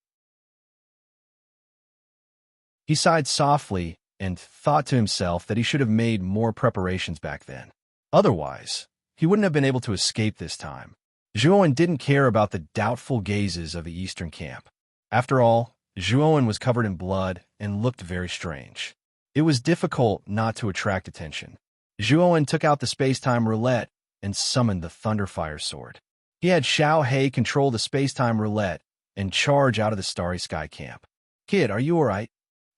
He sighed softly and thought to himself that he should have made more preparations back then. Otherwise, he wouldn't have been able to escape this time. Zhuan didn't care about the doubtful gazes of the eastern camp. After all, Zhuan was covered in blood and looked very strange. It was difficult not to attract attention. Zhuan took out the space-time roulette and summoned the Thunderfire Sword. He had Xiao He control the space-time roulette and charge out of the starry sky camp. "Kid, are you alright?"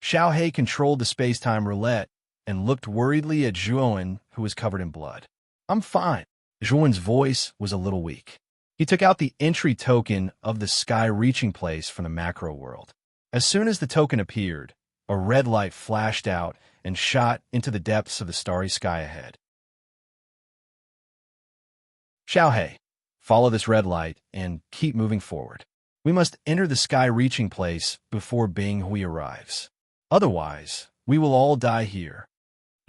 Xiao He controlled the space-time roulette and looked worriedly at Zhuan, who was covered in blood. "I'm fine." Zhuan's voice was a little weak. He took out the entry token of the sky reaching place from the macro world. As soon as the token appeared, a red light flashed out and shot into the depths of the starry sky ahead. "Xiao He, follow this red light and keep moving forward. We must enter the sky reaching place before Bing Hui arrives. Otherwise, we will all die here,"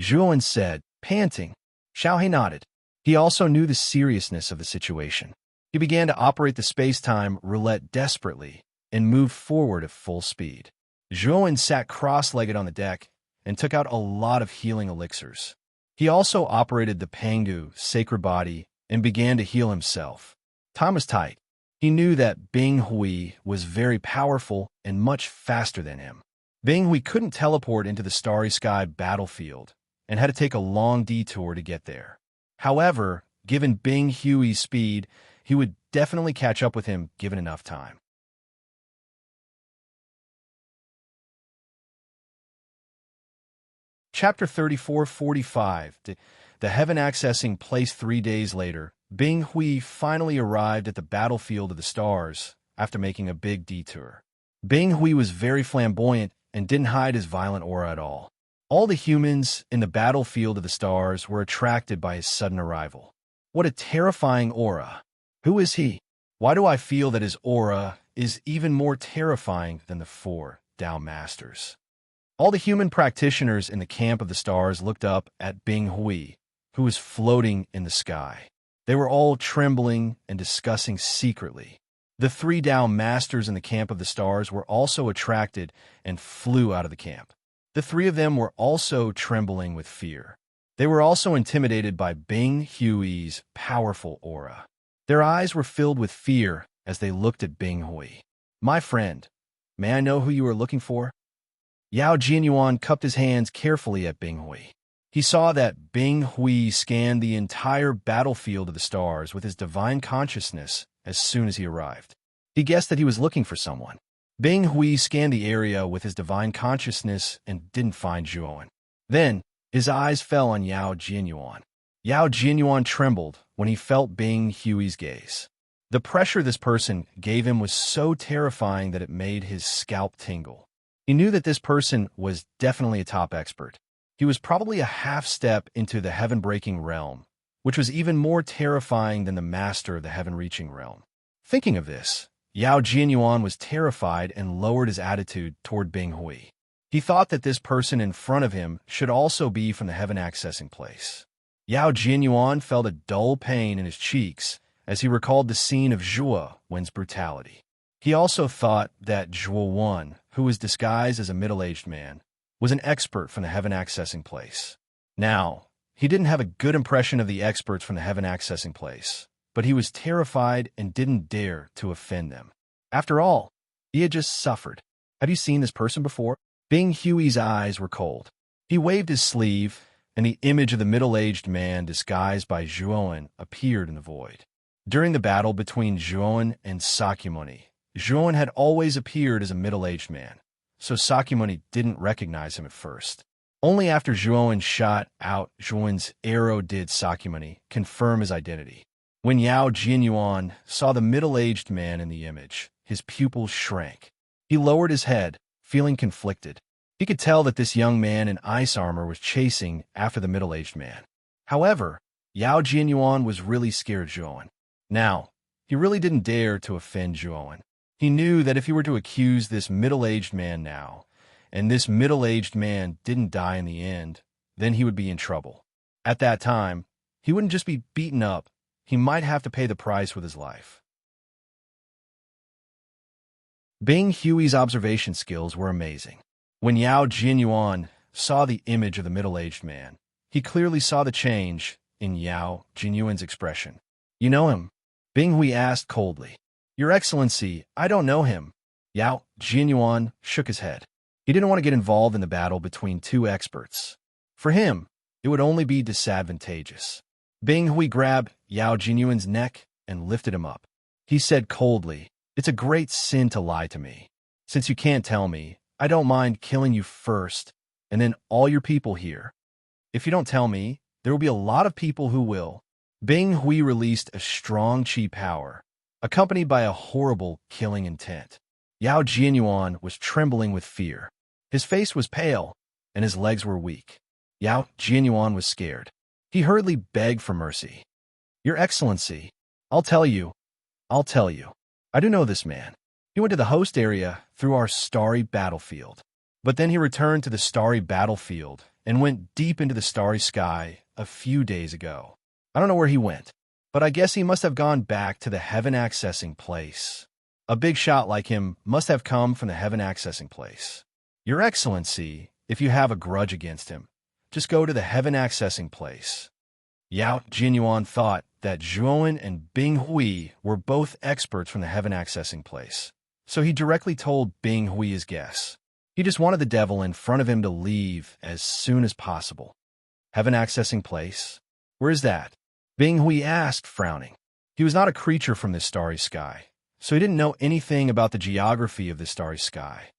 Zhuan said, panting. Xiao He nodded. He also knew the seriousness of the situation. He began to operate the space-time roulette desperately and moved forward at full speed. Zhuan sat cross-legged on the deck and took out a lot of healing elixirs. He also operated the Pengu sacred body and began to heal himself. Time was tight. He knew that Bing Hui was very powerful and much faster than him. Bing Hui couldn't teleport into the starry sky battlefield and had to take a long detour to get there. However, given Bing Hui's speed, he would definitely catch up with him given enough time. Chapter 34:45. The heaven accessing place 3 days later, Bing Hui finally arrived at the battlefield of the stars after making a big detour. Bing Hui was very flamboyant and didn't hide his violent aura at all. All the humans in the battlefield of the stars were attracted by his sudden arrival. What a terrifying aura! Who is he? Why do I feel that his aura is even more terrifying than the 4 Tao Masters? All the human practitioners in the camp of the stars looked up at Bing Hui, who was floating in the sky. They were all trembling and discussing secretly. The 3 Tao Masters in the camp of the stars were also attracted and flew out of the camp. The 3 of them were also trembling with fear. They were also intimidated by Bing Hui's powerful aura. Their eyes were filled with fear as they looked at Bing Hui. "My friend, may I know who you are looking for?" Yao Jianyuan cupped his hands carefully at Bing Hui. He saw that Bing Hui scanned the entire battlefield of the stars with his divine consciousness as soon as he arrived. He guessed that he was looking for someone. Bing Hui scanned the area with his divine consciousness and didn't find Zhuan. Then, his eyes fell on Yao Jianyuan. Yao Jianyuan trembled when he felt Bing Hui's gaze. The pressure this person gave him was so terrifying that it made his scalp tingle. He knew that this person was definitely a top expert. He was probably a half step into the heaven-breaking realm, which was even more terrifying than the master of the heaven-reaching realm. Thinking of this, Yao Jianyuan was terrified and lowered his attitude toward Bing Hui. He thought that this person in front of him should also be from the heaven accessing place. Yao Jianyuan felt a dull pain in his cheeks as he recalled the scene of Zhuo Wen's brutality. He also thought that Zhuo Wen, who was disguised as a middle-aged man, was an expert from the heaven accessing place. Now, he didn't have a good impression of the experts from the heaven accessing place, but he was terrified and didn't dare to offend them. After all, he had just suffered. Have you seen this person before? Bing Hui's eyes were cold. He waved his sleeve, and the image of the middle-aged man disguised by Zhuowen appeared in the void. During the battle between Zhuowen and Sakyamuni, Zhuowen had always appeared as a middle-aged man, so Sakyamuni didn't recognize him at first. Only after Zhuowen shot out Zhuowen's arrow did Sakyamuni confirm his identity. When Yao Jianyuan saw the middle-aged man in the image, his pupils shrank. He lowered his head, feeling conflicted. He could tell that this young man in ice armor was chasing after the middle-aged man. However, Yao Jianyuan was really scared of Zhuowen. Now, he really didn't dare to offend Zhuowen. He knew that if he were to accuse this middle-aged man now, and this middle-aged man didn't die in the end, then he would be in trouble. At that time, he wouldn't just be beaten up, he might have to pay the price with his life. Bing Hui's observation skills were amazing. When Yao Jianyuan saw the image of the middle-aged man, he clearly saw the change in Yao Jianyuan's expression. You know him? Bing Hui asked coldly. Your Excellency, I don't know him. Yao Jianyuan shook his head. He didn't want to get involved in the battle between two experts. For him, it would only be disadvantageous. Bing Hui grabbed Yao Jianyuan's neck and lifted him up. He said coldly, It's a great sin to lie to me. Since you can't tell me, I don't mind killing you first, and then all your people here. If you don't tell me, there will be a lot of people who will. Bing Hui released a strong chi power, accompanied by a horrible killing intent. Yao Jianyuan was trembling with fear. His face was pale, and his legs were weak. Yao Jianyuan was scared. He hurriedly begged for mercy. Your Excellency, I'll tell you. I do know this man. He went to the host area through our starry battlefield. But then he returned to the starry battlefield and went deep into the starry sky a few days ago. I don't know where he went, but I guess he must have gone back to the heaven accessing place. A big shot like him must have come from the heaven accessing place. Your Excellency, if you have a grudge against him, just go to the heaven accessing place. Yao Jianyuan thought that Zhuowen and Bing Hui were both experts from the heaven accessing place, so he directly told Bing Hui his guess. He just wanted the devil in front of him to leave as soon as possible. Heaven accessing place? Where is that? Bing Hui asked, frowning. He was not a creature from this starry sky, so he didn't know anything about the geography of this starry sky.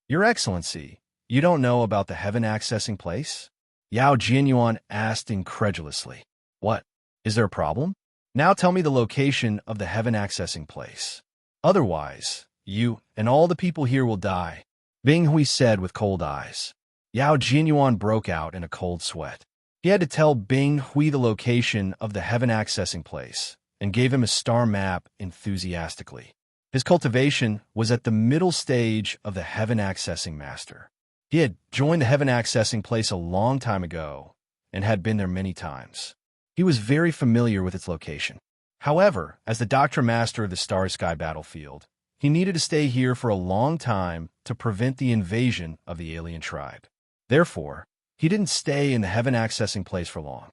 Your Excellency, you don't know about the heaven accessing place? Yao Jianyuan asked incredulously. What? Is there a problem? Now tell me the location of the heaven accessing place. Otherwise, you and all the people here will die, Bing Hui said with cold eyes. Yao Jianyuan broke out in a cold sweat. He had to tell Bing Hui the location of the heaven accessing place and gave him a star map enthusiastically. His cultivation was at the middle stage of the heaven accessing master. He had joined the heaven accessing place a long time ago and had been there many times. He was very familiar with its location. However, as the Doctrine Master of the Starry Sky battlefield, he needed to stay here for a long time to prevent the invasion of the alien tribe. Therefore, he didn't stay in the heaven accessing place for long.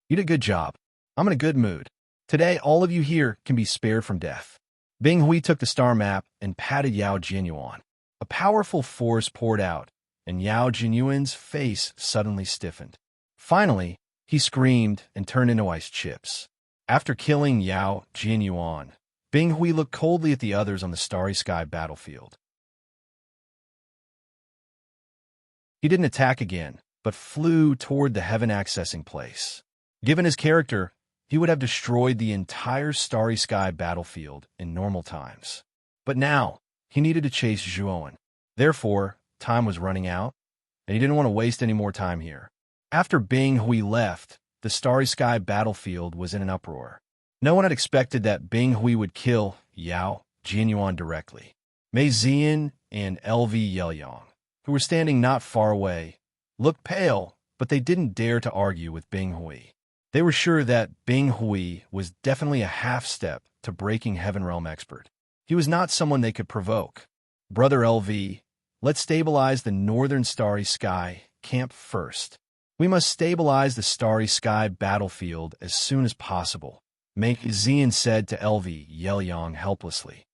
You did a good job. I'm in a good mood. Today, all of you here can be spared from death. Bing Hui took the star map and patted Yao Jianyuan. A powerful force poured out, and Yao Jianyuan's face suddenly stiffened. Finally, he screamed and turned into ice chips. After killing Yao Jianyuan, Bing Hui looked coldly at the others on the starry sky battlefield. He didn't attack again, but flew toward the heaven accessing place. Given his character, he would have destroyed the entire starry sky battlefield in normal times. But now, he needed to chase Zhuowen. Therefore, time was running out, and he didn't want to waste any more time here. After Bing Hui left, the starry sky battlefield was in an uproar. No one had expected that Bing Hui would kill Yao Jianyuan directly. Mei Zian and LV Yelyong, who were standing not far away, looked pale, but they didn't dare to argue with Bing Hui. They were sure that Bing Hui was definitely a half-step to breaking Heaven Realm expert. He was not someone they could provoke. Brother LV, let's stabilize the northern starry sky camp first. We must stabilize the starry sky battlefield as soon as possible, Mei Zian said to LV Yelyong helplessly.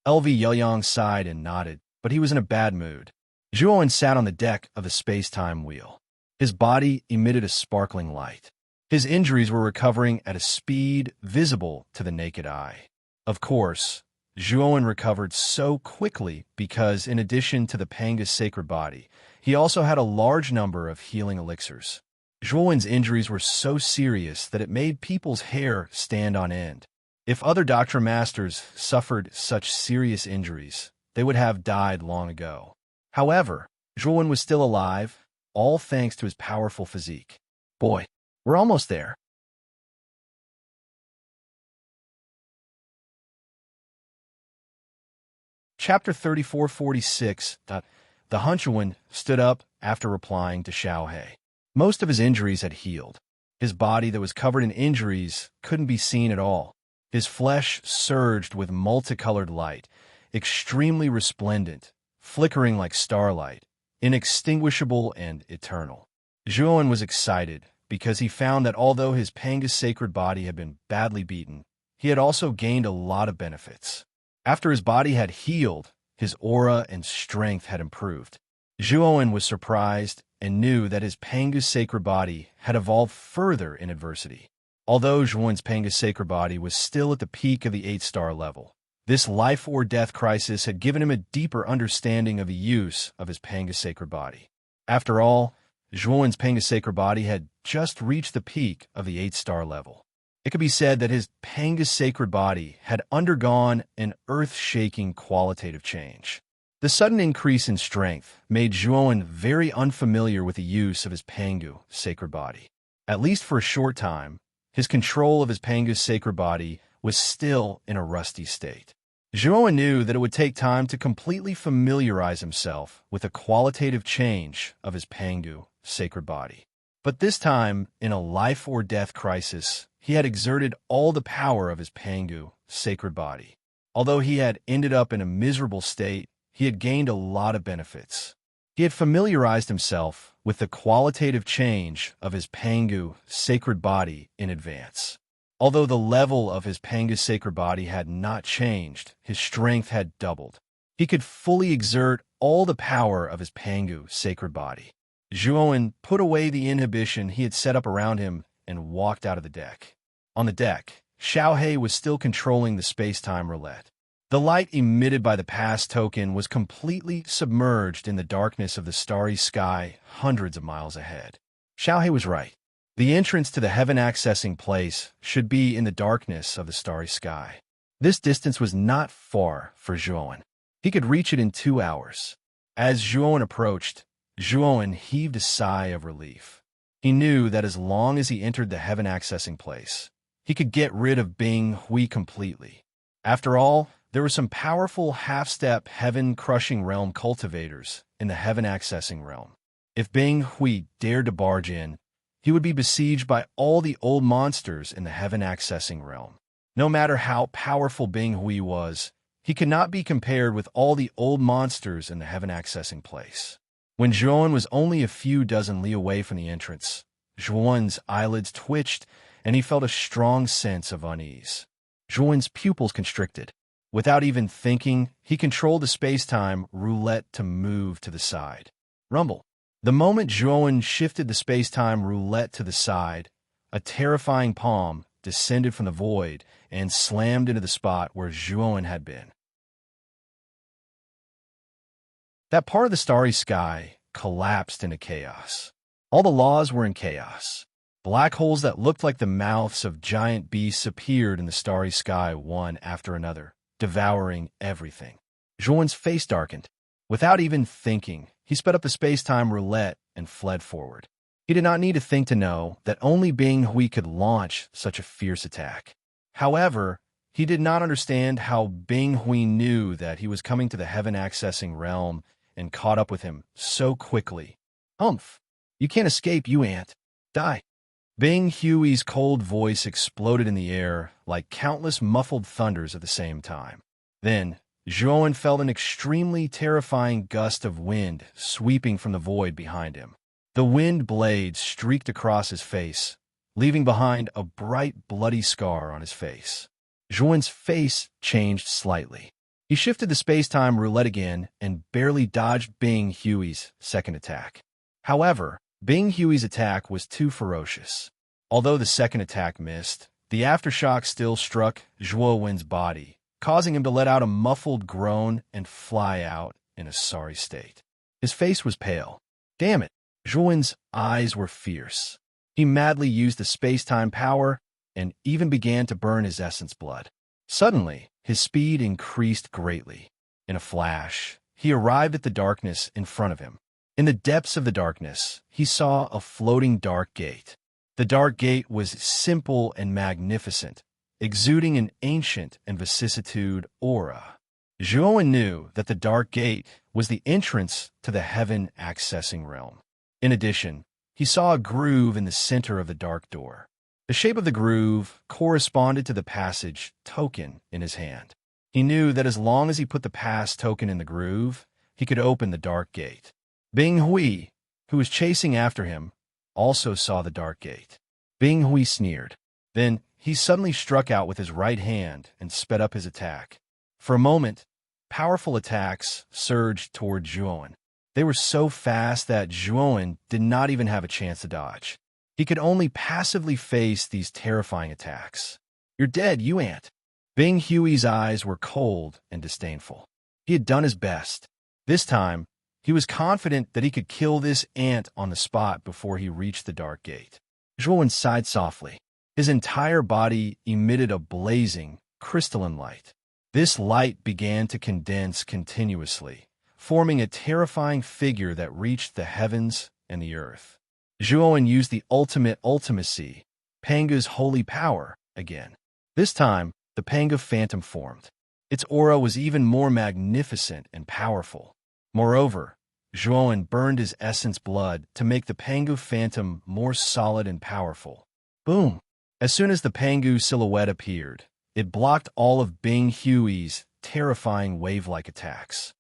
LV Yelyong sighed and nodded, but he was in a bad mood. Zhuowen sat on the deck of the space-time wheel. His body emitted a sparkling light. His injuries were recovering at a speed visible to the naked eye. Of course, Zhuowen recovered so quickly because, in addition to the Panga's sacred body, he also had a large number of healing elixirs. Zhuowen's injuries were so serious that it made people's hair stand on end. If other Doctor Masters suffered such serious injuries, they would have died long ago. However, Zhuowen was still alive, all thanks to his powerful physique. Boy, we're almost there. Chapter 3446. The Hunchuan stood up after replying to Xiaohe. Most of his injuries had healed. His body that was covered in injuries couldn't be seen at all. His flesh surged with multicolored light, extremely resplendent, flickering like starlight, inextinguishable and eternal. Zhuowen was excited because he found that although his Panga's sacred body had been badly beaten, he had also gained a lot of benefits. After his body had healed, his aura and strength had improved. Zhuowen was surprised and knew that his Panga's sacred body had evolved further in adversity. Although Zhuowen's Panga's sacred body was still at the peak of the 8-star level, this life-or-death crisis had given him a deeper understanding of the use of his Panga's sacred body. After all, Zhuowen's Panga's sacred body had just reached the peak of the 8-star level. It could be said that his Panga's sacred body had undergone an earth-shaking qualitative change. The sudden increase in strength made Zhuowen very unfamiliar with the use of his Pangu sacred body. At least for a short time, his control of his Panga's sacred body was still in a rusty state. Zhuowen knew that it would take time to completely familiarize himself with the qualitative change of his Pangu sacred body. But this time, in a life-or-death crisis, he had exerted all the power of his Pangu sacred body. Although he had ended up in a miserable state, he had gained a lot of benefits. He had familiarized himself with the qualitative change of his Pangu sacred body in advance. Although the level of his Pangu sacred body had not changed, his strength had doubled. He could fully exert all the power of his Pangu sacred body. Zhuowen put away the inhibition he had set up around him and walked out of the deck. On the deck, Xiaohe was still controlling the space-time roulette. The light emitted by the pass token was completely submerged in the darkness of the starry sky hundreds of miles ahead. Xiaohe was right. The entrance to the heaven-accessing place should be in the darkness of the starry sky. This distance was not far for Zhuowen. He could reach it in 2 hours. As Zhuowen approached, Zhuowen heaved a sigh of relief. He knew that as long as he entered the heaven-accessing place, he could get rid of Bing Hui completely. After all, there were some powerful half-step heaven-crushing realm cultivators in the heaven-accessing realm. If Bing Hui dared to barge in, he would be besieged by all the old monsters in the heaven-accessing realm. No matter how powerful Bing Hui was, he could not be compared with all the old monsters in the heaven-accessing place. When Zhuowen was only a few dozen li away from the entrance, Zhuowen's eyelids twitched and he felt a strong sense of unease. Zhuowen's pupils constricted. Without even thinking, he controlled the space-time roulette to move to the side. Rumble. The moment Zhuowen shifted the space-time roulette to the side, a terrifying palm descended from the void and slammed into the spot where Zhuowen had been. That part of the starry sky collapsed into chaos. All the laws were in chaos. Black holes that looked like the mouths of giant beasts appeared in the starry sky one after another, devouring everything. Zhuowen's face darkened. Without even thinking, he sped up the space-time roulette and fled forward. He did not need to think to know that only Bing Hui could launch such a fierce attack. However, he did not understand how Bing Hui knew that he was coming to the heaven-accessing realm and caught up with him so quickly. Humph! You can't escape, you ant. Die! Bing Hui's cold voice exploded in the air like countless muffled thunders at the same time. Then, Zhuan felt an extremely terrifying gust of wind sweeping from the void behind him. The wind blade streaked across his face, leaving behind a bright, bloody scar on his face. Zhuan's face changed slightly. He shifted the space-time roulette again and barely dodged Bing Hui's second attack. However, Bing Hui's attack was too ferocious. Although the second attack missed, the aftershock still struck Zhuowen's body, causing him to let out a muffled groan and fly out in a sorry state. His face was pale. Damn it! Zhuowen's eyes were fierce. He madly used the space-time power and even began to burn his essence blood. Suddenly, his speed increased greatly. In a flash, he arrived at the darkness in front of him. In the depths of the darkness, he saw a floating dark gate. The dark gate was simple and magnificent, exuding an ancient and vicissitude aura. Zhuowen knew that the dark gate was the entrance to the heaven-accessing realm. In addition, he saw a groove in the center of the dark door. The shape of the groove corresponded to the passage token in his hand. He knew that as long as he put the pass token in the groove, he could open the dark gate. Bing Hui, who was chasing after him, also saw the dark gate. Bing Hui sneered. Then he suddenly struck out with his right hand and sped up his attack. For a moment, powerful attacks surged toward Zhuowen. They were so fast that Zhuowen did not even have a chance to dodge. He could only passively face these terrifying attacks. You're dead, you ant. Bing Hui's eyes were cold and disdainful. He had done his best. This time, he was confident that he could kill this ant on the spot before he reached the dark gate. Zhuowen sighed softly. His entire body emitted a blazing, crystalline light. This light began to condense continuously, forming a terrifying figure that reached the heavens and the earth. Zhuowen used the ultimate ultimacy, Panga's holy power, again. This time, the Panga Phantom formed. Its aura was even more magnificent and powerful. Moreover, Zhuowen burned his essence blood to make the Pangu Phantom more solid and powerful. Boom! As soon as the Pangu silhouette appeared, it blocked all of Bing Hui's terrifying wave-like attacks.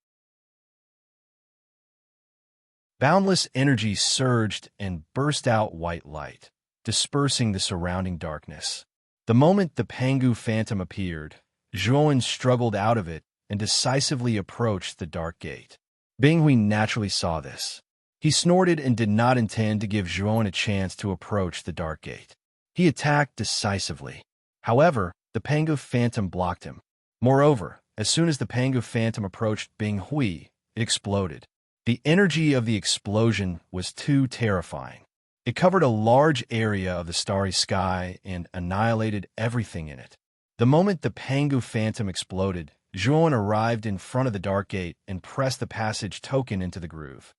Boundless energy surged and burst out white light, dispersing the surrounding darkness. The moment the Pangu Phantom appeared, Zhuowen struggled out of it and decisively approached the dark gate. Bing Hui naturally saw this. He snorted and did not intend to give Zhuowen a chance to approach the dark gate. He attacked decisively. However, the Pangu Phantom blocked him. Moreover, as soon as the Pangu Phantom approached Bing Hui, it exploded. The energy of the explosion was too terrifying. It covered a large area of the starry sky and annihilated everything in it. The moment the Pangu Phantom exploded, Zhuowen arrived in front of the dark gate and pressed the passage token into the groove.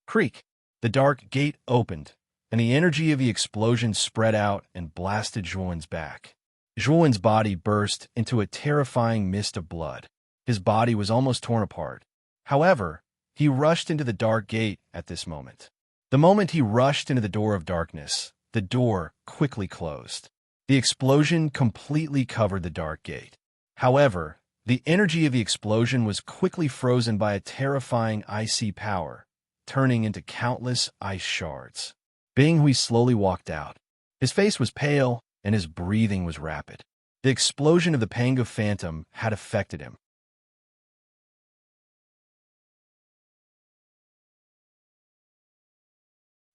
Creak! The dark gate opened, and the energy of the explosion spread out and blasted Zhuowen's back. Zhuowen's body burst into a terrifying mist of blood. His body was almost torn apart. However, he rushed into the dark gate at this moment. The moment he rushed into the door of darkness, the door quickly closed. The explosion completely covered the dark gate. However, the energy of the explosion was quickly frozen by a terrifying icy power, turning into countless ice shards. Bing Hui slowly walked out. His face was pale, and his breathing was rapid. The explosion of the Pangu Phantom had affected him.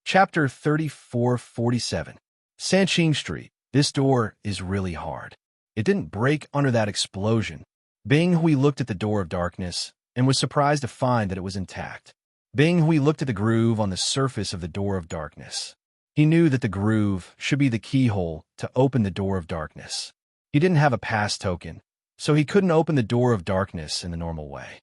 Chapter 3447. Sanqing Street. This door is really hard. It didn't break under that explosion. Bing Hui looked at the door of darkness and was surprised to find that it was intact. Bing Hui looked at the groove on the surface of the door of darkness. He knew that the groove should be the keyhole to open the door of darkness. He didn't have a pass token, so he couldn't open the door of darkness in the normal way.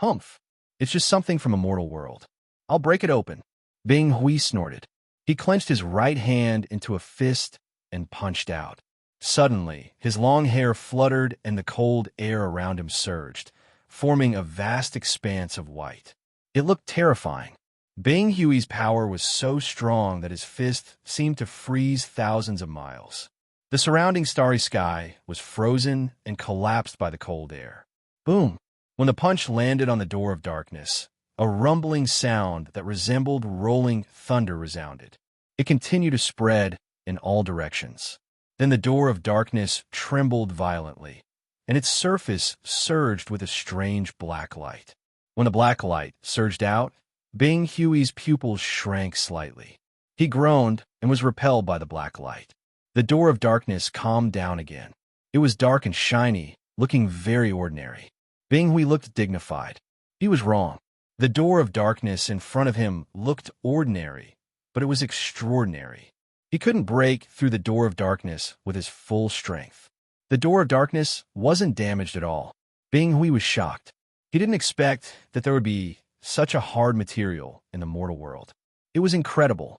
Humph! It's just something from a mortal world. I'll break it open. Bing Hui snorted. He clenched his right hand into a fist and punched out. Suddenly, his long hair fluttered and the cold air around him surged, forming a vast expanse of white. It looked terrifying. Bing Hui's power was so strong that his fist seemed to freeze thousands of miles. The surrounding starry sky was frozen and collapsed by the cold air. Boom! When the punch landed on the door of darkness, a rumbling sound that resembled rolling thunder resounded. It continued to spread in all directions. Then the door of darkness trembled violently, and its surface surged with a strange black light. When the black light surged out, Bing Hui's pupils shrank slightly. He groaned and was repelled by the black light. The door of darkness calmed down again. It was dark and shiny, looking very ordinary. Bing Hui looked dignified. He was wrong. The door of darkness in front of him looked ordinary, but it was extraordinary. He couldn't break through the door of darkness with his full strength. The door of darkness wasn't damaged at all. Bing Hui was shocked. He didn't expect that there would be such a hard material in the mortal world. It was incredible.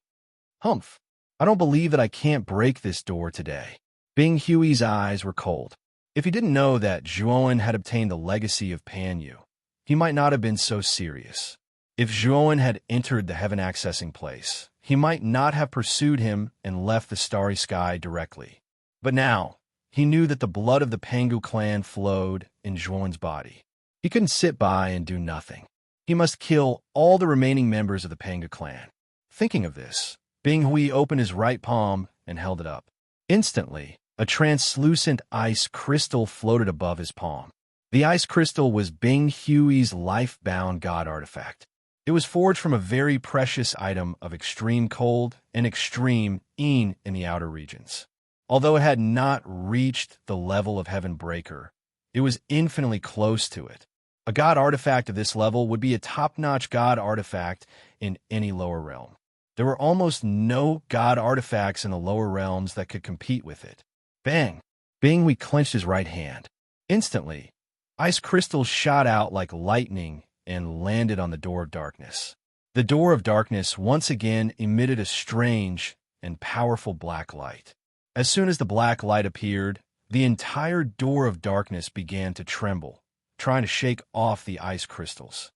Humph! I don't believe that I can't break this door today. Bing Hui's eyes were cold. If he didn't know that Zhuowen had obtained the legacy of Panyu, he might not have been so serious. If Zhuowen had entered the heaven-accessing place, he might not have pursued him and left the starry sky directly. But now, he knew that the blood of the Pangu clan flowed in Zhuowen's body. He couldn't sit by and do nothing. He must kill all the remaining members of the Pangu clan. Thinking of this, Bing Hui opened his right palm and held it up. Instantly, a translucent ice crystal floated above his palm. The ice crystal was Bing Hui's life-bound god artifact. It was forged from a very precious item of extreme cold and extreme in the outer regions. Although it had not reached the level of Heaven Breaker, it was infinitely close to it. A god artifact of this level would be a top-notch god artifact in any lower realm. There were almost no god artifacts in the lower realms that could compete with it. Bang! Bing Hui clenched his right hand. Instantly, ice crystals shot out like lightning and landed on the door of darkness. The door of darkness once again emitted a strange and powerful black light. As soon as the black light appeared, the entire door of darkness began to tremble, trying to shake off the ice crystals.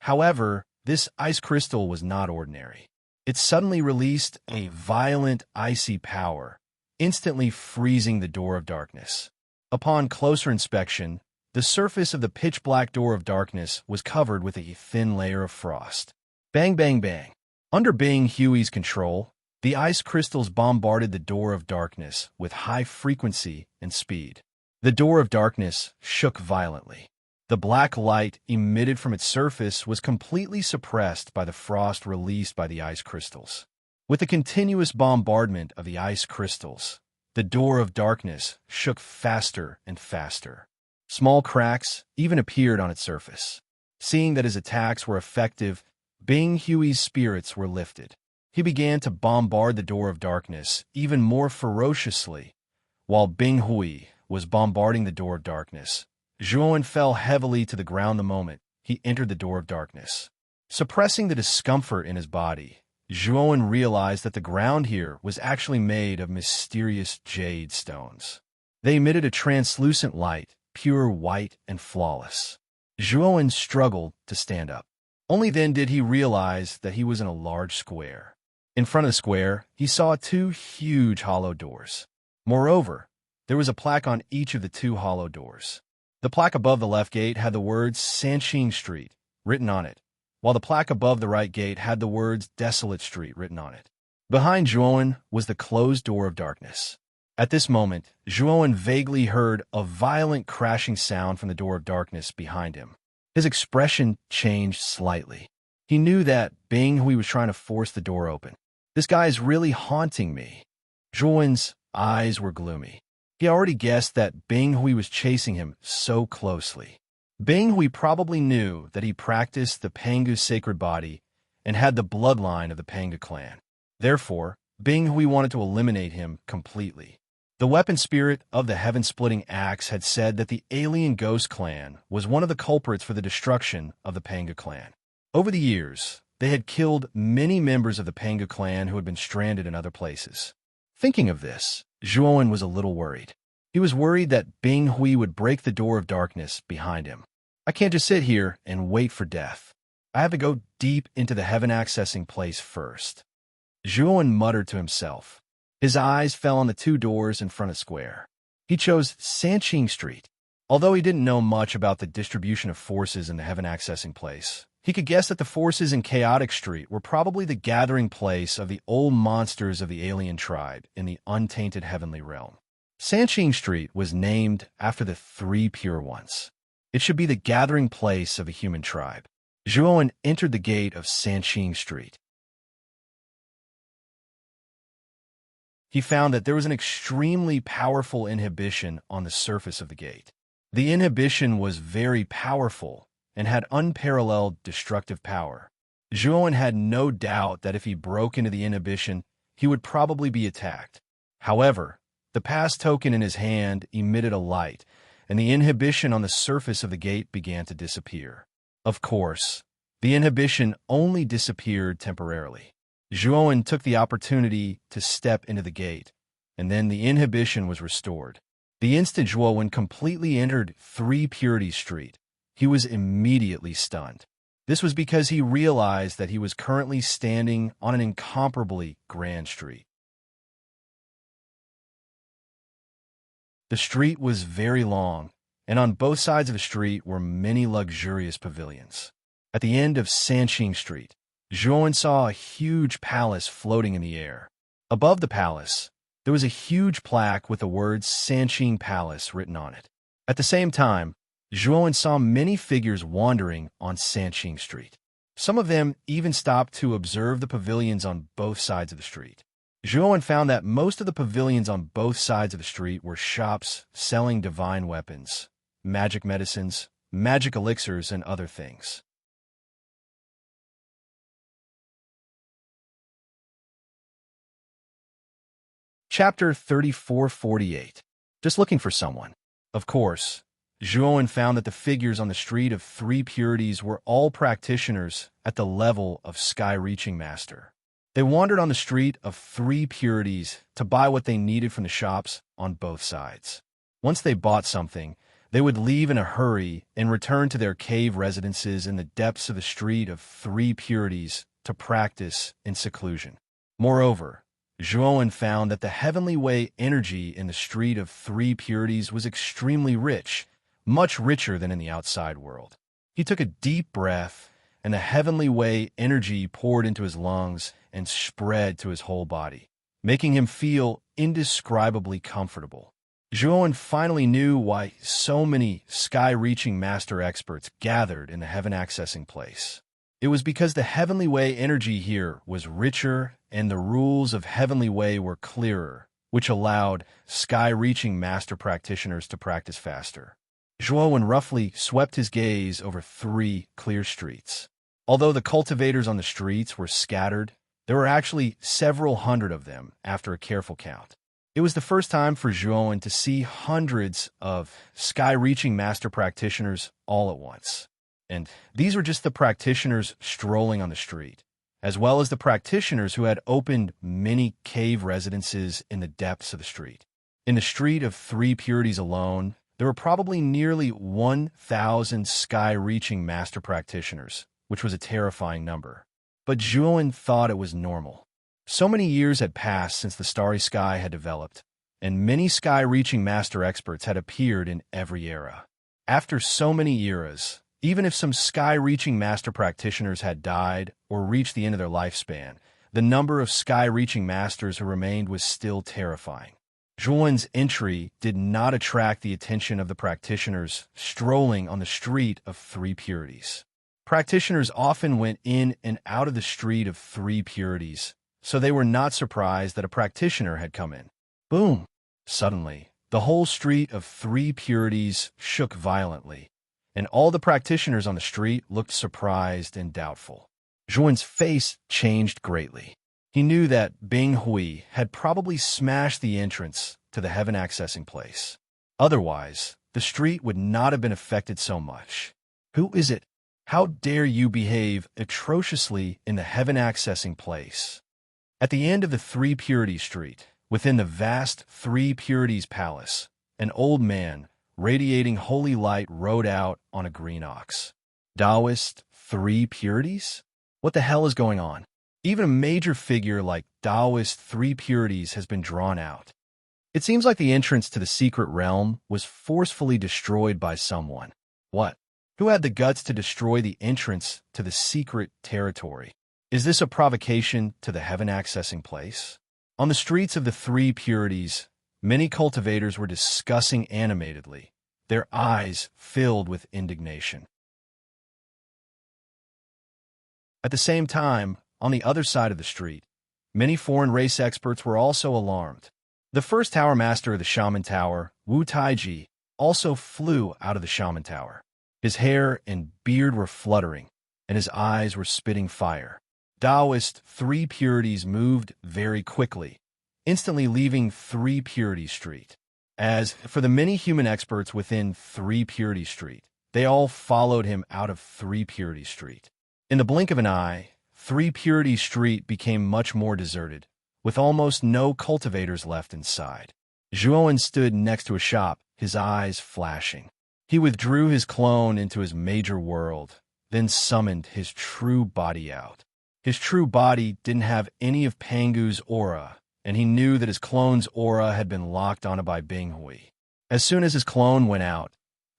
However, this ice crystal was not ordinary. It suddenly released a violent icy power, instantly freezing the door of darkness. Upon closer inspection, the surface of the pitch-black door of darkness was covered with a thin layer of frost. Bang, bang, bang. Under Bing Hui's control, the ice crystals bombarded the door of darkness with high frequency and speed. The door of darkness shook violently. The black light emitted from its surface was completely suppressed by the frost released by the ice crystals. With the continuous bombardment of the ice crystals, the door of darkness shook faster and faster. Small cracks even appeared on its surface. Seeing that his attacks were effective, Bing Hui's spirits were lifted. He began to bombard the door of darkness even more ferociously. While Bing Hui was bombarding the door of darkness, Zhuowen fell heavily to the ground the moment he entered the door of darkness. Suppressing the discomfort in his body, Zhuowen realized that the ground here was actually made of mysterious jade stones. They emitted a translucent light, pure white and flawless. Zhuowen struggled to stand up. Only then did he realize that he was in a large square. In front of the square, he saw two huge hollow doors. Moreover, there was a plaque on each of the two hollow doors. The plaque above the left gate had the words Sanxing Street written on it, while the plaque above the right gate had the words Desolate Street written on it. Behind Zhuowen was the closed door of darkness. At this moment, Zhuowen vaguely heard a violent crashing sound from the door of darkness behind him. His expression changed slightly. He knew that Bing Hui was trying to force the door open. This guy is really haunting me. Zhuowen's eyes were gloomy. He already guessed that Bing Hui was chasing him so closely. Bing Hui probably knew that he practiced the Pangu sacred body and had the bloodline of the Pangu clan. Therefore, Bing Hui wanted to eliminate him completely. The weapon spirit of the heaven-splitting axe had said that the alien ghost clan was one of the culprits for the destruction of the Panga clan. Over the years, they had killed many members of the Panga clan who had been stranded in other places. Thinking of this, Zhuowen was a little worried. He was worried that Bing Hui would break the door of darkness behind him. I can't just sit here and wait for death. I have to go deep into the heaven-accessing place first. Zhuowen muttered to himself. His eyes fell on the two doors in front of Square. He chose Sanqing Street. Although he didn't know much about the distribution of forces in the heaven-accessing place, he could guess that the forces in Chaotic Street were probably the gathering place of the old monsters of the alien tribe in the untainted heavenly realm. Sanqing Street was named after the three pure ones. It should be the gathering place of a human tribe. Zhuowen entered the gate of Sanqing Street. He found that there was an extremely powerful inhibition on the surface of the gate. The inhibition was very powerful and had unparalleled destructive power. Zhuowen had no doubt that if he broke into the inhibition, he would probably be attacked. However, the pass token in his hand emitted a light, and the inhibition on the surface of the gate began to disappear. Of course, the inhibition only disappeared temporarily. Zhuowen took the opportunity to step into the gate, and then the inhibition was restored. The instant Zhuowen completely entered Three Purities Street, he was immediately stunned. This was because he realized that he was currently standing on an incomparably grand street. The street was very long, and on both sides of the street were many luxurious pavilions. At the end of Sanqing Street, Zhuowen saw a huge palace floating in the air. Above the palace, there was a huge plaque with the words Sanqing Palace written on it. At the same time, Zhuowen saw many figures wandering on Sanqing Street. Some of them even stopped to observe the pavilions on both sides of the street. Zhuowen found that most of the pavilions on both sides of the street were shops selling divine weapons, magic medicines, magic elixirs, and other things. Chapter 3448. Just looking for someone. Of course, Zhuowen found that the figures on the street of Three Purities were all practitioners at the level of Sky-Reaching Master. They wandered on the street of Three Purities to buy what they needed from the shops on both sides. Once they bought something, they would leave in a hurry and return to their cave residences in the depths of the street of Three Purities to practice in seclusion. Moreover, Zhuowen found that the Heavenly Way energy in the street of Three Purities was extremely rich, much richer than in the outside world. He took a deep breath, and the Heavenly Way energy poured into his lungs and spread to his whole body, making him feel indescribably comfortable. Zhuowen finally knew why so many Sky-Reaching Master experts gathered in the heaven-accessing place. It was because the Heavenly Way energy here was richer and the rules of Heavenly Way were clearer, which allowed Sky-Reaching Master practitioners to practice faster. Zhuowen roughly swept his gaze over three clear streets. Although the cultivators on the streets were scattered, there were actually several hundred of them after a careful count. It was the first time for Zhuowen to see hundreds of Sky-Reaching Master practitioners all at once. And these were just the practitioners strolling on the street, as well as the practitioners who had opened many cave residences in the depths of the street. In the street of Three Purities alone, there were probably nearly 1,000 Sky-Reaching Master practitioners, which was a terrifying number. But Zhuowen thought it was normal. So many years had passed since the Starry Sky had developed, and many Sky-Reaching Master experts had appeared in every era. After so many eras, even if some Sky-Reaching Master practitioners had died or reached the end of their lifespan, the number of Sky-Reaching Masters who remained was still terrifying. Zhuowen's entry did not attract the attention of the practitioners strolling on the street of Three Purities. Practitioners often went in and out of the street of Three Purities, so they were not surprised that a practitioner had come in. Boom! Suddenly, the whole street of Three Purities shook violently, and all the practitioners on the street looked surprised and doubtful. Zhuowen's face changed greatly. He knew that Bing Hui had probably smashed the entrance to the heaven accessing place. Otherwise, the street would not have been affected so much. Who is it? How dare you behave atrociously in the heaven accessing place? At the end of the Three Purities Street, within the vast Three Purities Palace, an old man, radiating holy light, rode out on a green ox. Taoist Three Purities? What the hell is going on? Even a major figure like Taoist Three Purities has been drawn out. It seems like the entrance to the secret realm was forcefully destroyed by someone. What? Who had the guts to destroy the entrance to the secret territory? Is this a provocation to the heaven accessing place? On the streets of the Three Purities, many cultivators were discussing animatedly, their eyes filled with indignation. At the same time, on the other side of the street, many foreign race experts were also alarmed. The first tower master of the Shaman Tower, Wu Taiji, also flew out of the Shaman Tower. His hair and beard were fluttering, and his eyes were spitting fire. Taoist Three Purities moved very quickly, instantly leaving Three Purities Street. As for the many human experts within Three Purities Street, they all followed him out of Three Purities Street. In the blink of an eye, Three Purities Street became much more deserted, with almost no cultivators left inside. Zhuowen stood next to a shop, his eyes flashing. He withdrew his clone into his major world, then summoned his true body out. His true body didn't have any of Pangu's aura, and he knew that his clone's aura had been locked onto by Bing Hui. As soon as his clone went out,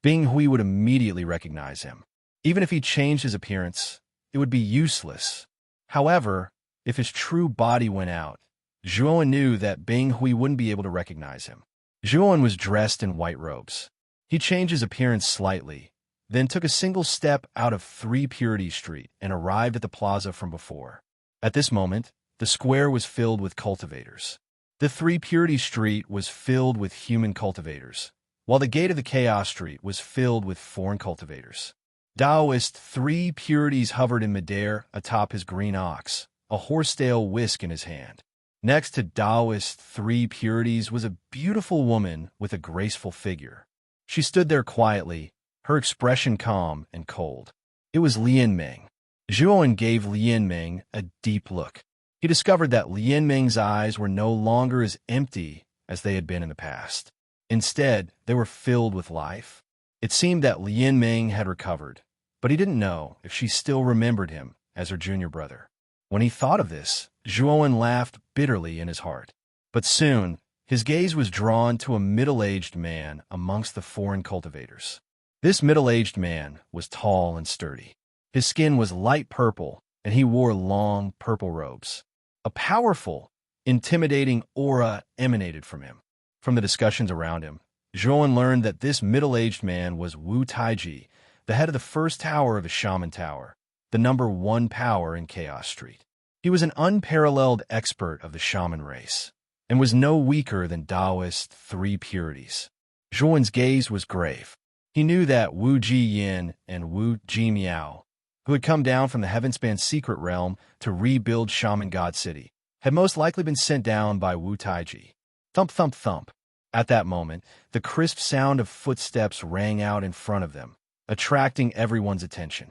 Bing Hui would immediately recognize him. Even if he changed his appearance, it would be useless. However, if his true body went out, Zhuowen knew that Bing Hui wouldn't be able to recognize him. Zhuowen was dressed in white robes. He changed his appearance slightly, then took a single step out of Three Purities Street and arrived at the plaza from before. At this moment, the square was filled with cultivators. The Three Purities Street was filled with human cultivators, while the gate of the Chaos Street was filled with foreign cultivators. Taoist Three Purities hovered in midair atop his green ox, a horsetail whisk in his hand. Next to Taoist Three Purities was a beautiful woman with a graceful figure. She stood there quietly, her expression calm and cold. It was Lian Ming. Zhuowen gave Lian Ming a deep look. He discovered that Lian Ming's eyes were no longer as empty as they had been in the past. Instead, they were filled with life. It seemed that Lian Ming had recovered, but he didn't know if she still remembered him as her junior brother. When he thought of this, Zhuowen laughed bitterly in his heart. But soon, his gaze was drawn to a middle-aged man amongst the foreign cultivators. This middle-aged man was tall and sturdy. His skin was light purple, and he wore long purple robes. A powerful, intimidating aura emanated from him. From the discussions around him, Zhuowen learned that this middle-aged man was Wu Taiji, the head of the first tower of the Shaman Tower, the #1 power in Chaos Street. He was an unparalleled expert of the shaman race, and was no weaker than Taoist Three Purities. Zhuowen's gaze was grave. He knew that Wu Ji-yin and Wu Ji-miao, who had come down from the Heavenspan secret realm to rebuild Shaman God City, had most likely been sent down by Wu Taiji. Thump, thump, thump. At that moment, the crisp sound of footsteps rang out in front of them, attracting everyone's attention.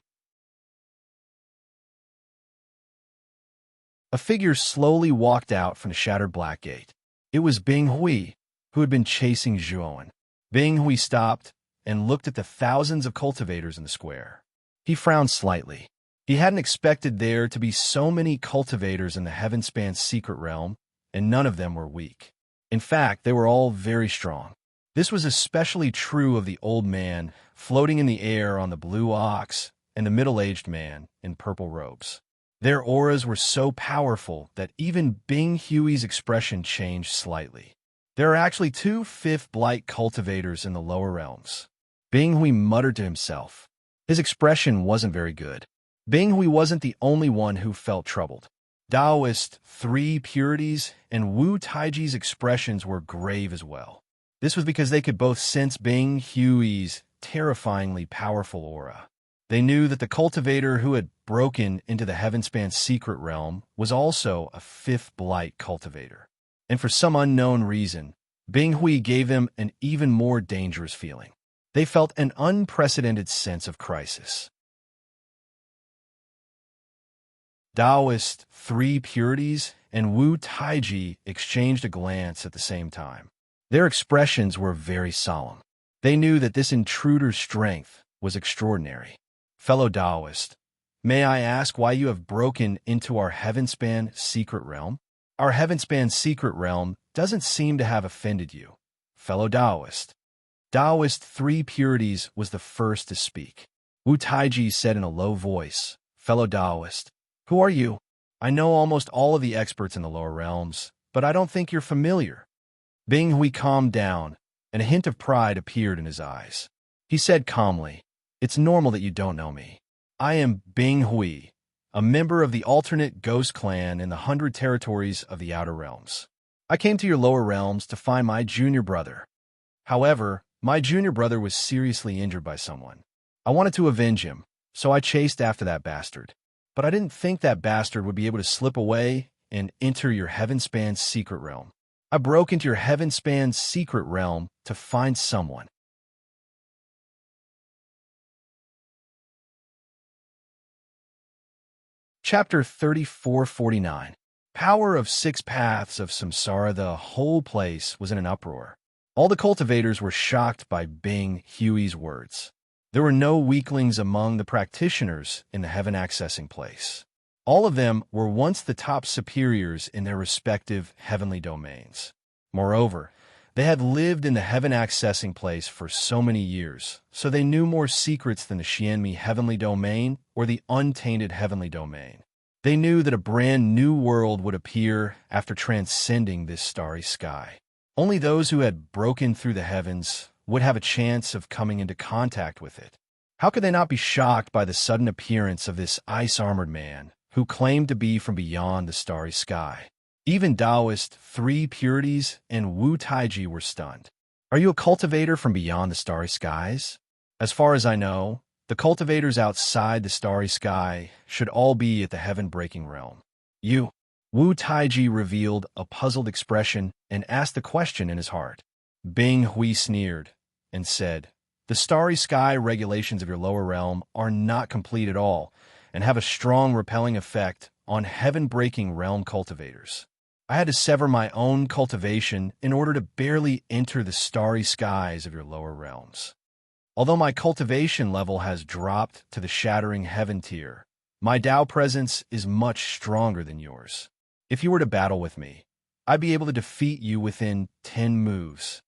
A figure slowly walked out from the shattered black gate. It was Bing Hui, who had been chasing Zhuowen. Bing Hui stopped and looked at the thousands of cultivators in the square. He frowned slightly. He hadn't expected there to be so many cultivators in the Heavenspan secret realm, and none of them were weak. In fact, they were all very strong. This was especially true of the old man floating in the air on the blue ox and the middle-aged man in purple robes. Their auras were so powerful that even Bing Hui's expression changed slightly. There are actually 2 fifth blight cultivators in the lower realms. Bing Hui muttered to himself. His expression wasn't very good. Bing Hui wasn't the only one who felt troubled. Taoist Three Purities and Wu Taiji's expressions were grave as well. This was because they could both sense Bing Hui's terrifyingly powerful aura. They knew that the cultivator who had broken into the Heavenspan secret realm was also a fifth blight cultivator. And for some unknown reason, Bing Hui gave them an even more dangerous feeling. They felt an unprecedented sense of crisis. Taoist, Three Purities, and Wu Taiji exchanged a glance at the same time. Their expressions were very solemn. They knew that this intruder's strength was extraordinary. Fellow Taoist, may I ask why you have broken into our heavenspan secret realm? Our heavenspan secret realm doesn't seem to have offended you. Fellow Taoist. Taoist Three Purities was the first to speak. Wu Taiji said in a low voice, Fellow Taoist, who are you? I know almost all of the experts in the lower realms, but I don't think you're familiar. Bing Hui calmed down, and a hint of pride appeared in his eyes. He said calmly, It's normal that you don't know me. I am Bing Hui, a member of the alternate ghost clan in the 100 territories of the Outer Realms. I came to your lower realms to find my junior brother. However, my junior brother was seriously injured by someone. I wanted to avenge him, so I chased after that bastard. But I didn't think that bastard would be able to slip away and enter your heavenspan secret realm. I broke into your heavenspan secret realm to find someone. Chapter 3449. Power of Six Paths of Samsara. The whole place was in an uproar. All the cultivators were shocked by Bing Hui's words. There were no weaklings among the practitioners in the heaven accessing place. All of them were once the top superiors in their respective heavenly domains. Moreover, they had lived in the heaven accessing place for so many years, so they knew more secrets than the Xianmi heavenly domain or the untainted heavenly domain. They knew that a brand new world would appear after transcending this starry sky. Only those who had broken through the heavens would have a chance of coming into contact with it. How could they not be shocked by the sudden appearance of this ice-armored man who claimed to be from beyond the starry sky? Even Taoist Three Purities and Wu Taiji were stunned. Are you a cultivator from beyond the starry skies? As far as I know, the cultivators outside the starry sky should all be at the heaven-breaking realm. You. Wu Taiji revealed a puzzled expression and asked a question in his heart. Bing Hui sneered and said, The starry sky regulations of your lower realm are not complete at all and have a strong repelling effect on heaven-breaking realm cultivators. I had to sever my own cultivation in order to barely enter the starry skies of your lower realms. Although my cultivation level has dropped to the shattering heaven tier, my Tao presence is much stronger than yours. If you were to battle with me, I'd be able to defeat you within 10 moves.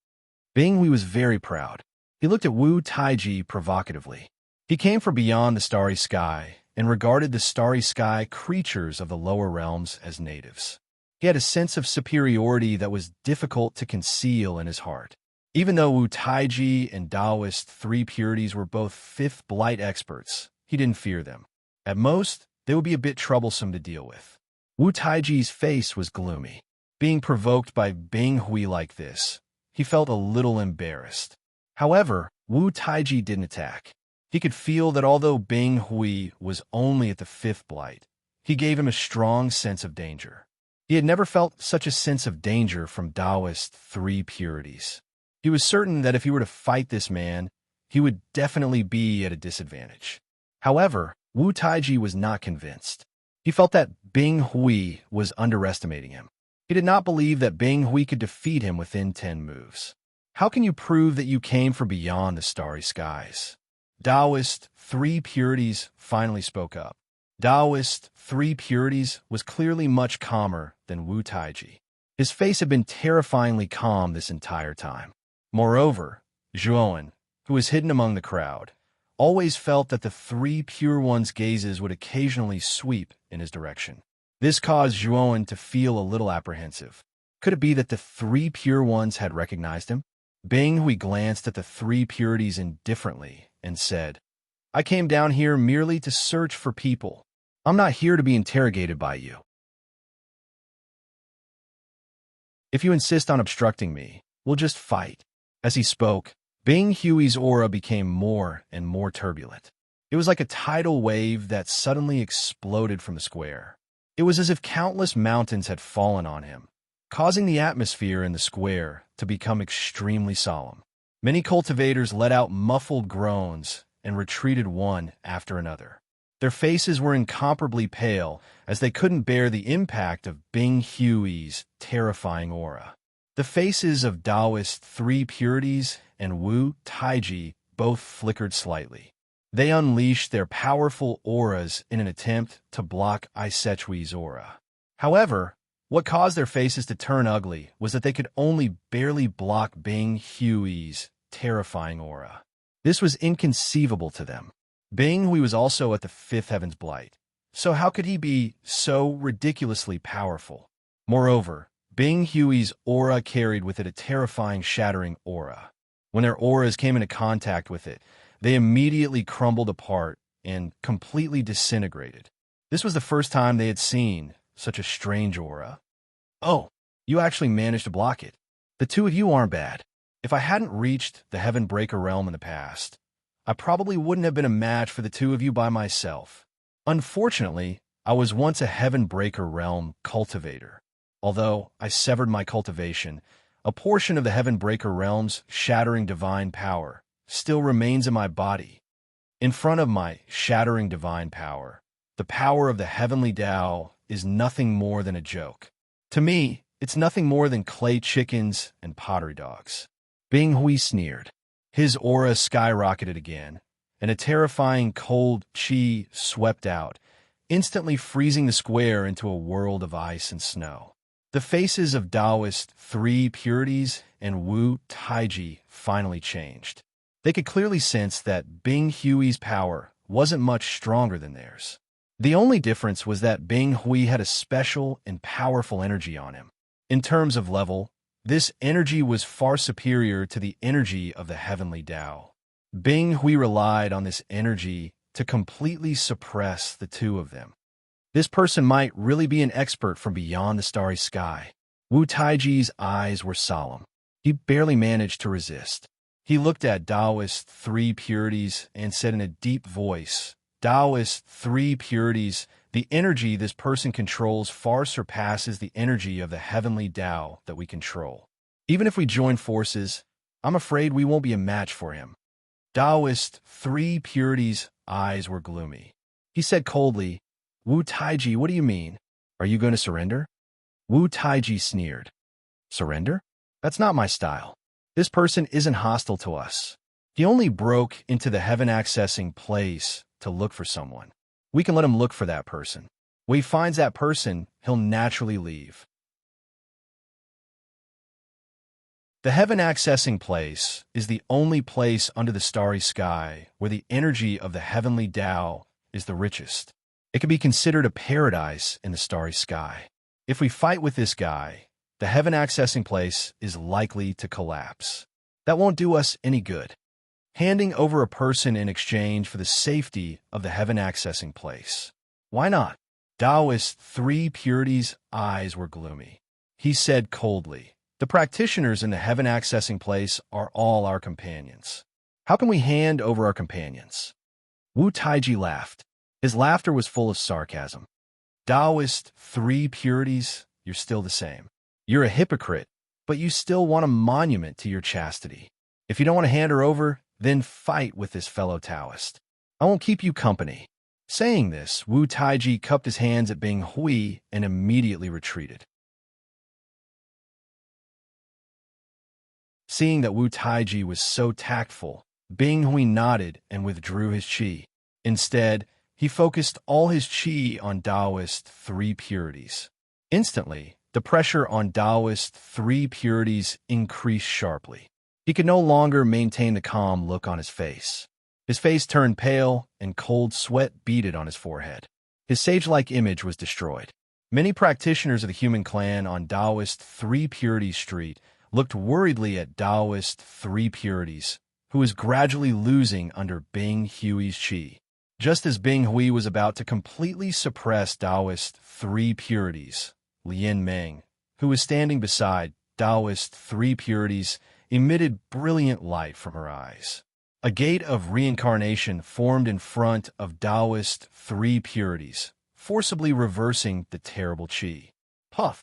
Bing Hui was very proud. He looked at Wu Taiji provocatively. He came from beyond the starry sky and regarded the starry sky creatures of the lower realms as natives. He had a sense of superiority that was difficult to conceal in his heart. Even though Wu Taiji and Taoist Three Purities were both fifth blight experts, he didn't fear them. At most, they would be a bit troublesome to deal with. Wu Taiji's face was gloomy. Being provoked by Bing Hui like this, he felt a little embarrassed. However, Wu Taiji didn't attack. He could feel that although Bing Hui was only at the fifth blight, he gave him a strong sense of danger. He had never felt such a sense of danger from Taoist Three Purities. He was certain that if he were to fight this man, he would definitely be at a disadvantage. However, Wu Taiji was not convinced. He felt that Bing Hui was underestimating him. He did not believe that Bing Hui could defeat him within 10 moves. How can you prove that you came from beyond the starry skies? Taoist Three Purities finally spoke up. Taoist Three Purities was clearly much calmer than Wu Taiji. His face had been terrifyingly calm this entire time. Moreover, Zhuowen, who was hidden among the crowd, always felt that the Three Pure Ones' gazes would occasionally sweep in his direction. This caused Zhuowen to feel a little apprehensive. Could it be that the Three Pure Ones had recognized him? Bing Hui glanced at the Three Purities indifferently and said, I came down here merely to search for people. I'm not here to be interrogated by you. If you insist on obstructing me, we'll just fight. As he spoke, Bing Hui's aura became more and more turbulent. It was like a tidal wave that suddenly exploded from the square. It was as if countless mountains had fallen on him, causing the atmosphere in the square to become extremely solemn. Many cultivators let out muffled groans and retreated one after another. Their faces were incomparably pale, as they couldn't bear the impact of Bing Hui's terrifying aura. The faces of Taoist Three Purities and Wu Taiji both flickered slightly. They unleashed their powerful auras in an attempt to block Isechui's aura. However, what caused their faces to turn ugly was that they could only barely block Bing Hui's terrifying aura. This was inconceivable to them. Bing Hui was also at the fifth heaven's blight, so how could he be so ridiculously powerful? Moreover, Bing Hui's aura carried with it a terrifying, shattering aura. When their auras came into contact with it, they immediately crumbled apart and completely disintegrated. This was the first time they had seen such a strange aura. Oh, you actually managed to block it. The two of you aren't bad. If I hadn't reached the Heaven Breaker realm in the past, I probably wouldn't have been a match for the two of you by myself. Unfortunately, I was once a Heaven Breaker realm cultivator. Although I severed my cultivation, a portion of the Heaven Breaker realm's shattering divine power still remains in my body. In front of my shattering divine power, the power of the heavenly Tao is nothing more than a joke. To me, it's nothing more than clay chickens and pottery dogs. Bing Hui sneered. His aura skyrocketed again, and a terrifying cold qi swept out, instantly freezing the square into a world of ice and snow. The faces of Taoist Three Purities and Wu Taiji finally changed. They could clearly sense that Bing Hui's power wasn't much stronger than theirs. The only difference was that Bing Hui had a special and powerful energy on him. In terms of level, this energy was far superior to the energy of the heavenly Tao. Bing Hui relied on this energy to completely suppress the two of them. This person might really be an expert from beyond the starry sky. Wu Taiji's eyes were solemn. He barely managed to resist. He looked at Taoist Three Purities and said in a deep voice, Taoist Three Purities, the energy this person controls far surpasses the energy of the heavenly Tao that we control. Even if we join forces, I'm afraid we won't be a match for him. Taoist Three Purities' eyes were gloomy. He said coldly, Wu Taiji, what do you mean? Are you going to surrender? Wu Taiji sneered. Surrender? That's not my style. This person isn't hostile to us. He only broke into the heaven-accessing place to look for someone. We can let him look for that person. When he finds that person, he'll naturally leave. The heaven-accessing place is the only place under the starry sky where the energy of the heavenly Tao is the richest. It can be considered a paradise in the starry sky. If we fight with this guy, the heaven-accessing place is likely to collapse. That won't do us any good. Handing over a person in exchange for the safety of the heaven-accessing place. Why not? Taoist Three Purities' eyes were gloomy. He said coldly, the practitioners in the heaven-accessing place are all our companions. How can we hand over our companions? Wu Taiji laughed. His laughter was full of sarcasm. Taoist Three Purities, you're still the same. You're a hypocrite, but you still want a monument to your chastity. If you don't want to hand her over, then fight with this fellow Taoist. I won't keep you company. Saying this, Wu Taiji cupped his hands at Bing Hui and immediately retreated. Seeing that Wu Taiji was so tactful, Bing Hui nodded and withdrew his qi. Instead, he focused all his qi on Taoist Three Purities. Instantly, the pressure on Taoist Three Purities increased sharply. He could no longer maintain the calm look on his face. His face turned pale, and cold sweat beaded on his forehead. His sage-like image was destroyed. Many practitioners of the human clan on Taoist Three Purities Street looked worriedly at Taoist Three Purities, who was gradually losing under Bing Hui's qi. Just as Bing Hui was about to completely suppress Taoist Three Purities, Lian Meng, who was standing beside Taoist Three Purities, emitted brilliant light from her eyes. A gate of reincarnation formed in front of Taoist Three Purities, forcibly reversing the terrible qi. Puff!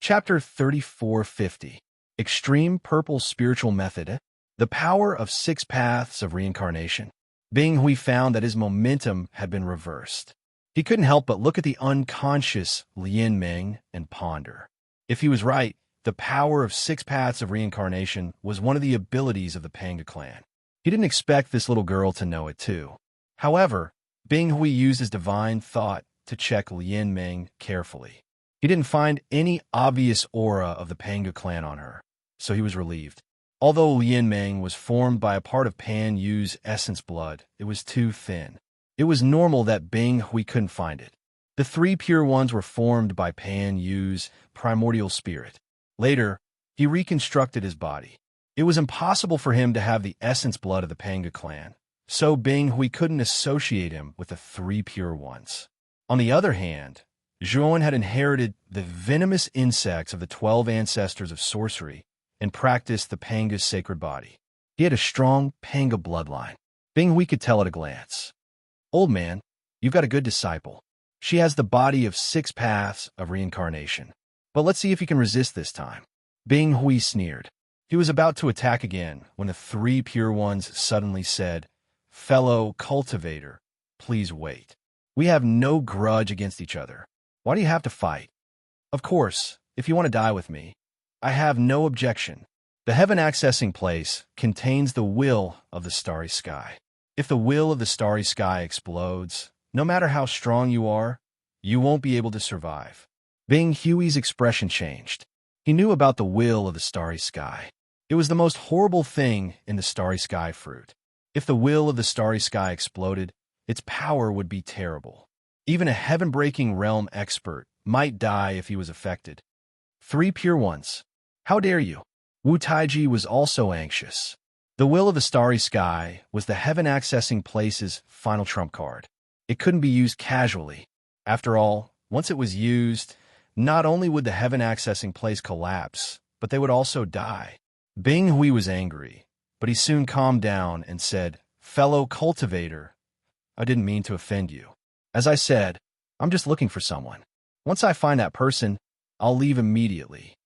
Chapter 3450. Extreme Purple Spiritual Method. The Power of Six Paths of Reincarnation. Bing Hui found that his momentum had been reversed. He couldn't help but look at the unconscious Lian Ming and ponder. If he was right, the power of six paths of reincarnation was one of the abilities of the Panga clan. He didn't expect this little girl to know it too. However, Bing Hui used his divine thought to check Lian Ming carefully. He didn't find any obvious aura of the Panga clan on her, so he was relieved. Although Lian Ming was formed by a part of Pan Yu's essence blood, it was too thin. It was normal that Bing Hui couldn't find it. The three pure ones were formed by Pan Yu's primordial spirit. Later, he reconstructed his body. It was impossible for him to have the essence blood of the Panga clan, so Bing Hui couldn't associate him with the three pure ones. On the other hand, Zhuan had inherited the venomous insects of the 12 ancestors of sorcery and practiced the Panga's sacred body. He had a strong Panga bloodline. Bing Hui could tell at a glance. Old man, you've got a good disciple. She has the body of six paths of reincarnation. But let's see if you can resist this time. Bing Hui sneered. He was about to attack again when the three pure ones suddenly said, "Fellow cultivator, please wait. We have no grudge against each other. Why do you have to fight? Of course, if you want to die with me, I have no objection. The heaven accessing place contains the will of the starry sky. If the will of the starry sky explodes, no matter how strong you are, you won't be able to survive." Bing Hui's expression changed. He knew about the will of the starry sky. It was the most horrible thing in the starry sky fruit. If the will of the starry sky exploded, its power would be terrible. Even a heaven-breaking realm expert might die if he was affected. Three pure ones. How dare you? Wu Taiji was also anxious. The will of the starry sky was the heaven-accessing place's final trump card. It couldn't be used casually. After all, once it was used, not only would the heaven-accessing place collapse, but they would also die. Bing Hui was angry, but he soon calmed down and said, "Fellow cultivator, I didn't mean to offend you. As I said, I'm just looking for someone. Once I find that person, I'll leave immediately."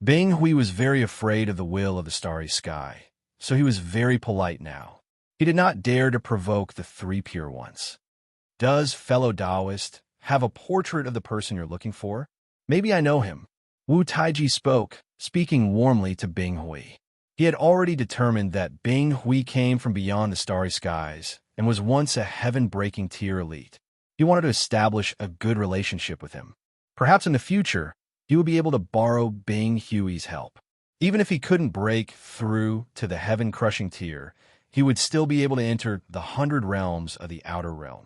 Bing Hui was very afraid of the will of the starry sky, so he was very polite now. He did not dare to provoke the three pure ones. "Does fellow Taoist have a portrait of the person you're looking for? Maybe I know him." Wu Taiji spoke, speaking warmly to Bing Hui. He had already determined that Bing Hui came from beyond the starry skies and was once a heaven-breaking tier elite. He wanted to establish a good relationship with him. Perhaps in the future, he would be able to borrow Bing Hui's help. Even if he couldn't break through to the heaven-crushing tier, he would still be able to enter the 100 realms of the outer realm.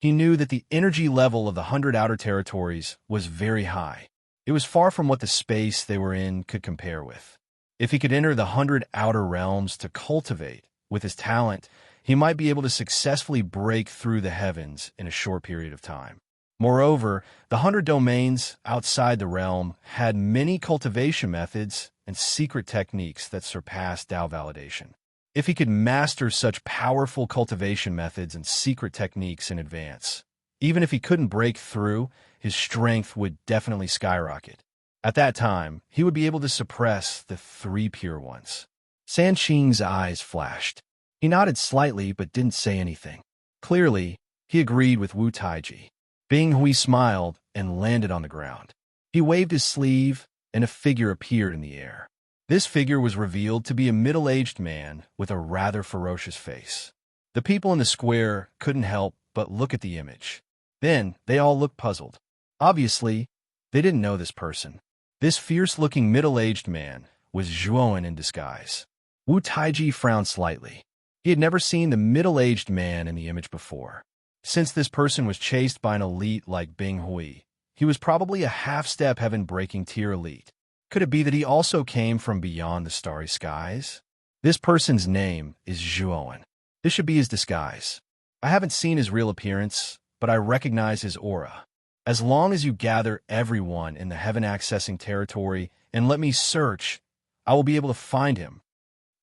He knew that the energy level of the 100 outer territories was very high. It was far from what the space they were in could compare with. If he could enter the 100 outer realms to cultivate, with his talent, he might be able to successfully break through the heavens in a short period of time. Moreover, the 100 domains outside the realm had many cultivation methods and secret techniques that surpassed Tao validation. If he could master such powerful cultivation methods and secret techniques in advance, even if he couldn't break through, his strength would definitely skyrocket. At that time, he would be able to suppress the three pure ones. Sanqing's eyes flashed. He nodded slightly but didn't say anything. Clearly, he agreed with Wu Taiji. Bing Hui smiled and landed on the ground. He waved his sleeve, and a figure appeared in the air. This figure was revealed to be a middle-aged man with a rather ferocious face. The people in the square couldn't help but look at the image. Then, they all looked puzzled. Obviously, they didn't know this person. This fierce-looking middle-aged man was Zhuan in disguise. Wu Taiji frowned slightly. He had never seen the middle-aged man in the image before. Since this person was chased by an elite like Bing Hui, he was probably a half-step heaven-breaking tier elite. Could it be that he also came from beyond the starry skies? This person's name is Zhuan. This should be his disguise. I haven't seen his real appearance, but I recognize his aura. As long as you gather everyone in the heaven-accessing territory and let me search, I will be able to find him,"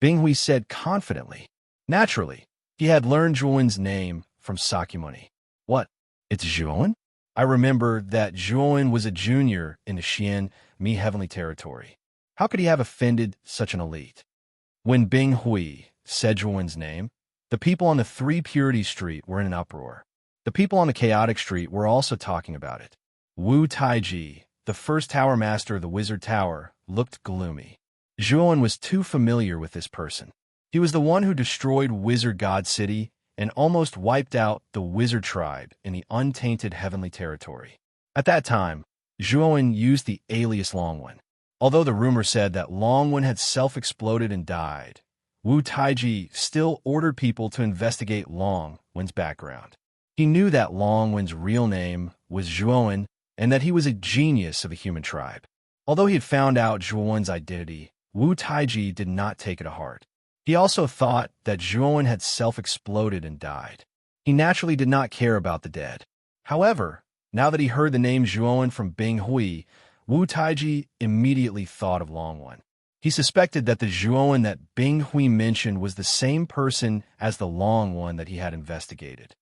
Bing Hui said confidently. Naturally, he had learned Zhuan's name from Sakyamuni. "What? It's Zhuan? I remember that Zhuowen was a junior in the Xian, me heavenly territory. How could he have offended such an elite? When Bing Hui said Zhuowen's name, the people on the Three Purities Street were in an uproar. The people on the Chaotic Street were also talking about it. Wu Taiji, the first tower master of the Wizard Tower, looked gloomy. Zhuowen was too familiar with this person. He was the one who destroyed Wizard God City and almost wiped out the wizard tribe in the untainted heavenly territory. At that time, Zhuowen used the alias Longwen. Although the rumor said that Longwen had self-exploded and died, Wu Taiji still ordered people to investigate Longwen's background. He knew that Longwen's real name was Zhuowen and that he was a genius of a human tribe. Although he had found out Zhuowen's identity, Wu Taiji did not take it to heart. He also thought that Zhuowen had self-exploded and died. He naturally did not care about the dead. However, now that he heard the name Zhuowen from Bing Hui, Wu Taiji immediately thought of Longwen. He suspected that the Zhuowen that Bing Hui mentioned was the same person as the Longwen that he had investigated.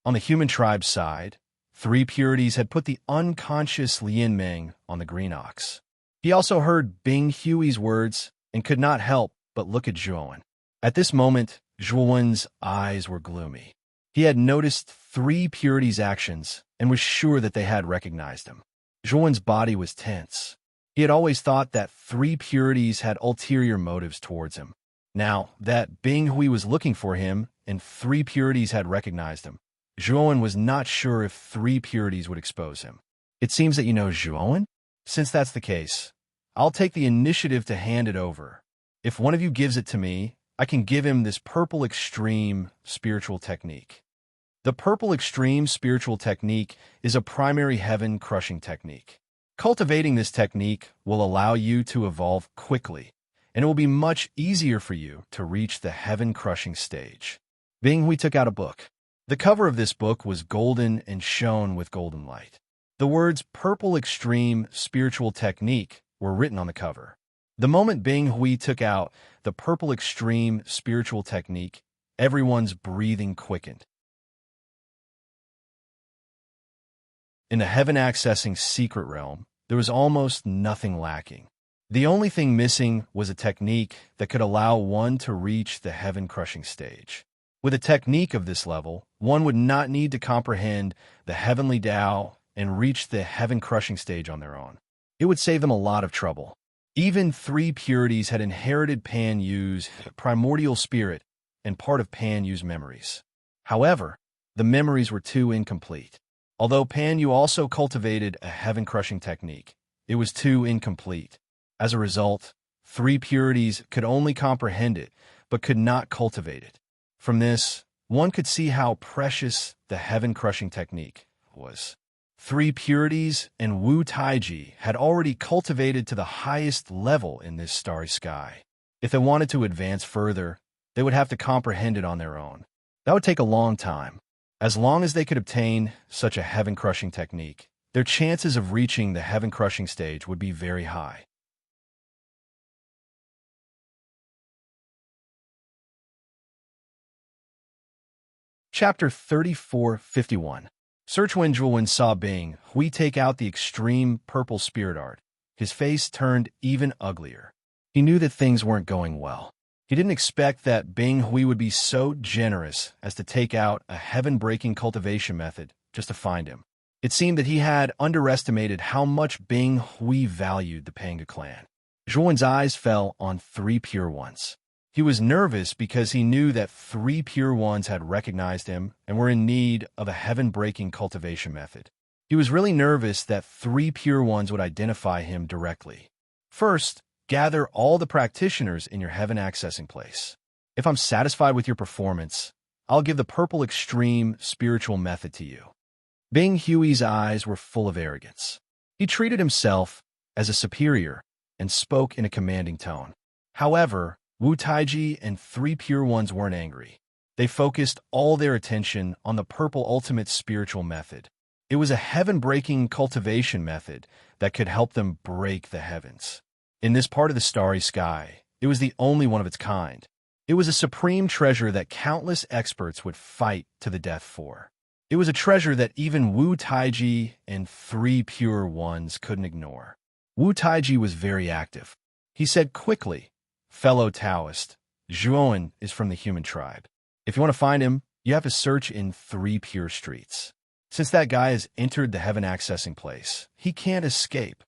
On the human tribe's side, Three Purities had put the unconscious Lian Meng on the green ox. He also heard Bing Hui's words and could not help but look at Zhuowen. At this moment, Zhuowen's eyes were gloomy. He had noticed Three Purities' actions and was sure that they had recognized him. Zhuowen's body was tense. He had always thought that Three Purities had ulterior motives towards him. Now that Bing Hui was looking for him and Three Purities had recognized him, Zhuowen was not sure if Three Purities would expose him. It seems that you know Zhuowen? Since that's the case, I'll take the initiative to hand it over. If one of you gives it to me, I can give him this Purple Extreme spiritual technique. The Purple Extreme spiritual technique is a primary heaven-crushing technique. Cultivating this technique will allow you to evolve quickly, and it will be much easier for you to reach the heaven-crushing stage. Bing Hui took out a book. The cover of this book was golden and shone with golden light. The words Purple Extreme Spiritual Technique were written on the cover. The moment Bing Hui took out the Purple Extreme Spiritual Technique, everyone's breathing quickened. In the heaven-accessing secret realm, there was almost nothing lacking. The only thing missing was a technique that could allow one to reach the heaven-crushing stage. With a technique of this level, one would not need to comprehend the heavenly Tao and reach the heaven-crushing stage on their own. It would save them a lot of trouble. Even Three Purities had inherited Pan Yu's primordial spirit and part of Pan Yu's memories. However, the memories were too incomplete. Although Pan Yu also cultivated a heaven-crushing technique, it was too incomplete. As a result, Three Purities could only comprehend it, but could not cultivate it. From this, one could see how precious the heaven-crushing technique was. Three Purities and Wu Taiji had already cultivated to the highest level in this starry sky. If they wanted to advance further, they would have to comprehend it on their own. That would take a long time. As long as they could obtain such a heaven-crushing technique, their chances of reaching the heaven-crushing stage would be very high. Chapter 3451. Search when Zhuowen saw Bing Hui take out the extreme purple spirit art. His face turned even uglier. He knew that things weren't going well. He didn't expect that Bing Hui would be so generous as to take out a heaven-breaking cultivation method just to find him. It seemed that he had underestimated how much Bing Hui valued the Panga clan. Zhuowen's eyes fell on Three Pure Ones. He was nervous because he knew that Three Pure Ones had recognized him and were in need of a heaven-breaking cultivation method. He was really nervous that Three Pure Ones would identify him directly. First, gather all the practitioners in your heaven-accessing place. If I'm satisfied with your performance, I'll give the Purple Extreme spiritual method to you. Bing Hui's eyes were full of arrogance. He treated himself as a superior and spoke in a commanding tone. However, Wu Taiji and Three Pure Ones weren't angry. They focused all their attention on the Purple Ultimate Spiritual Method. It was a heaven-breaking cultivation method that could help them break the heavens. In this part of the starry sky, it was the only one of its kind. It was a supreme treasure that countless experts would fight to the death for. It was a treasure that even Wu Taiji and 3 Pure Ones couldn't ignore. Wu Taiji was very active. He said quickly, "Fellow Taoist, Zhuowen is from the human tribe. If you want to find him, you have to search in 3 Pure Streets. Since that guy has entered the heaven accessing place, he can't escape."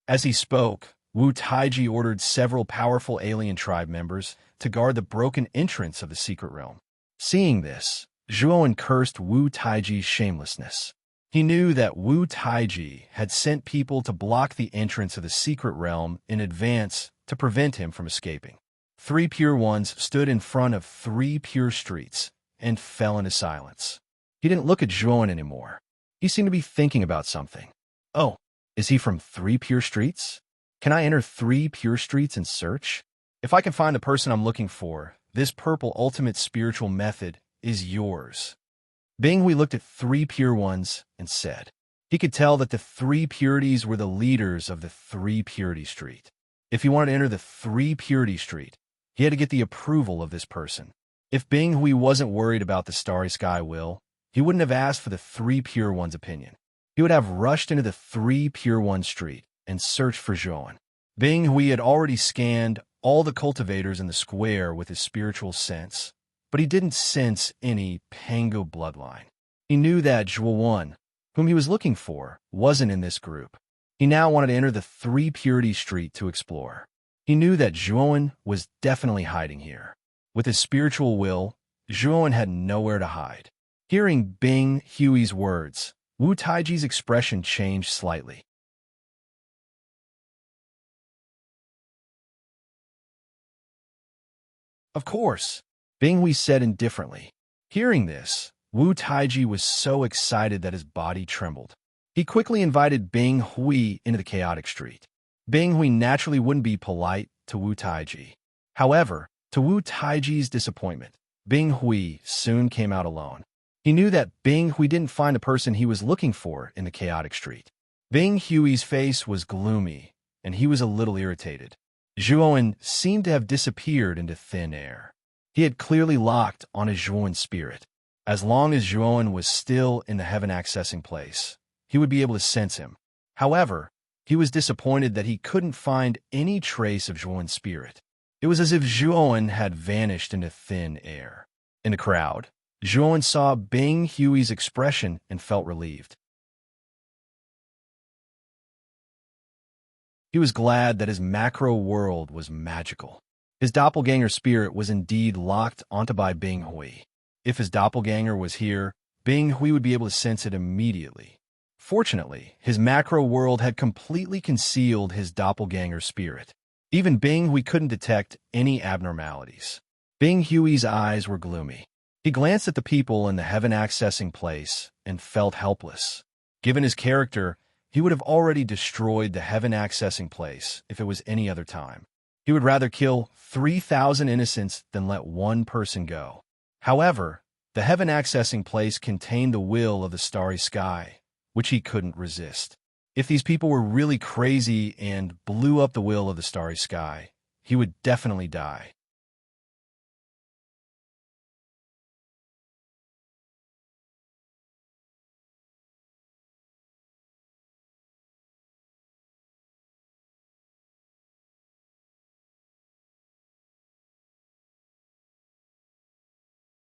As he spoke, Wu Taiji ordered several powerful alien tribe members to guard the broken entrance of the secret realm. Seeing this, Zhuowen cursed Wu Taiji's shamelessness. He knew that Wu Taiji had sent people to block the entrance of the secret realm in advance to prevent him from escaping. 3 Pure Ones stood in front of 3 Pure Streets and fell into silence. He didn't look at Zhuowen anymore. He seemed to be thinking about something. "Oh, is he from 3 Pure Streets? Can I enter 3 Pure Streets and search? If I can find the person I'm looking for, this purple ultimate spiritual method is yours." Bing Hui looked at 3 Pure Ones and said. He could tell that the 3 Purities were the leaders of the 3 Purity Street. If he wanted to enter the 3 Purity Street, he had to get the approval of this person. If Bing Hui wasn't worried about the Starry Sky Will, he wouldn't have asked for the 3 Pure Ones' opinion. He would have rushed into the 3 Pure One Street and searched for Zhuowen. Bing Hui had already scanned all the cultivators in the square with his spiritual sense, but he didn't sense any Pango bloodline. He knew that Zhuowen, whom he was looking for, wasn't in this group. He now wanted to enter the 3 Purity Street to explore. He knew that Zhuowen was definitely hiding here. With his spiritual will, Zhuowen had nowhere to hide. Hearing Bing Hui's words, Wu Taiji's expression changed slightly. "Of course," Bing Hui said indifferently. Hearing this, Wu Taiji was so excited that his body trembled. He quickly invited Bing Hui into the chaotic street. Bing Hui naturally wouldn't be polite to Wu Taiji. However, to Wu Taiji's disappointment, Bing Hui soon came out alone. He knew that Bing Hui didn't find the person he was looking for in the chaotic street. Bing Hui's face was gloomy, and he was a little irritated. Zhuowen seemed to have disappeared into thin air. He had clearly locked on his Zhuowen spirit. As long as Zhuowen was still in the heaven-accessing place, he would be able to sense him. However, he was disappointed that he couldn't find any trace of Zhuowen's spirit. It was as if Zhuowen had vanished into thin air. In the crowd, Zhuowen saw Bing Hui's expression and felt relieved. He was glad that his macro world was magical. His doppelganger spirit was indeed locked onto by Bing Hui. If his doppelganger was here, Bing Hui would be able to sense it immediately. Fortunately, his macro world had completely concealed his doppelganger spirit. Even Bing Hui couldn't detect any abnormalities. Bing Hui's eyes were gloomy. He glanced at the people in the heaven-accessing place and felt helpless. Given his character, he would have already destroyed the heaven-accessing place if it was any other time. He would rather kill 3,000 innocents than let one person go. However, the heaven-accessing place contained the will of the starry sky, which he couldn't resist. If these people were really crazy and blew up the will of the starry sky, he would definitely die.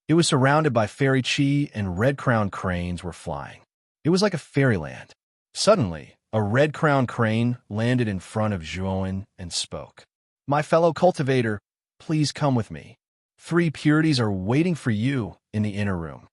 It was surrounded by fairy chi and red-crowned cranes were flying. It was like a fairyland. Suddenly, a red-crowned crane landed in front of Zhuowen and spoke. "My fellow cultivator, please come with me. 3 purities are waiting for you in the inner room."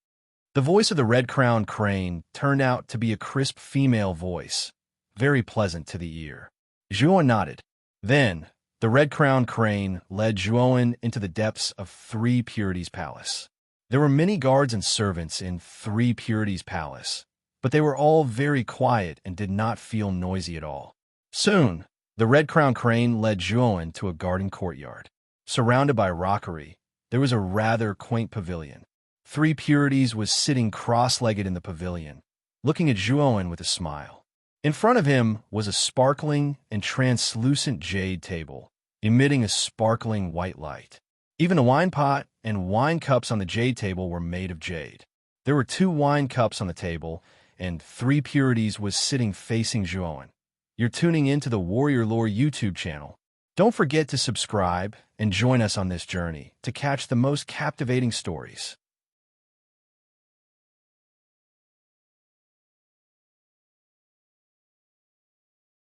The voice of the red-crowned crane turned out to be a crisp female voice, very pleasant to the ear. Zhuowen nodded. Then, the red-crowned crane led Zhuowen into the depths of 3 Purities' palace. There were many guards and servants in 3 Purities' palace, but they were all very quiet and did not feel noisy at all. Soon, the red-crowned crane led Zhuowen to a garden courtyard. Surrounded by rockery, there was a rather quaint pavilion. 3 Purities was sitting cross-legged in the pavilion, looking at Zhuowen with a smile. In front of him was a sparkling and translucent jade table, emitting a sparkling white light. Even the wine pot and wine cups on the jade table were made of jade. There were 2 wine cups on the table, and 3 purities was sitting facing Juan. You're tuning into the Warrior Lore YouTube channel. Don't forget to subscribe and join us on this journey to catch the most captivating stories.